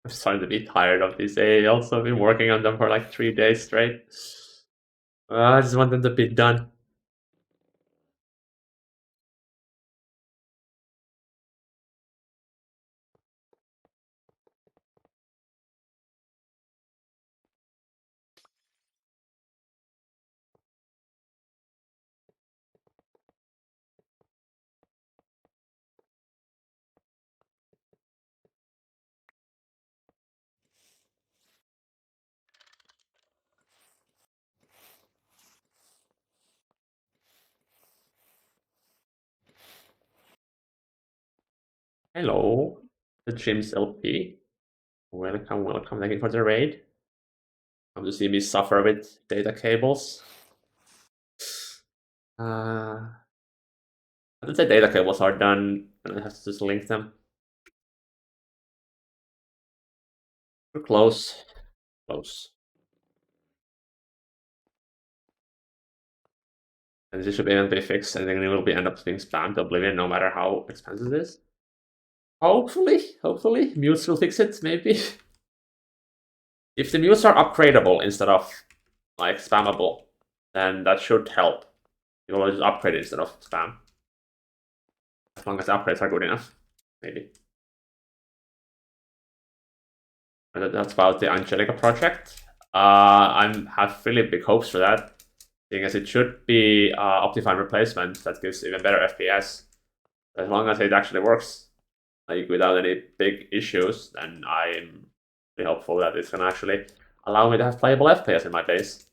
I'm starting to be tired of these AALs. I've been working on them for like 3 days straight. I just want them to be done. Hello, the Jim's LP. Welcome, welcome. Thank you for the raid. Come to see me suffer with data cables. I would say data cables are done, and I have to just link them. We're close. Close. And this should even be fixed, and then it will be end up being spammed to oblivion no matter how expensive it is. Hopefully. Mutes will fix it, maybe. If the mutes are upgradable instead of like spammable, then that should help. You will just upgrade it instead of spam. As long as the upgrades are good enough, maybe. And that's about the Angelica project. I have really big hopes for that, seeing as it should be optified replacement that gives even better FPS. As long as it actually works, like without any big issues, then I'm really hopeful that it's gonna actually allow me to have playable FPS in my base.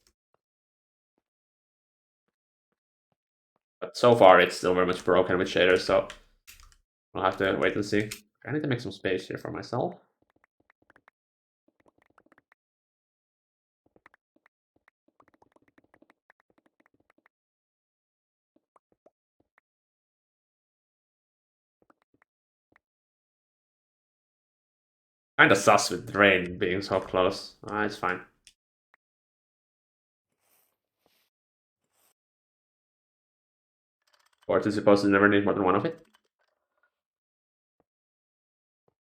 But so far, it's still very much broken with shaders, so I'll have to wait and see. I need to make some space here for myself. Kinda sus with the rain being so close. It's fine. Or is supposed to never need more than one of it?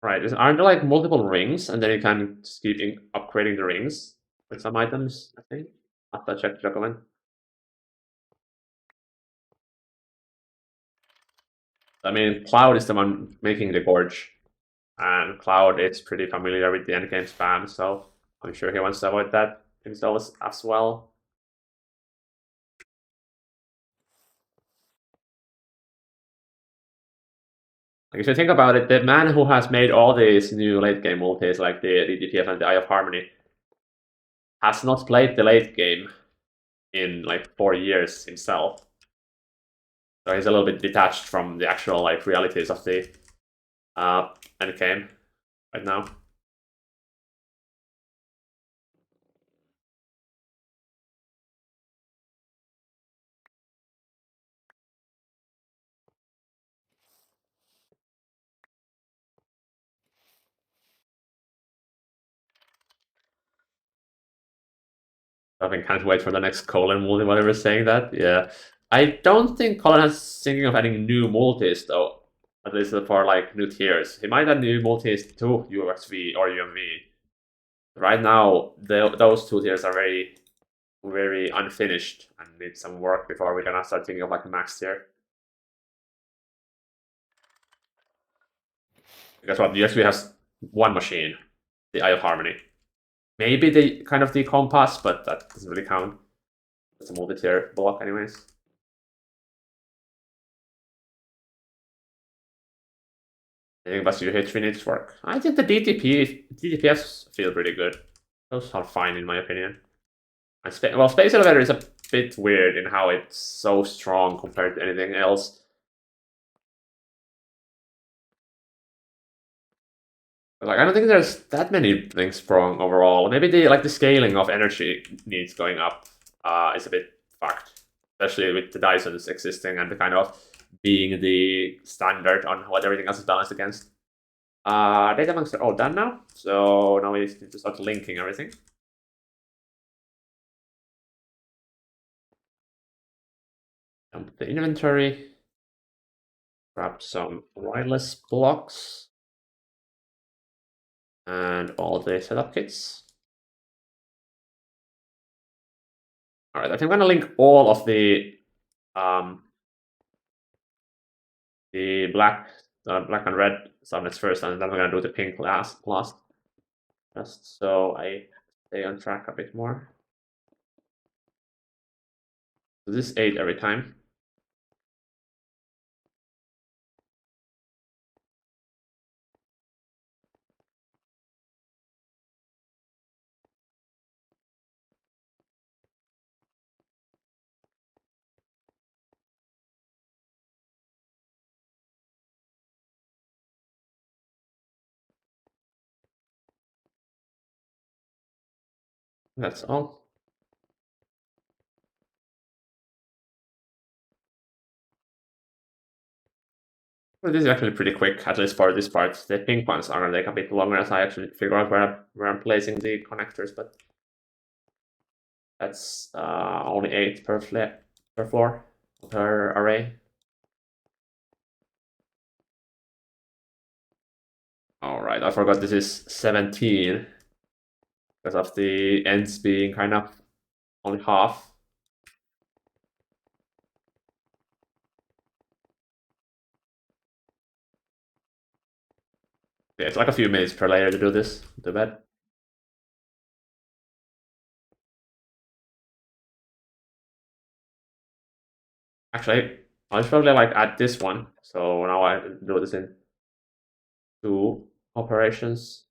Right, aren't there like multiple rings, and then you can just keep upgrading the rings with some items, I think? I have to check the document. I mean, Cloud is the one making the gorge, and Cloud is pretty familiar with the endgame spam, so I'm sure he wants to avoid that himself as well. Like, if you think about it, the man who has made all these new late game multis, like the DTF and the Eye of Harmony, has not played the late game in like 4 years himself. So he's a little bit detached from the actual like realities of the endgame right now. I think can't wait for the next Colin multi, whatever saying that. Yeah. I don't think Colin has thinking of adding new multis though. At least for like new tiers. He might add new multis to UXV or UMV. Right now, those two tiers are very unfinished and need some work before we can start thinking of like a max tier. Because what USB has one machine, the Eye of Harmony. Maybe the kind of the compass, but that doesn't really count. It's a multi-tier block, anyways. I think Basu H3 needs work. I think the DTPS feel pretty good. Those are fine in my opinion. And Space Elevator is a bit weird in how it's so strong compared to anything else. Like I don't think there's that many things strong overall. Maybe the scaling of energy needs going up is a bit fucked, especially with the Dysons existing and the kind of being the standard on what everything else is balanced against. Data banks are all done now, so now we need to start linking everything. Dump the inventory. Grab some wireless blocks. And all the setup kits. Alright, I think I'm gonna link all of the black and red subnets first, and then we're gonna do the pink last. Just so I stay on track a bit more. So this is 8 every time. That's all. Well, this is actually pretty quick, at least for this part. The pink ones are gonna take a bit longer as I actually figure out where I'm placing the connectors, but that's only 8 per floor per array. Alright, I forgot this is 17 because of the ends being kind of only half. Yeah, it's like a few minutes per layer to do this, the bed. Actually, I'll probably like add this one. So now I do this in 2 operations.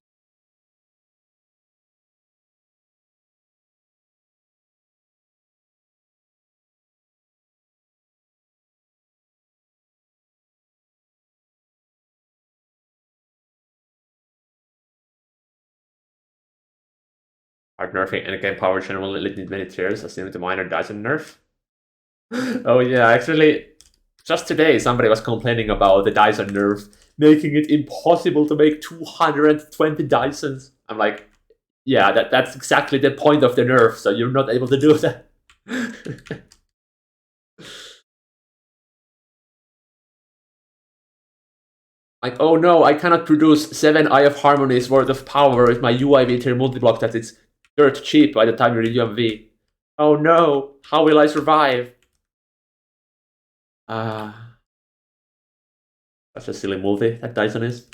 Hard nerfing and again power channel will need many tiers, assuming the minor Dyson nerf. Oh yeah, actually, just today somebody was complaining about the Dyson nerf, making it impossible to make 220 Dysons. I'm like, yeah, that's exactly the point of the nerf, so you're not able to do that. Like, oh no, I cannot produce 7 Eye of Harmonies worth of power with my UIV tier multiblock that it's dirt cheap by the time you're in UMV. Oh no, how will I survive? Such a silly multi that Dyson is.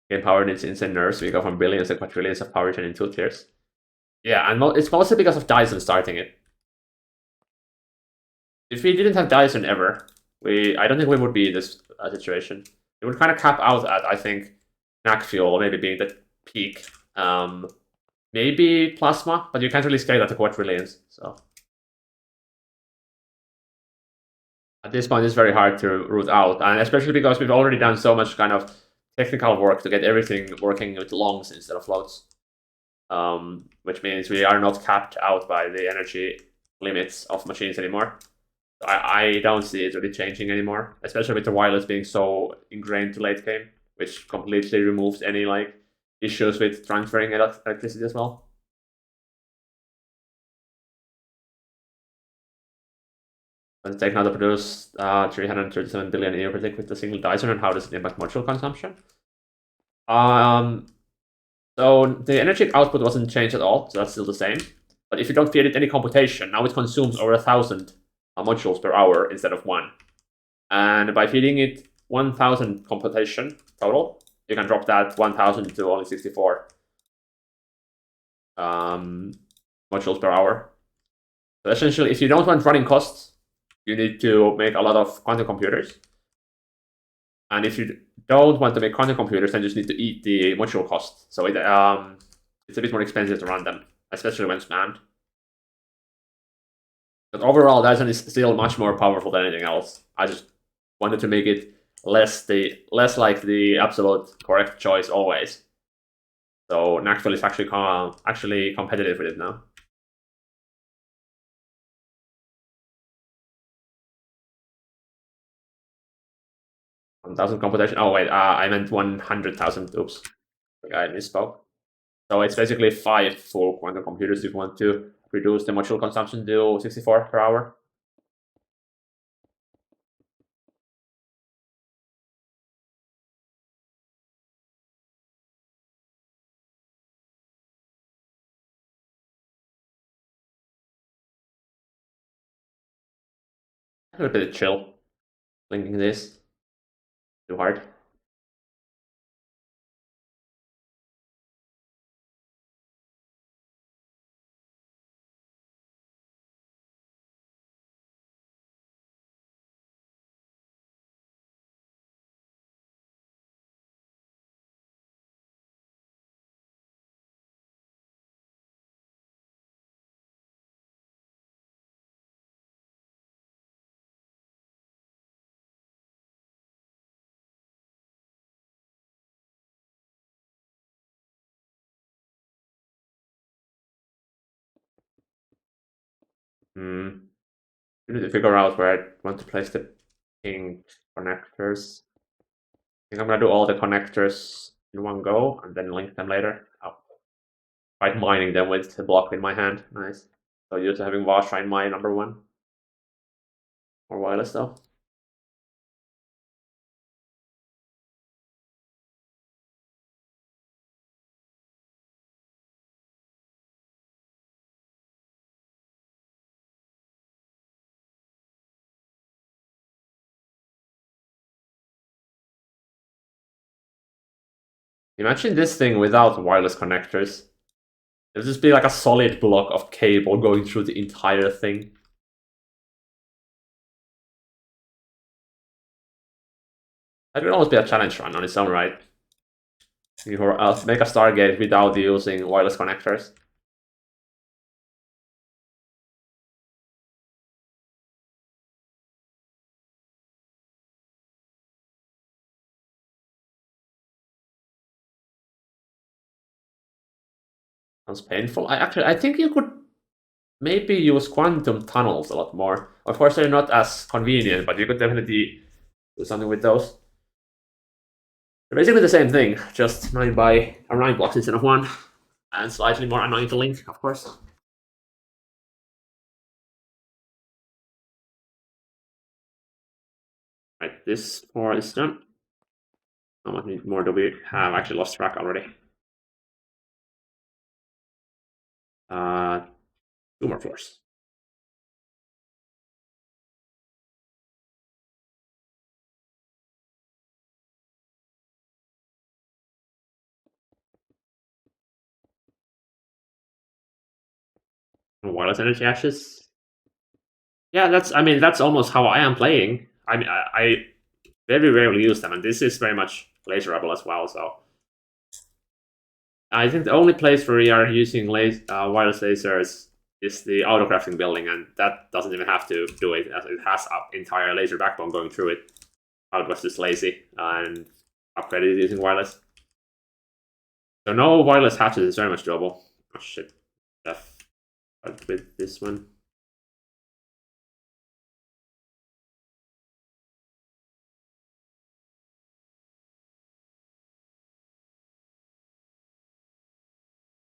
Game power needs insane nerfs. We go from billions to quadrillions of power gen in 2 tiers. Yeah, and it's mostly because of Dyson starting it. If we didn't have Dyson ever, I don't think we would be in this situation. It would kind of cap out at, I think, knack fuel maybe being the peak. Maybe plasma, but you can't really scale that to quadrillions. So at this point, it's very hard to root out, and especially because we've already done so much kind of technical work to get everything working with longs instead of floats. Which means we are not capped out by the energy limits of machines anymore. I don't see it really changing anymore, especially with the wireless being so ingrained to late game, which completely removes any like issues with transferring electricity as well. Let's take now to produce 337 billion arithmetic with a single Dyson, and how does it impact module consumption? Um, so the energy output wasn't changed at all, so that's still the same. But if you don't feed it any computation, now it consumes over 1,000 modules per hour instead of 1. And by feeding it 1,000 computation total, you can drop that 1,000 to only 64 modules per hour. So essentially, if you don't want running costs, you need to make a lot of quantum computers. And if you don't want to make quantum computers, then you just need to eat the module cost. So it's a bit more expensive to run them, especially when spammed. But overall, Dyson is still much more powerful than anything else. I just wanted to make it less like the absolute correct choice always. So Maxwell is actually competitive with it now. 1,000 computation. Oh wait, I meant 100,000. Oops, I misspoke. So it's basically 5 full quantum computers if you want to reduce the module consumption to 64 per hour. A bit chill. Linking this too hard. Hmm. I need to figure out where I want to place the pink connectors. I think I'm gonna do all the connectors in one go and then link them later. I'll try mining them with the block in my hand. Nice. So used to having Vosh try mine number 1. Or wireless though. Imagine this thing without wireless connectors. It'll just be like a solid block of cable going through the entire thing. That would almost be a challenge run on its own, right? You make a Stargate without using wireless connectors. Sounds painful. I think you could maybe use quantum tunnels a lot more. Of course, they're not as convenient, but you could definitely do something with those. They're basically the same thing, just 9 by 9 blocks instead of 1, and slightly more annoying to link, of course. Right, this 4 is done. How much more do we have? Actually lost track already. 2 more floors. Wireless energy ashes. Yeah, that's almost how I am playing. I very rarely use them, and this is very much laserable as well. So I think the only place where we are using wireless lasers is the autocrafting building, and that doesn't even have to do it, as it has an entire laser backbone going through it. I was just lazy and upgraded it using wireless. So no wireless hatches is very much doable. Oh shit. Def. But with this one.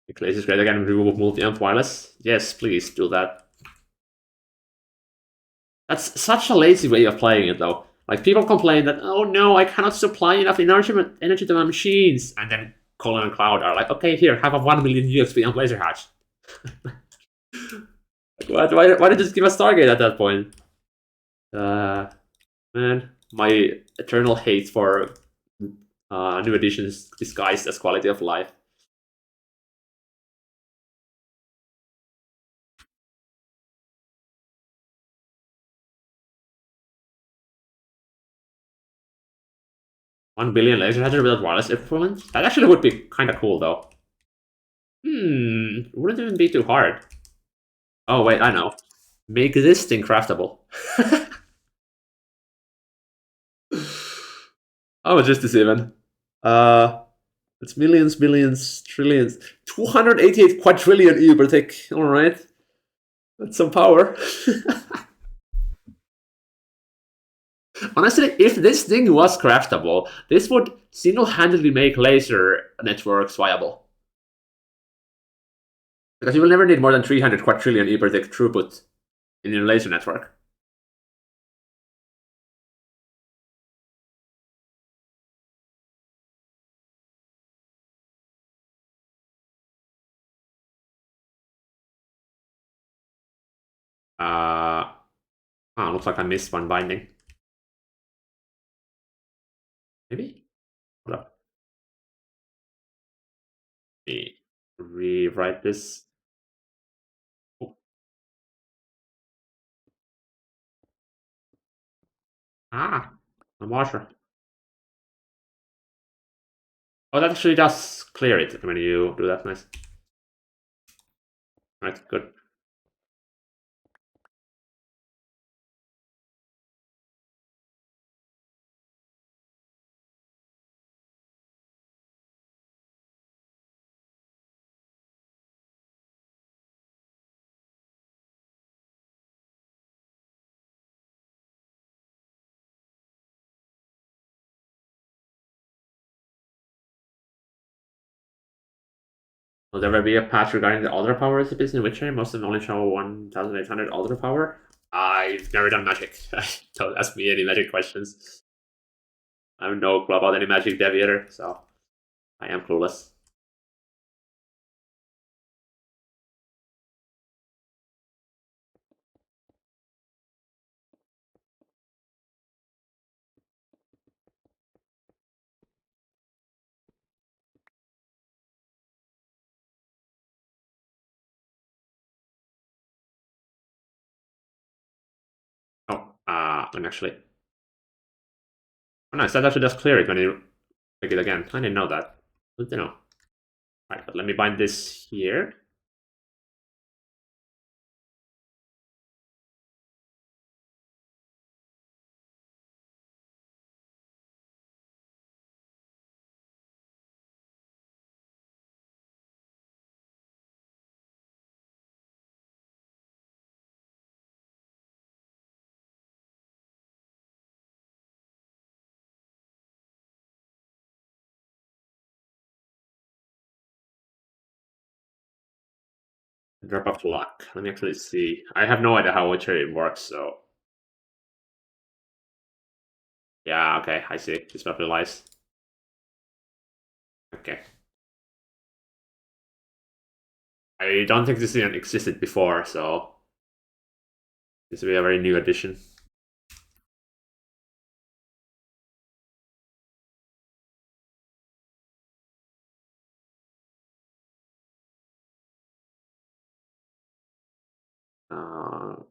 The laser is great again. Remove multi-amp wireless. Yes, please do that. That's such a lazy way of playing it, though. Like people complain that, oh no, I cannot supply enough energy to my machines, and then Colin and Cloud are like, okay, here, have a 1 million UXP on Blazer Hatch. Like, why did you just give us Stargate at that point? Uh, man, my eternal hate for new editions disguised as quality of life. 1 billion laser header without wireless equivalent? That actually would be kind of cool, though. Wouldn't even be too hard. Oh, wait, I know. Make this thing craftable. Oh, just this even. Uh, it's millions, billions, trillions. 288 quadrillion EU per tick. Alright. That's some power. Honestly, if this thing was craftable, this would single-handedly make laser networks viable. Because you will never need more than 300 quadrillion E per tick throughput in your laser network. Looks like I missed one binding. Maybe? Hold up. Let me rewrite this. Oh. A washer. Oh, that actually does clear it when you do that. Nice. Right, good. Will there ever be a patch regarding the Alder power recipes in Witcher? Most of them only show 1,800 Alder power. I've never done magic. Don't ask me any magic questions. I have no clue about any magic dev either, so I am clueless. Oh, and actually, oh nice. That actually does clear it when you click it again. I didn't know that. Good to know. Right, but let me bind this here. Drop of luck. Let me actually see. I have no idea how Witcher works, so yeah. Okay, I see. This probably lies. Okay. I don't think this even existed before, so this will be a very new addition.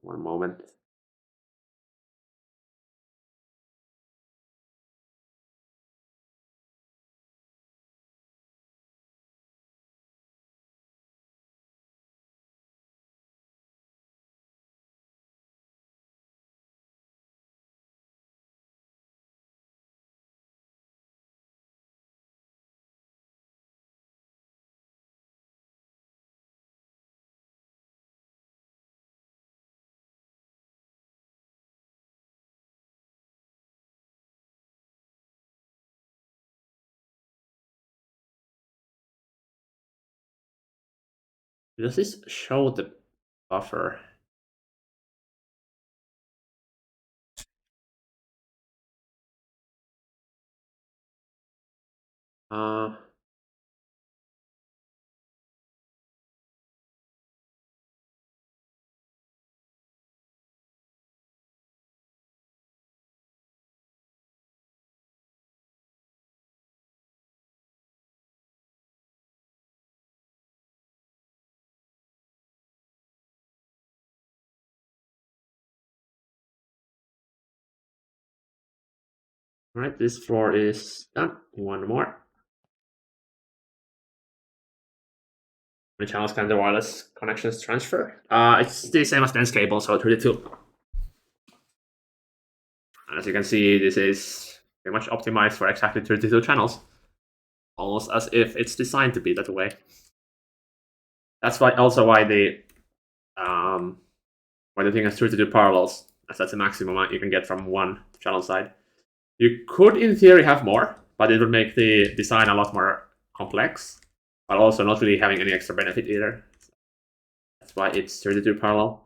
One moment. Does this show the buffer? Uh, right, this floor is done. One more. The channels can the wireless connections transfer. It's the same as dense cable, so 32. And as you can see, this is pretty much optimized for exactly 32 channels, almost as if it's designed to be that way. That's why also um, why the thing has 32 parallels, as that's the maximum you can get from one channel side. You could, in theory, have more, but it would make the design a lot more complex, but also not really having any extra benefit either. That's why it's 32 parallel.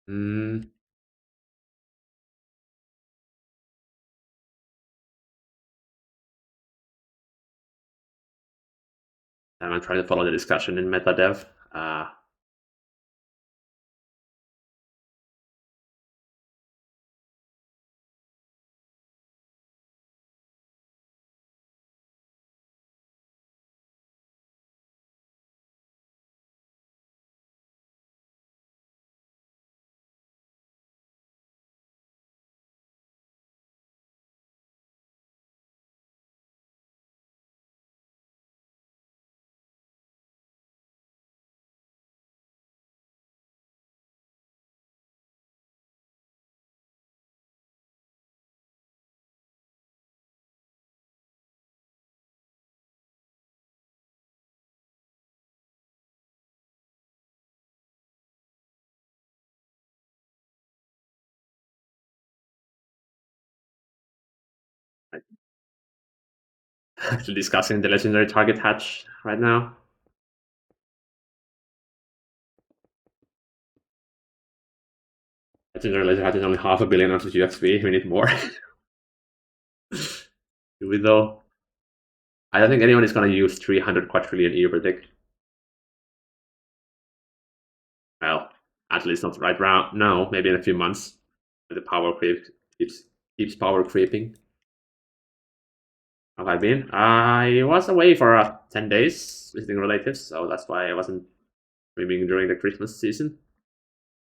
Mm, I'm gonna try to follow the discussion in MetaDev. Actually discussing the legendary target hatch right now. Legendary laser hatch is only half a billion of UXP. We need more. Do we though? I don't think anyone is going to use 300 quadrillion Eberdick. Well, at least not right now. Maybe in a few months. The power creep keeps keeps power creeping. How have I been? I was away for 10 days visiting relatives, so that's why I wasn't streaming during the Christmas season.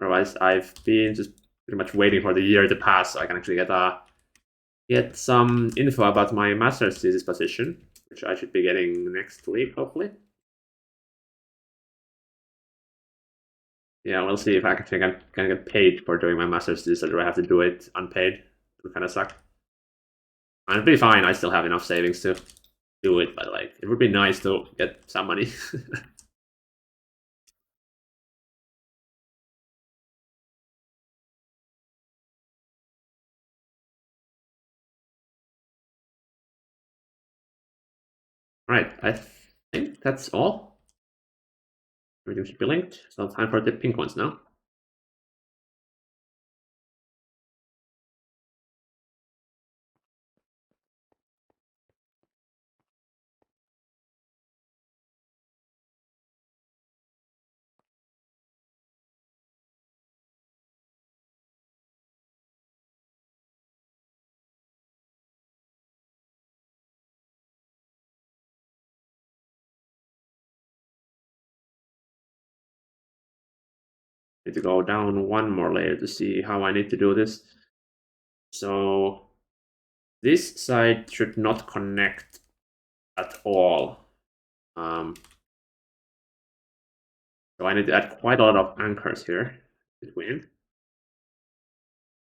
Otherwise, I've been just pretty much waiting for the year to pass so I can actually get some info about my master's thesis position, which I should be getting next week, hopefully. Yeah, we'll see if I can get paid for doing my master's thesis, or do I have to do it unpaid? It would kind of suck. And it'd be fine. I still have enough savings to do it, but like it would be nice to get some money. Right, I think that's all. Everything should be linked. So time for the pink ones now. Need to go down one more layer to see how I need to do this. So this side should not connect at all. So I need to add quite a lot of anchors here between.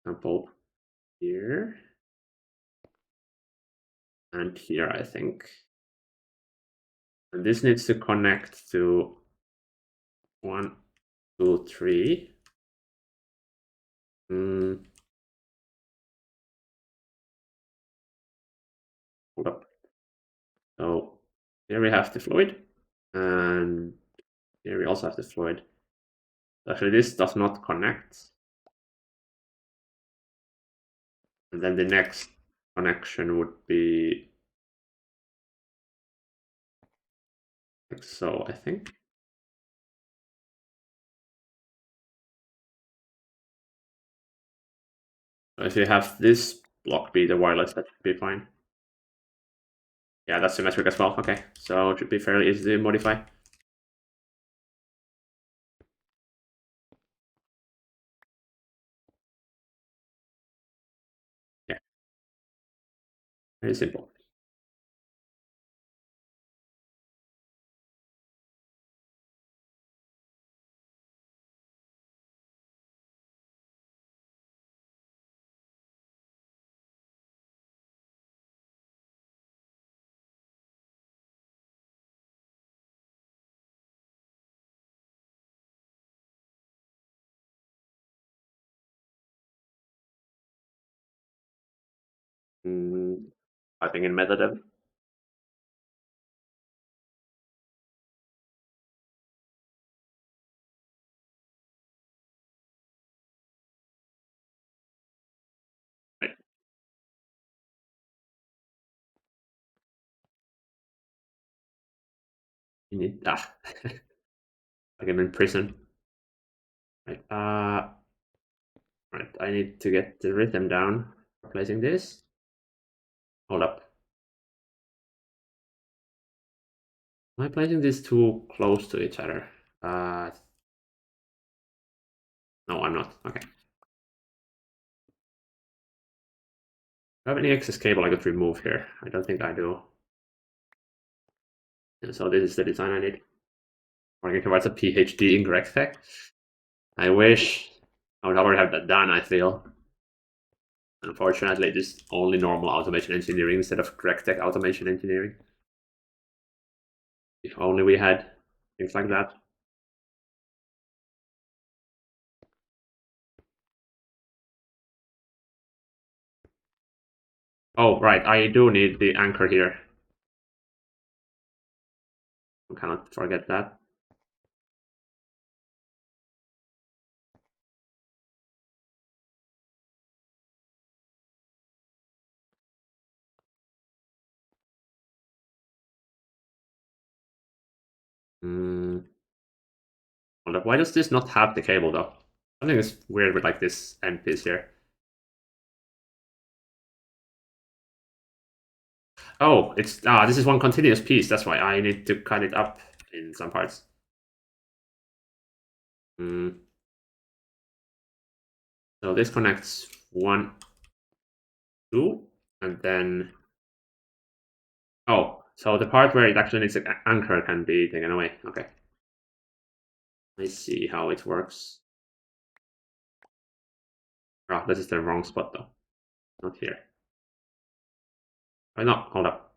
Example here and here, I think. And this needs to connect to 1, 2, 3. Hold up. So here we have the fluid, and here we also have the fluid. Actually, this does not connect. And then the next connection would be like so, I think. So if you have this block be the wireless, that should be fine. Yeah, that's symmetric as well. Okay, so it should be fairly easy to modify. Yeah, very simple. I think in MetaDev. Right. You need like I'm in prison. Right. Right. I need to get the rhythm down. Replacing this. Hold up. Am I placing these too close to each other? No, I'm not. Okay. Do I have any excess cable I could remove here? I don't think I do. And so this is the design I need. Working towards a PhD in GregTech. I wish I would already have that done, I feel. Unfortunately, it is only normal automation engineering instead of GregTech automation engineering. If only we had things like that. Oh, right, I do need the anchor here. I cannot forget that. Mm. Why does this not have the cable though? Something is weird with like this end piece here. Oh, it's this is one continuous piece. That's why I need to cut it up in some parts. So this connects 1, 2, and then so the part where it actually needs an anchor can be taken away. Okay, I see how it works. Oh, this is the wrong spot though. Not here. Oh no, hold up.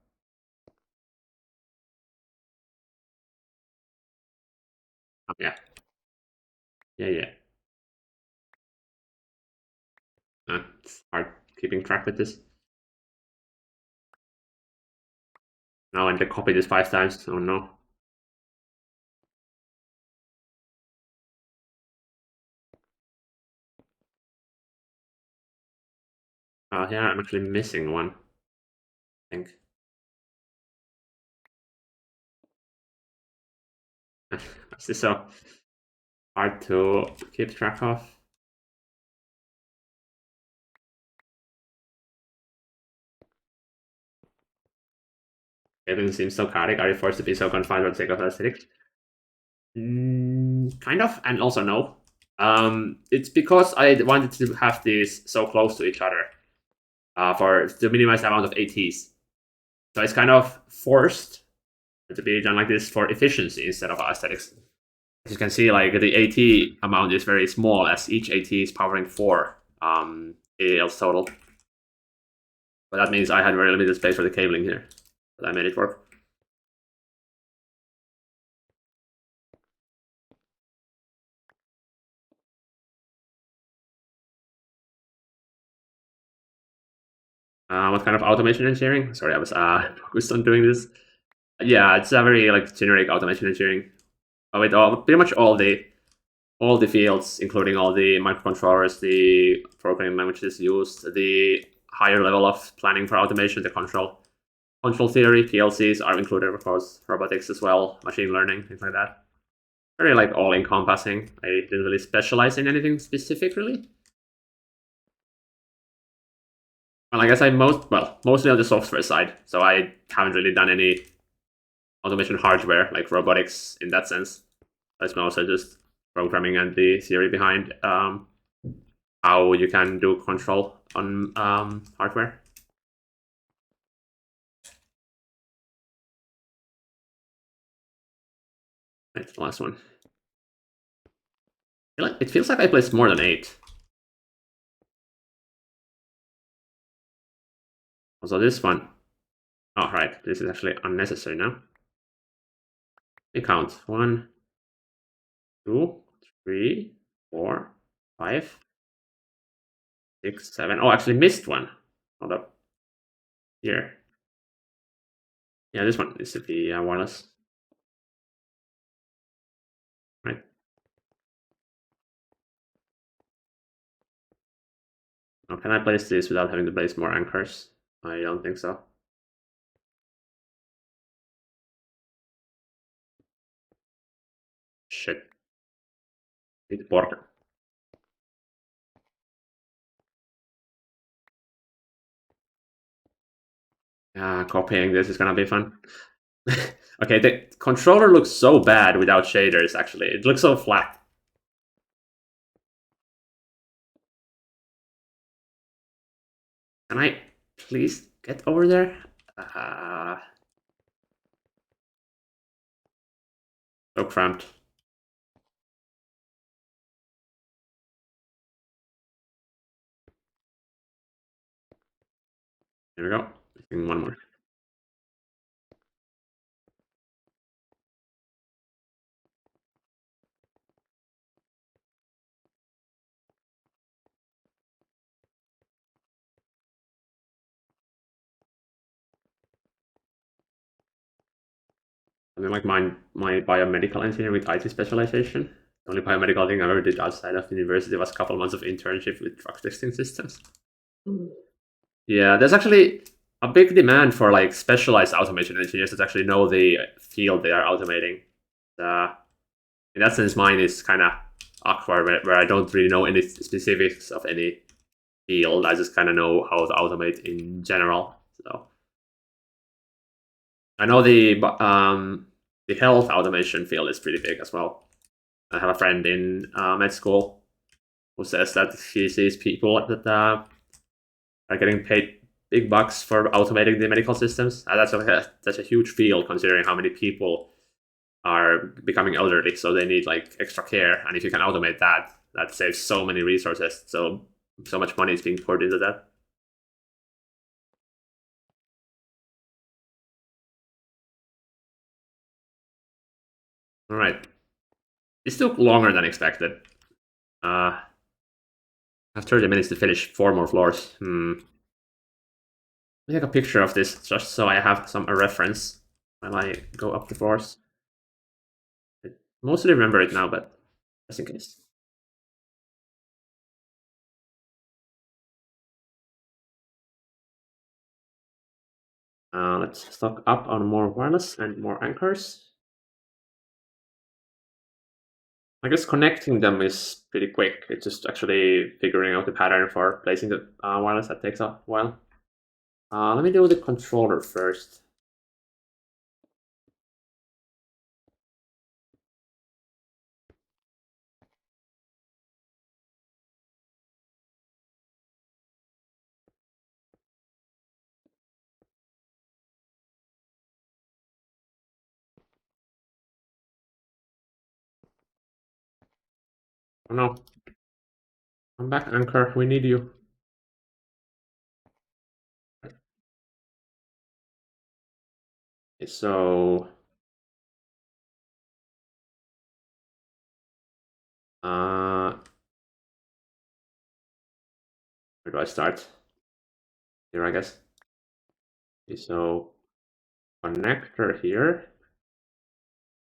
Oh, yeah, yeah. It's hard keeping track with this. Now I need to copy this 5 times. Oh no. Here I'm actually missing one. I think. This is so hard to keep track of. Everything seems so chaotic. Are you forced to be so confined for the sake of aesthetics? Kind of, and also no. It's because I wanted to have these so close to each other. for to minimize the amount of ATs. So it's kind of forced to be done like this for efficiency instead of aesthetics. As you can see, like the AT amount is very small as each AT is powering 4 AALs total. But that means I had very limited space for the cabling here. But I made it work. What kind of automation engineering? Sorry, I was focused on doing this. Yeah, it's a very like generic automation engineering. With all pretty much all the fields, including all the microcontrollers, the programming languages used, the higher level of planning for automation, the control theory, PLCs are included, of course, robotics as well, machine learning, things like that. Very like all encompassing. I didn't really specialize in anything specific, really. Well, I guess mostly on the software side. So I haven't really done any automation hardware like robotics in that sense. It's mostly just programming and the theory behind how you can do control on hardware. Right, the last one. It feels like I placed more than 8. Also, this one. Oh, right. This is actually unnecessary now. We count 1, 2, 3, 4, 5, 6, 7. Oh, actually missed one. Hold up. Here. Yeah, this one. This should be wireless. Right. Now, can I place this without having to place more anchors? I don't think so. Shit. It's border. Copying this is gonna be fun. Okay, the controller looks so bad without shaders, actually. It looks so flat. Can I please get over there? So cramped. There we go. One more. I mean, like my biomedical engineer with IT specialization. The only biomedical thing I ever did outside of university was a couple months of internship with drug testing systems. Yeah, there's actually a big demand for like specialized automation engineers that actually know the field they are automating. Uh, in that sense, mine is kind of awkward where I don't really know any specifics of any field. I just kind of know how to automate in general. So I know the health automation field is pretty big as well. I have a friend in med school who says that he sees people that are getting paid big bucks for automating the medical systems. And that's a huge field considering how many people are becoming elderly, so they need like extra care. And if you can automate that, that saves so many resources. So much money is being poured into that. All right, this took longer than expected. I have 30 minutes to finish 4 more floors. Let me take a picture of this just so I have some a reference when I go up the floors. I mostly remember it now, but just in case. Let's stock up on more wireless and more anchors. I guess connecting them is pretty quick. It's just actually figuring out the pattern for placing the wireless that takes a while. Let me do the controller first. Oh no. Come back, Anchor. We need you. Okay, so where do I start? Here, I guess. Okay, so connector here.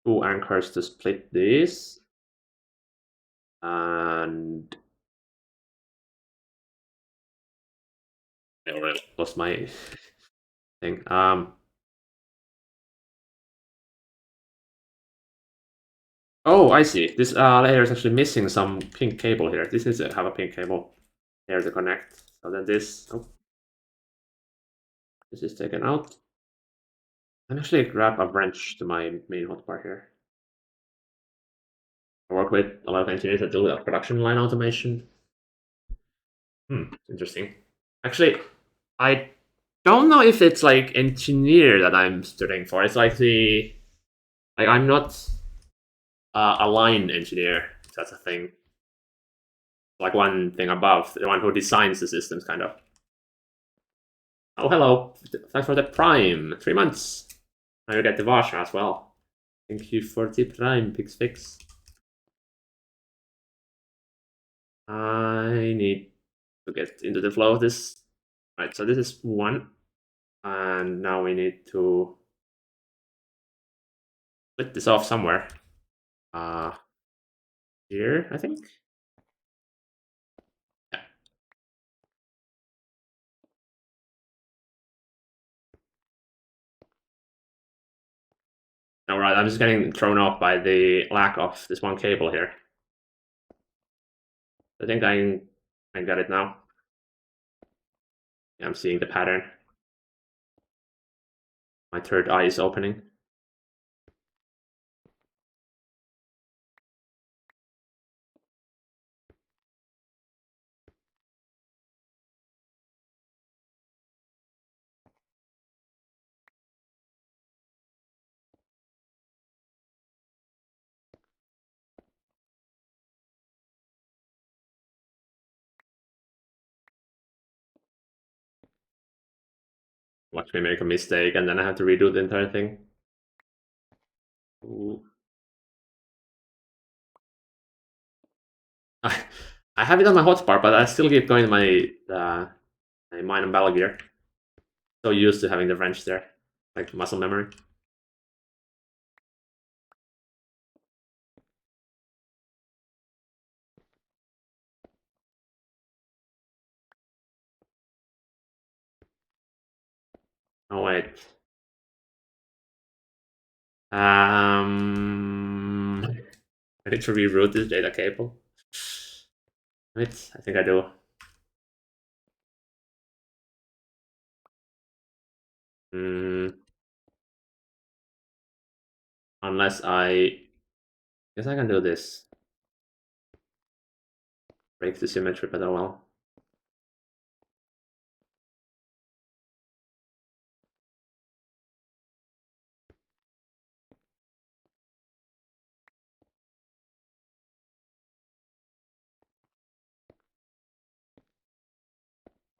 Two anchors to split this. And I already lost my thing. Oh, I see. This layer is actually missing some pink cable here. This needs to have a pink cable here to connect. So then this, oh, this is taken out. And actually grab a wrench to my main hotbar here. I work with a lot of engineers that do production line automation. Interesting. Actually, I don't know if it's like engineer that I'm studying for. It's like I'm not a line engineer. If that's a thing. Like one thing above, the one who designs the systems, kind of. Oh, hello. Thanks for the Prime. 3 months. Now you get the Vasha as well. Thank you for the Prime, Pixfix. I need to get into the flow of this. Right, so this is one. And now we need to split this off somewhere. Uh, Here, I think. Yeah. All right, I'm just getting thrown off by the lack of this one cable here. I think I got it now. Yeah, I'm seeing the pattern. My third eye is opening. Watch me make a mistake, and then I have to redo the entire thing. Ooh. I have it on my hotbar, but I still keep going to my mine and battle gear. So used to having the wrench there, like muscle memory. Oh wait. I need to reroute this data cable. Wait, I think I do. Hmm. Unless I guess I can do this. Break the symmetry, but oh well.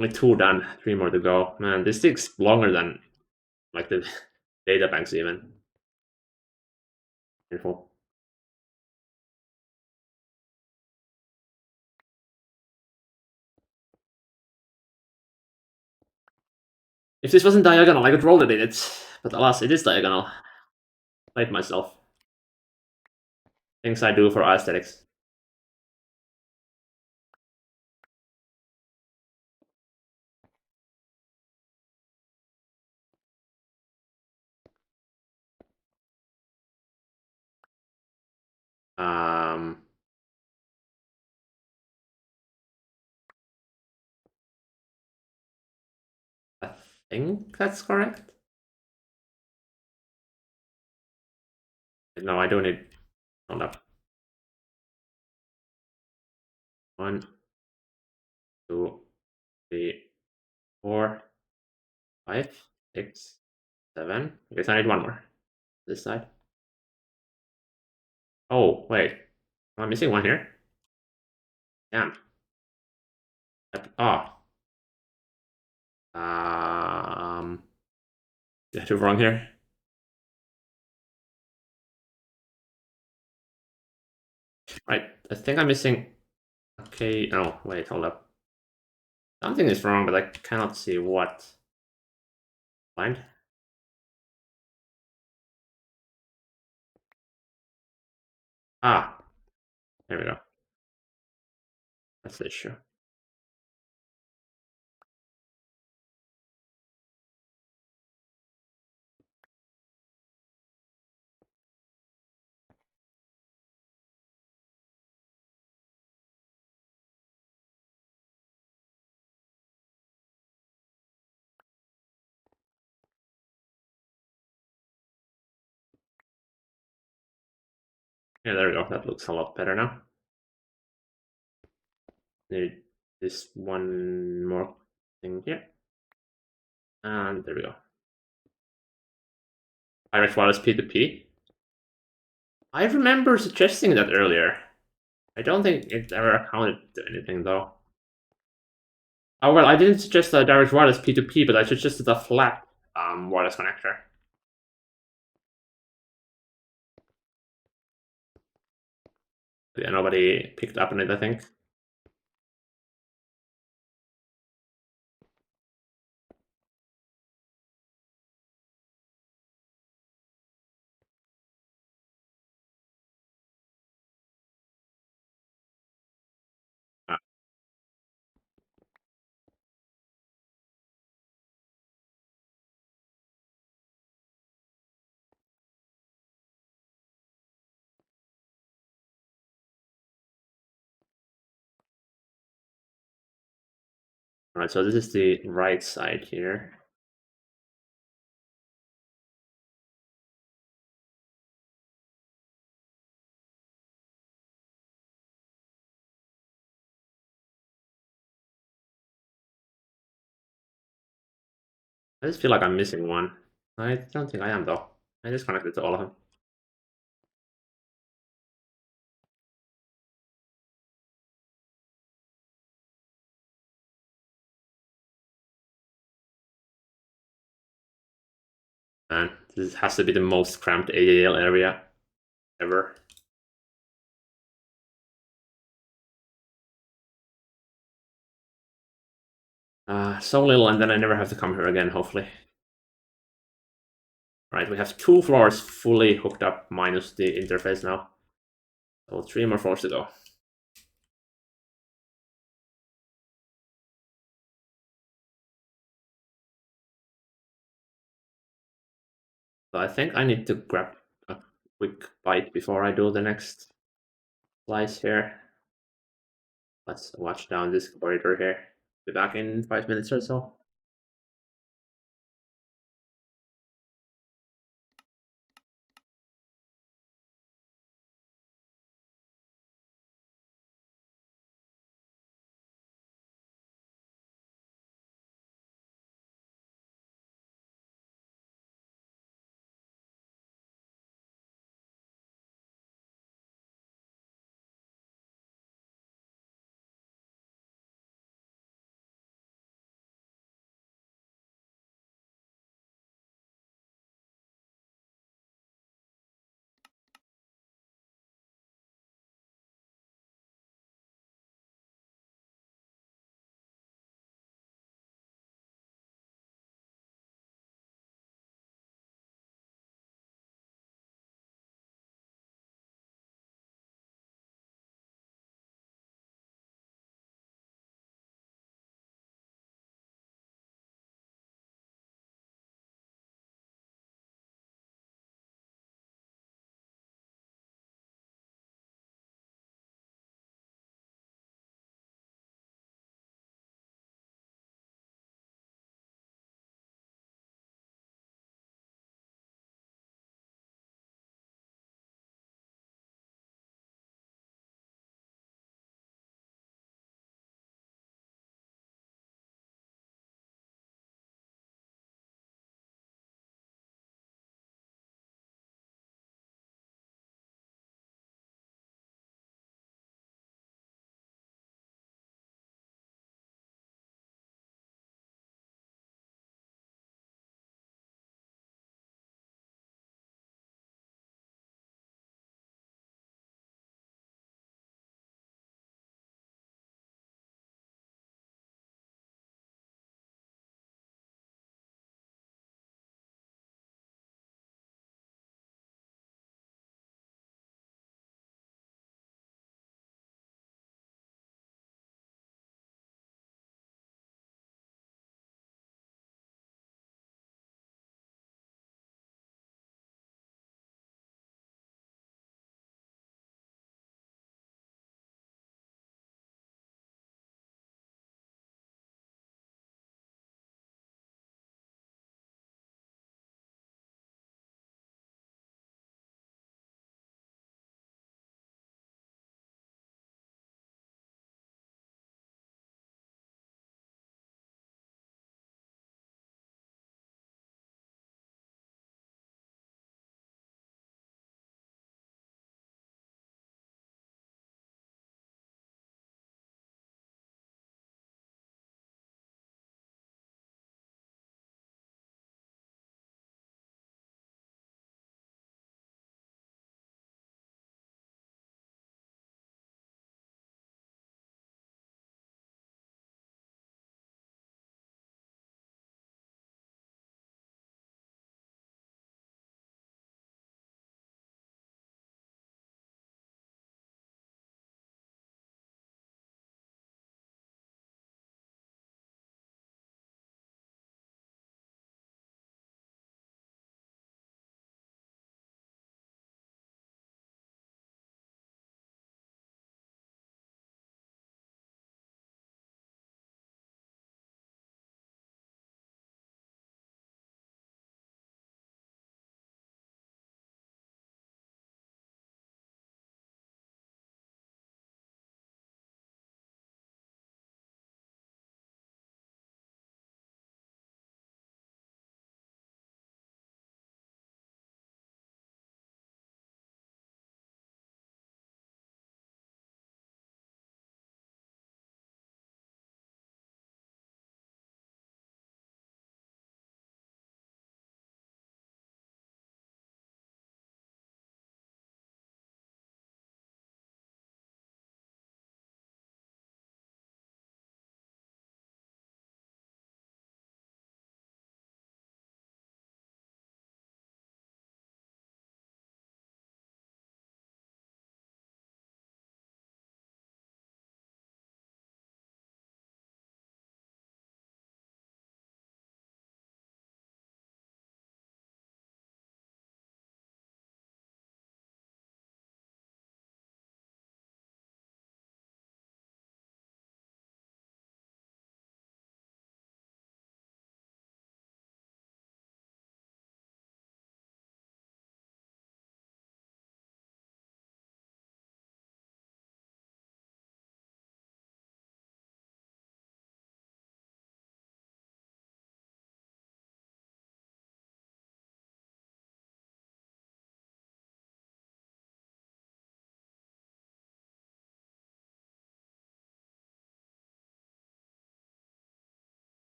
Only two done, three more to go. Man, this takes longer than like the data banks even. Painful. If this wasn't diagonal, I could roll it in it. But alas, it is diagonal. Played myself. Things I do for aesthetics. Um, I think that's correct. No, I don't need. Hold up. 1, 2, 3, 4, 5, 6, 7. I guess I need one more. This side. Oh, wait. Am I missing one here? Damn. Oh. Um. Did I do wrong here? Right. I think I'm missing. Okay. Oh, wait. Hold up. Something is wrong, but I cannot see what. Blind. Ah. There we go. That's the issue. Yeah, there we go. That looks a lot better now. Need this one more thing here. And there we go. Direct wireless P2P. I remember suggesting that earlier. I don't think it ever accounted to anything though. Oh well, I didn't suggest a direct wireless P2P, but I suggested a flat wireless connector. Yeah, nobody picked up on it, I think. Uh, Alright, so this is the right side here. I just feel like I'm missing one. I don't think I am though. I just connected to all of them. Man, this has to be the most cramped AAL area ever. So little, and then I never have to come here again, hopefully. Right, we have 2 floors fully hooked up, minus the interface now. So 3 more floors to go. So I think I need to grab a quick bite before I do the next slice here. Let's watch down this corridor here. Be back in 5 minutes or so.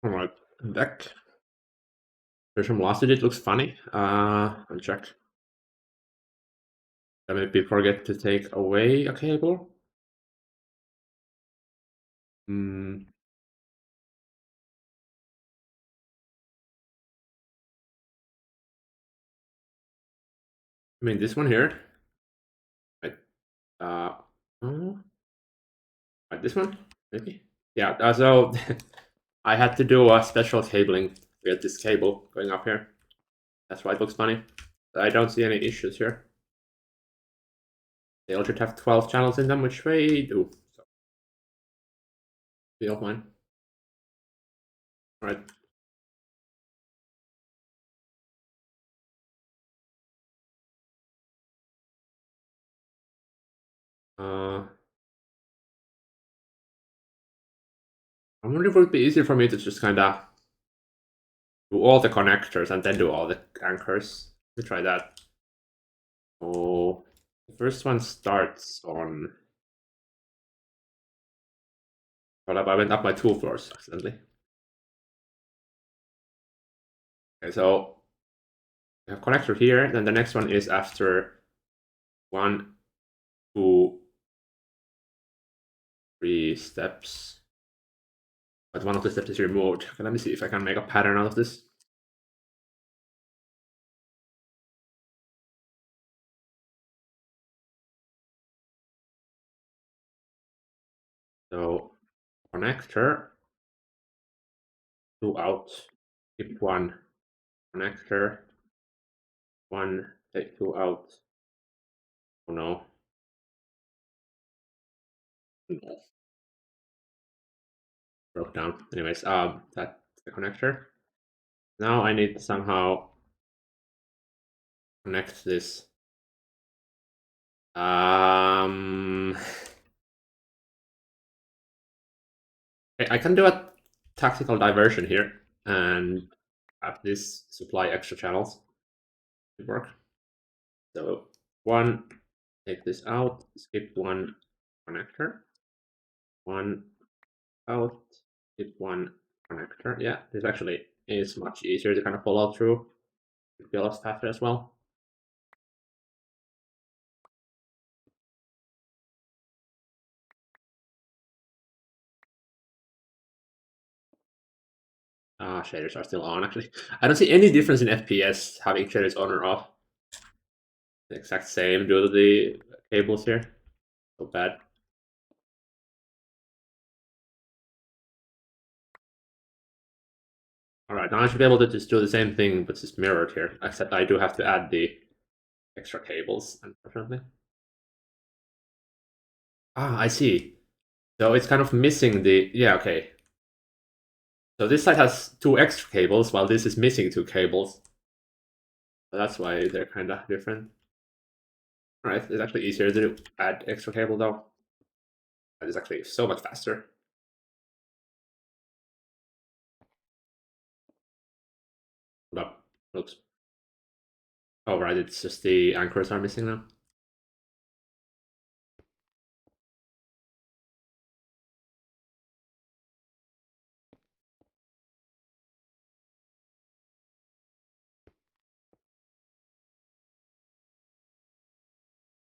All right, deck. There's some velocity. It looks funny. I'll check. I maybe forget to take away a cable. Hmm. I mean, this one here. Right. Oh, right, this one maybe. Yeah. So I had to do a special cabling to get this cable going up here. That's why it looks funny. I don't see any issues here. They all should have 12 channels in them, which they do. So, be offline. All right. I wonder if it would be easier for me to just kind of do all the connectors and then do all the anchors. Let me try that. Oh, the first one starts on. Hold up, I went up by 2 floors accidentally. Okay, so we have connector here, then the next one is after 1, 2, 3 steps. But one of the steps is removed. Okay, let me see if I can make a pattern out of this. So connector, 2 out, keep 1 connector, 1, take 2 out. Oh no. No. Broke down. Anyways, that's the connector. Now I need to somehow connect this. I can do a tactical diversion here and have this supply extra channels to work. So 1, take this out, skip 1 connector, 1 out, skip 1 connector. Yeah, this actually is much easier to kind of follow through. It feels faster as well. Shaders are still on actually. I don't see any difference in FPS having shaders on or off. The exact same due to the cables here. So bad. Alright, now I should be able to just do the same thing, but just mirrored here. Except I do have to add the extra cables, unfortunately. I see. So it's kind of missing the... Yeah, okay. So this side has 2 extra cables, while this is missing 2 cables. So that's why they're kind of different. Alright, it's actually easier to add extra cable though. That is actually so much faster. Hold up. Oops. Oh, right, it's just the anchors are missing now.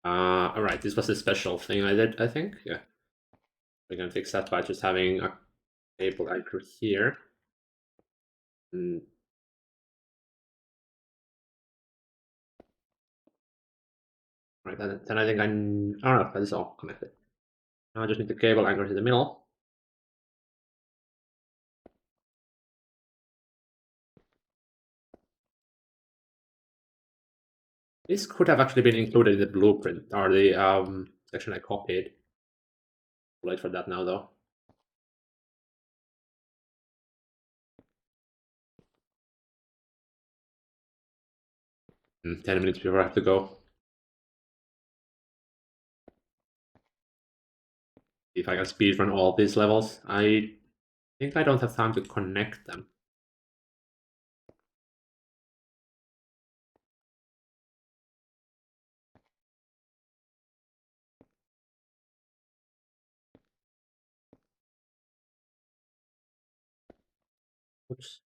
Alright, this was a special thing I did, I think. Yeah. We can fix that by just having a cable anchor here. Mm. Right, then I think oh, that is all connected. Now I just need the cable anchor to the middle. This could have actually been included in the blueprint, or the section I copied. Too late for that now, though. Mm, 10 minutes before I have to go. If I can speedrun all these levels. I think I don't have time to connect them. Oops.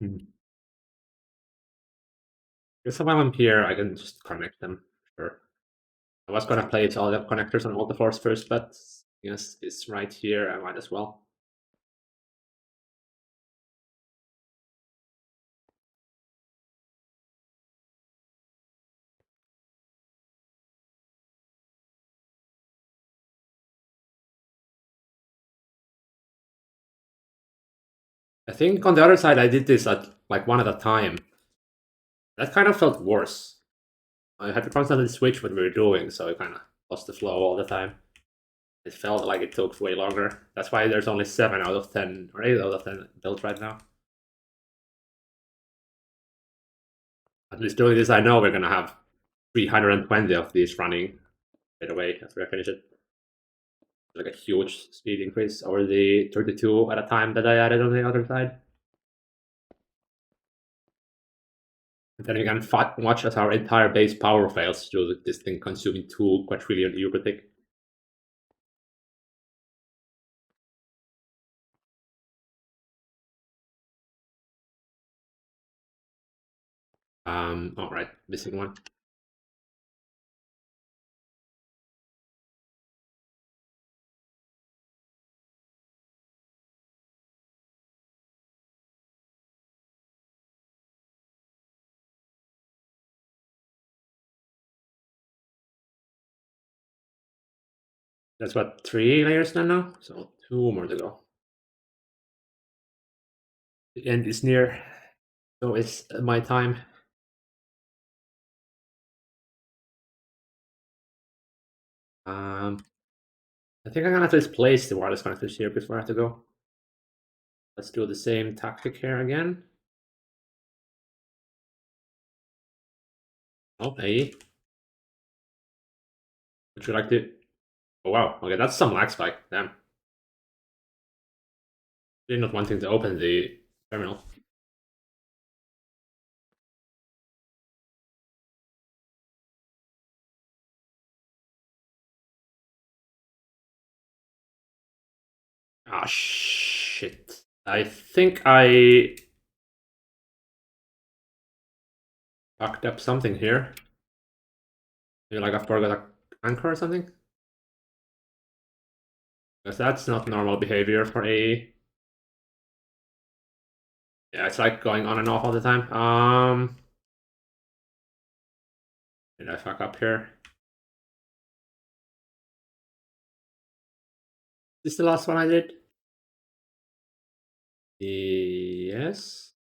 Hmm. Guess while I'm here, I can just connect them. Sure. I was gonna place all the connectors on all the floors first, but yes, it's right here. I might as well. I think on the other side, I did this at like one at a time. That kind of felt worse. I had to constantly switch what we were doing, so I kind of lost the flow all the time. It felt like it took way longer. That's why there's only 7 out of 10 or 8 out of 10 built right now. At least doing this, I know we're gonna have 320 of these running right away after I finish it. Like a huge speed increase over the 32 at a time that I added on the other side. And then we can watch as our entire base power fails due to this thing consuming 2 quadrillion Eurytic. Alright, missing one. That's what, 3 layers now? So 2 more to go. The end is near, so it's my time. I think I'm gonna have to place the wireless connectors here before I have to go. Let's do the same tactic here again. Oh, hey. Would you like to? Oh wow, okay, that's some lag spike. Damn. Really not wanting to open the terminal. Ah, shit. I think I fucked up something here. Maybe like I forgot a anchor or something? Because that's not normal behavior for a. Yeah, it's like going on and off all the time. Did I fuck up here? Is this the last one I did? Yes.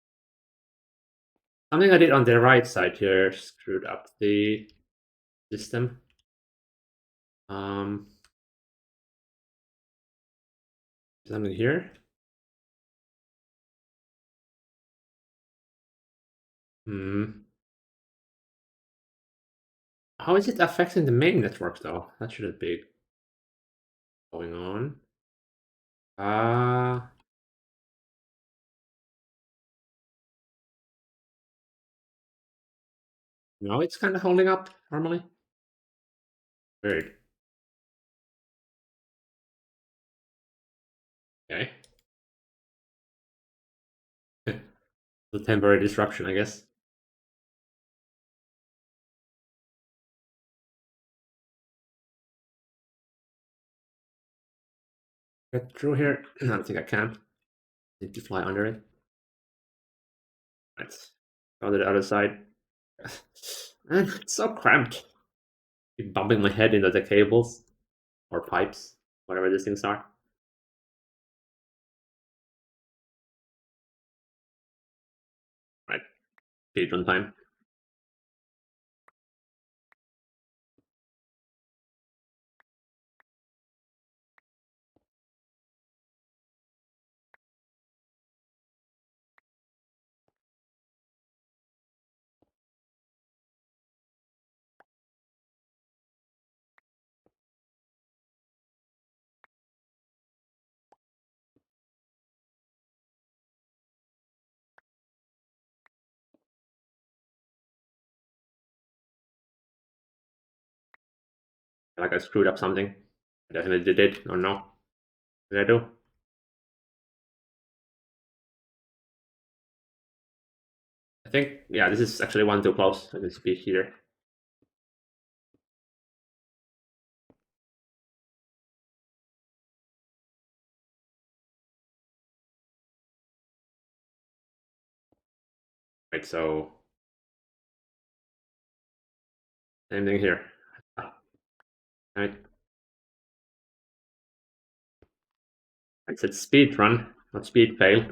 Something I did on the right side here screwed up the system. Um, something here. Hmm. How is it affecting the main network though? That shouldn't be going on. Uh no, it's kind of holding up normally. Weird. Okay. The temporary disruption, I guess. Get through here. I don't think I can. Need to fly under it. Right. Go to the other side. Man, it's so cramped. Keep bumping my head into the cables or pipes, whatever these things are. Right. Speed run time. Like I screwed up something. I definitely did, or no? Did I do? I think, yeah, this is actually one too close. I can speak here. Right, so same thing here. Ah, right. I said speed run, not speed fail.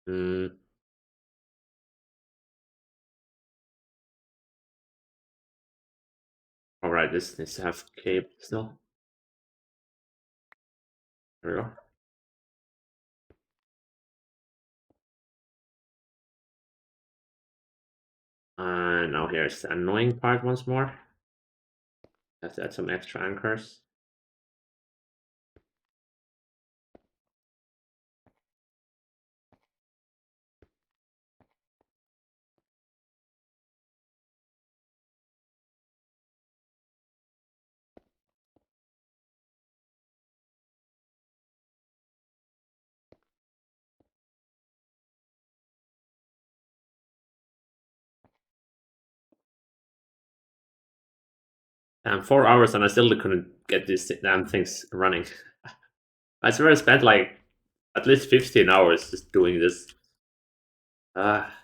Mm, all right, this needs to have cable still. There we go. And now here's the annoying part once more. Have to add some extra anchors. And 4 hours and I still couldn't get these damn things running. I swear I spent like at least 15 hours just doing this. Ah,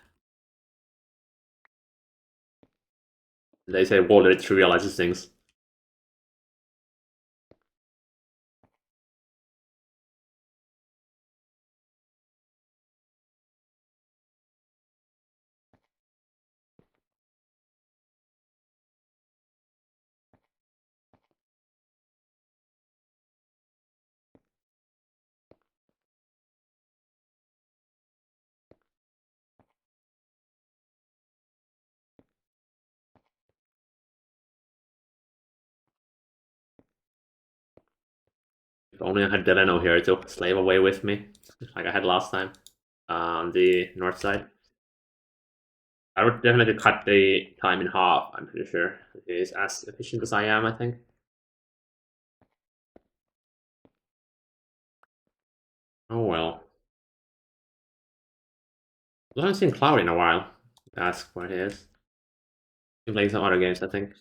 they say water trivializes things. If only I had Delano here to slave away with me, like I had last time on the north side. I would definitely cut the time in half. I'm pretty sure it is as efficient as I am. I think. Oh well. I haven't seen Cloud in a while. Ask where he is. Been playing some other games, I think.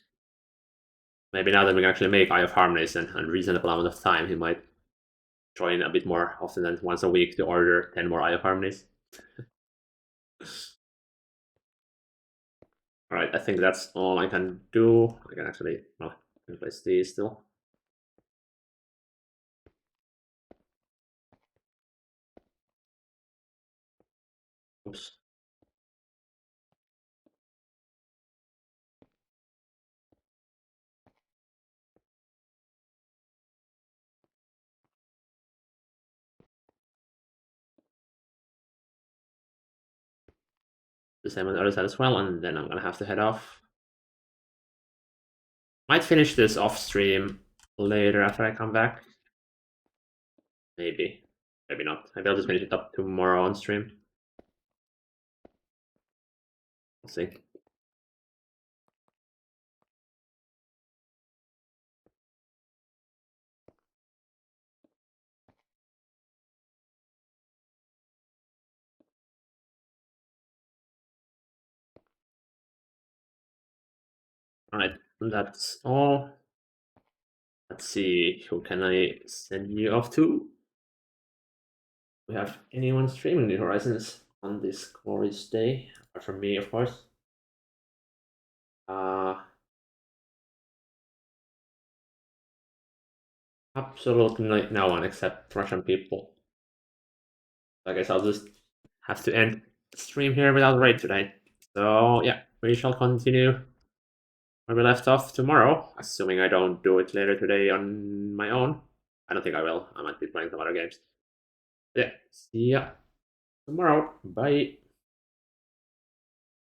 Maybe now that we can actually make Eye of Harmonies and reasonable amount of time, he might join a bit more often than once a week to order 10 more Eye of Harmonies. Alright, I think that's all I can do. I can actually, well, I can place these still. Oops. The same on the other side as well, and then I'm gonna have to head off. Might finish this off stream later after I come back. Maybe. Maybe not. Maybe I'll just finish it up tomorrow on stream. We'll see. Alright, that's all. Let's see, who can I send you off to? We have anyone streaming the Horizons on this glorious day? Apart from me, of course. Uh, Absolutely no one except Russian people. I guess I'll just have to end the stream here without raid today. So yeah, we shall continue where we left off tomorrow, assuming I don't do it later today on my own. I don't think I will. I might be playing some other games. Yeah, see ya tomorrow. Bye.